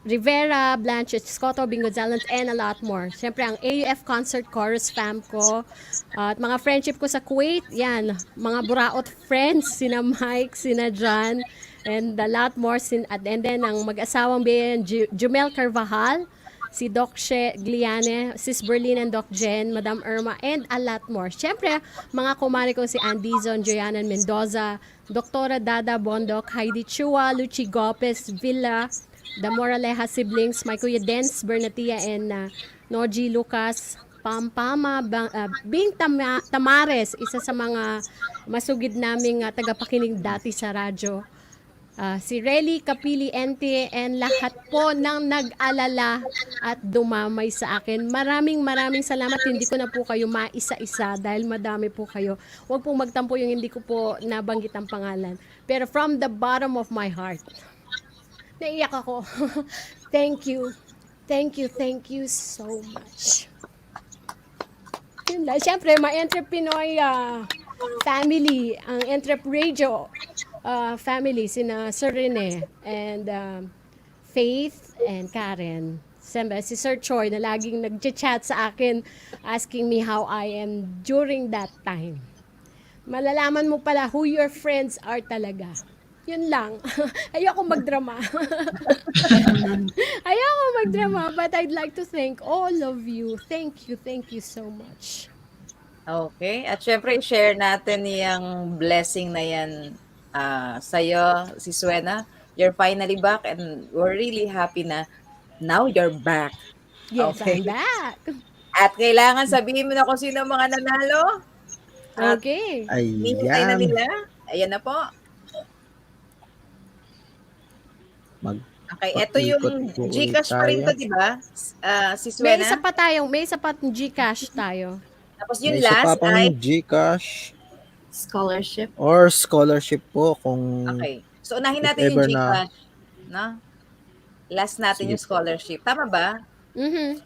Rivera, Blanche Escoto, Bingo Zalans, and a lot more. Siyempre, ang AUF Concert Chorus fam ko, at mga friendship ko sa Kuwait, yan, mga buraot friends, sina Mike, sina John, and a lot more. And then, ang mag-asawang bayan, Jumel Carvajal, si Doc She Gliane, Sis Berlin and Doc Jen, Madam Irma, and a lot more. Siyempre, mga kumari ko si Andizon, Joyanan Mendoza, Doktora Dada Bondok, Heidi Chua, Luchi Gopez, Villa, the Moraleja siblings, my Kuya Dens, Bernatia, and Noji Lucas, Pampama, Bing Tamares, isa sa mga masugid naming tagapakinig dati sa radyo. Si Relly Kapili Ente, and lahat po ng nag-alala at dumamay sa akin. Maraming salamat. Hindi ko na po kayo maisa-isa dahil madami po kayo. Huwag pong magtampo yung hindi ko po nabanggit ang pangalan. Pero from the bottom of my heart, naiyak ako. Thank you. Thank you so much. Yun lang. Siyempre, my EntrePinoy family, ang EntrePradio family, sina Sir Rene and Faith and Karen. Siyempre, si Sir Choi na laging nag-chat sa akin asking me how I am during that time. Malalaman mo pala who your friends are talaga. Yun lang. Ayoko magdrama. But I'd like to thank all of you. Thank you so much. Okay. At syempre, share natin yung blessing na yan sa'yo, si Suena. You're finally back and we're really happy na now you're back. Yes, Okay. I'm back. At kailangan sabihin mo na kung sino mga nanalo. At Okay. hinihintay na Ayan. nila. Ayan na po. Okay, ito yung Mag-ikot po ulit Gcash pa rin to, tayo. di ba? Si May Suena. isa pa Gcash tayo. Tapos May yung isa pa last pang ay, Gcash Scholarship. or scholarship po kung okay. So, unahin if natin yung ever na Gcash. No? Last natin sige yung po. scholarship. Tama ba?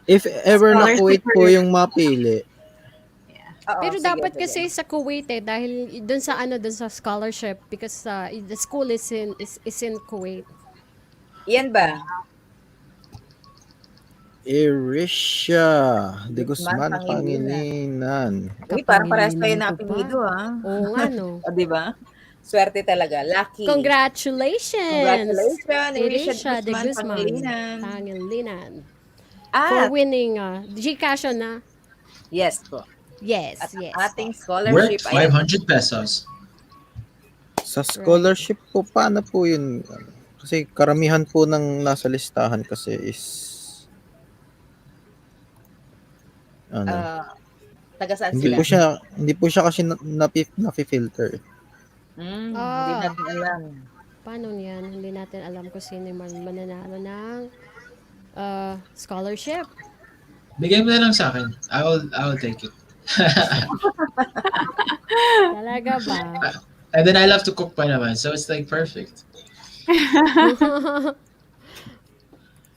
If ever na Scholarship Kuwait po for- yung mapili, Oo, Pero sige, dapat sige. kasi sa Kuwait dahil dun sa scholarship because the school is in Kuwait. Yan ba? Irisha de Guzman Guzman Pangilinan. Uy, parang parehas tayo Kapangilinan na ko pa. apelido, ah. Oo nga, no? O, di ba? Swerte talaga. Lucky. Congratulations! Congratulations, Irisha de Guzman Pangilinan. Pangilinan. For At, winning Gcash na. yes po. Yes, At yes. ang ating scholarship Worth ay 500 pesos. Sa scholarship po, paano po yun? Kasi karamihan po ng nasa listahan kasi is ano, taga saan hindi sila? po siya kasi na-filter. Hindi natin alam. Paano yan? Hindi natin alam kung sino yung mananalo ng scholarship. Bigay mo na lang sa akin. I will take it. Talaga ba? And then I love to cook pa naman, so it's like perfect.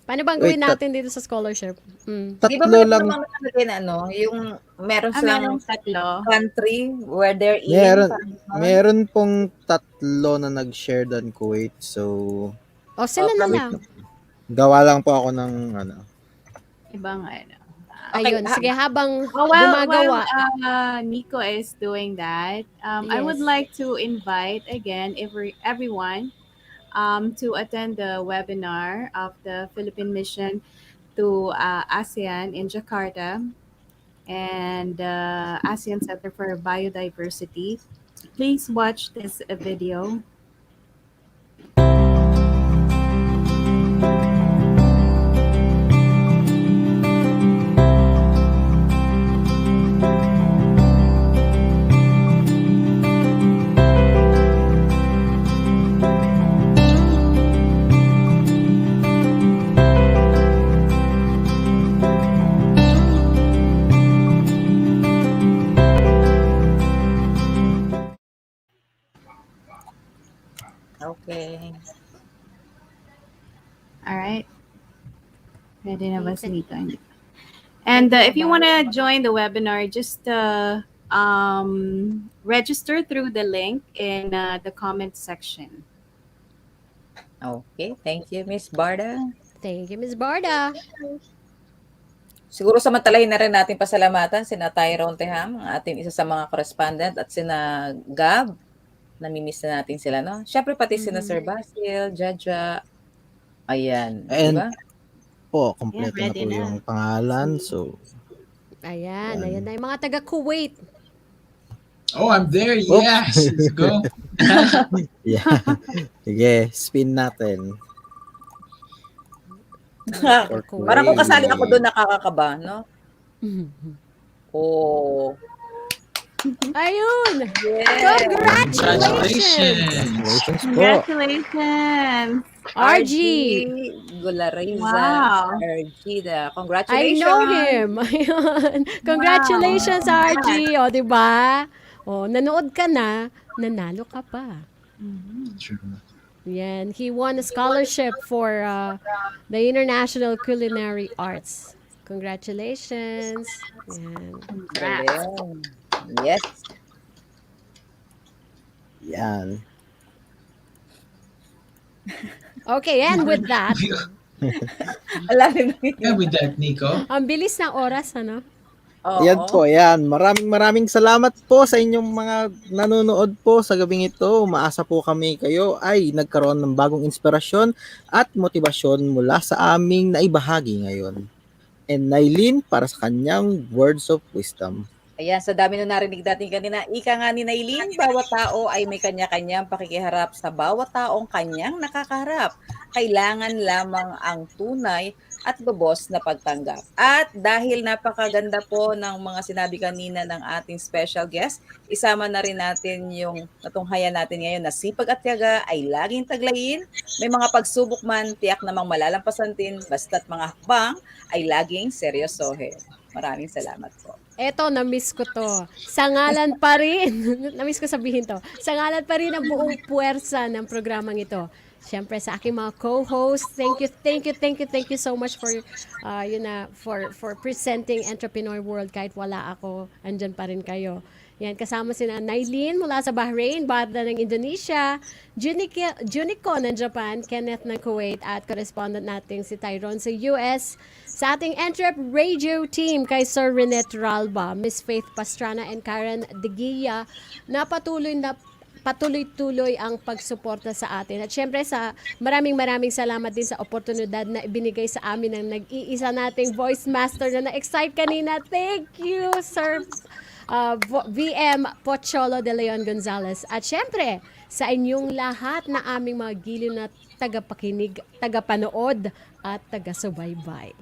Paano bang Wait, gawin natin dito sa scholarship? Di ba Tatlo meron lang. namang nakalagay na ano, yung meron silang Meron tatlo. country where they're in? Meron pong tatlo na nag-share doon Kuwait. So, O sila na wait lang. lang. Gawa lang po ako ng ano. Ibang ano. Okay, Ayun, sige, habang While gumagawa. Nico is doing that, I would Yes. like to invite again everyone to attend the webinar of the Philippine Mission to ASEAN in Jakarta and ASEAN Center for Biodiversity. Please watch this video. Okay. All right. Ready na ba si Nico? And if you want to join the webinar, just register through the link in the comment section. Okay, thank you, Miss Barda. Thank you, Miss Barda. Siguro samantalahin na rin natin pasalamatan sina Tyrone Teham, ang ating isa sa mga correspondent, at sina Gab. Namimiss na natin sila, no? Siyempre pati sina Sir Basil, Jaja. Ayan, di And ba? po, kompleto Yeah, na ready po na. yung pangalan. So, Ayan na yung mga taga Kuwait. Oh, I'm there. Oops. Yes. Let's go. yeah. Sige, spin natin. Parang kung kasali ako doon, nakakakaba, no? Oh. Ayun! Yeah. Congratulations! Congratulations! RG! Gulariza. Wow. Argida. I Congratulations. know him. Ayun. Congratulations, RG. O, diba? O, nanood ka na, nanalo ka pa. Yan. He won a scholarship for the International Culinary Arts. Congratulations. Yan. Galing. Yes. Yan. Okay, and with that, Yeah, with that, Nico. ang bilis ng oras, ano? Yan po, yan. Maraming salamat po sa inyong mga nanonood po sa gabing ito. Maasa po kami kayo ay nagkaroon ng bagong inspirasyon at motibasyon mula sa aming naibahagi ngayon. And Nailin para sa kanyang words of wisdom. Ayan, sa dami nung narinig natin kanina, ika nga ni Nailin, bawat tao ay may kanya-kanyang pakikiharap sa bawat taong kanyang nakakaharap. Kailangan lamang ang tunay at lubos na pagtanggap. At dahil napakaganda po ng mga sinabi kanina ng ating special guest, isama na rin natin yung natunghayan natin ngayon na sipag at tiyaga ay laging taglayin. May mga pagsubok man, tiyak namang malalampasan din, basta't mga hakbang ay laging seryosohin. Maraming salamat po. Eto, na-miss ko to. Sa ngalan pa rin, na-miss ko sabihin to, sa ngalan pa rin ang buong puwersa ng programang ito. Siyempre sa aking mga co-hosts, thank you so much for for presenting EntrePinoy World kahit wala ako, andyan pa rin kayo. Yan, kasama sina Nailin mula sa Bahrain, Barda ng Indonesia, Junico ng Japan, Kenneth ng Kuwait, at correspondent natin si Tyrone sa US. Sa ating Entrep Radio team kay Sir Renet Ralba, Miss Faith Pastrana, and Karen De Guia, na patuloy-tuloy ang pagsuporta sa atin. At syempre maraming salamat din sa oportunidad na ibinigay sa amin ng nag-iisa nating voice master na na-excite kanina. Thank you, Sir VM Pocholo de Leon Gonzalez. At syempre, sa inyong lahat na aming mga giliw na tagapakinig, tagapanood at taga-subaybay.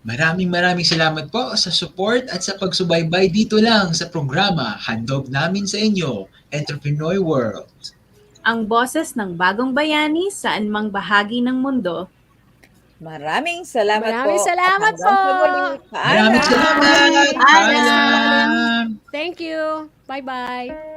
Maraming salamat po sa support at sa pagsubaybay dito lang sa programa Handog Namin sa Inyo, EntrePinoy World. Ang boses ng bagong bayani saan mang bahagi ng mundo. Maraming salamat po. Maraming salamat po. Maraming salamat. Paalam. Thank you. Bye-bye.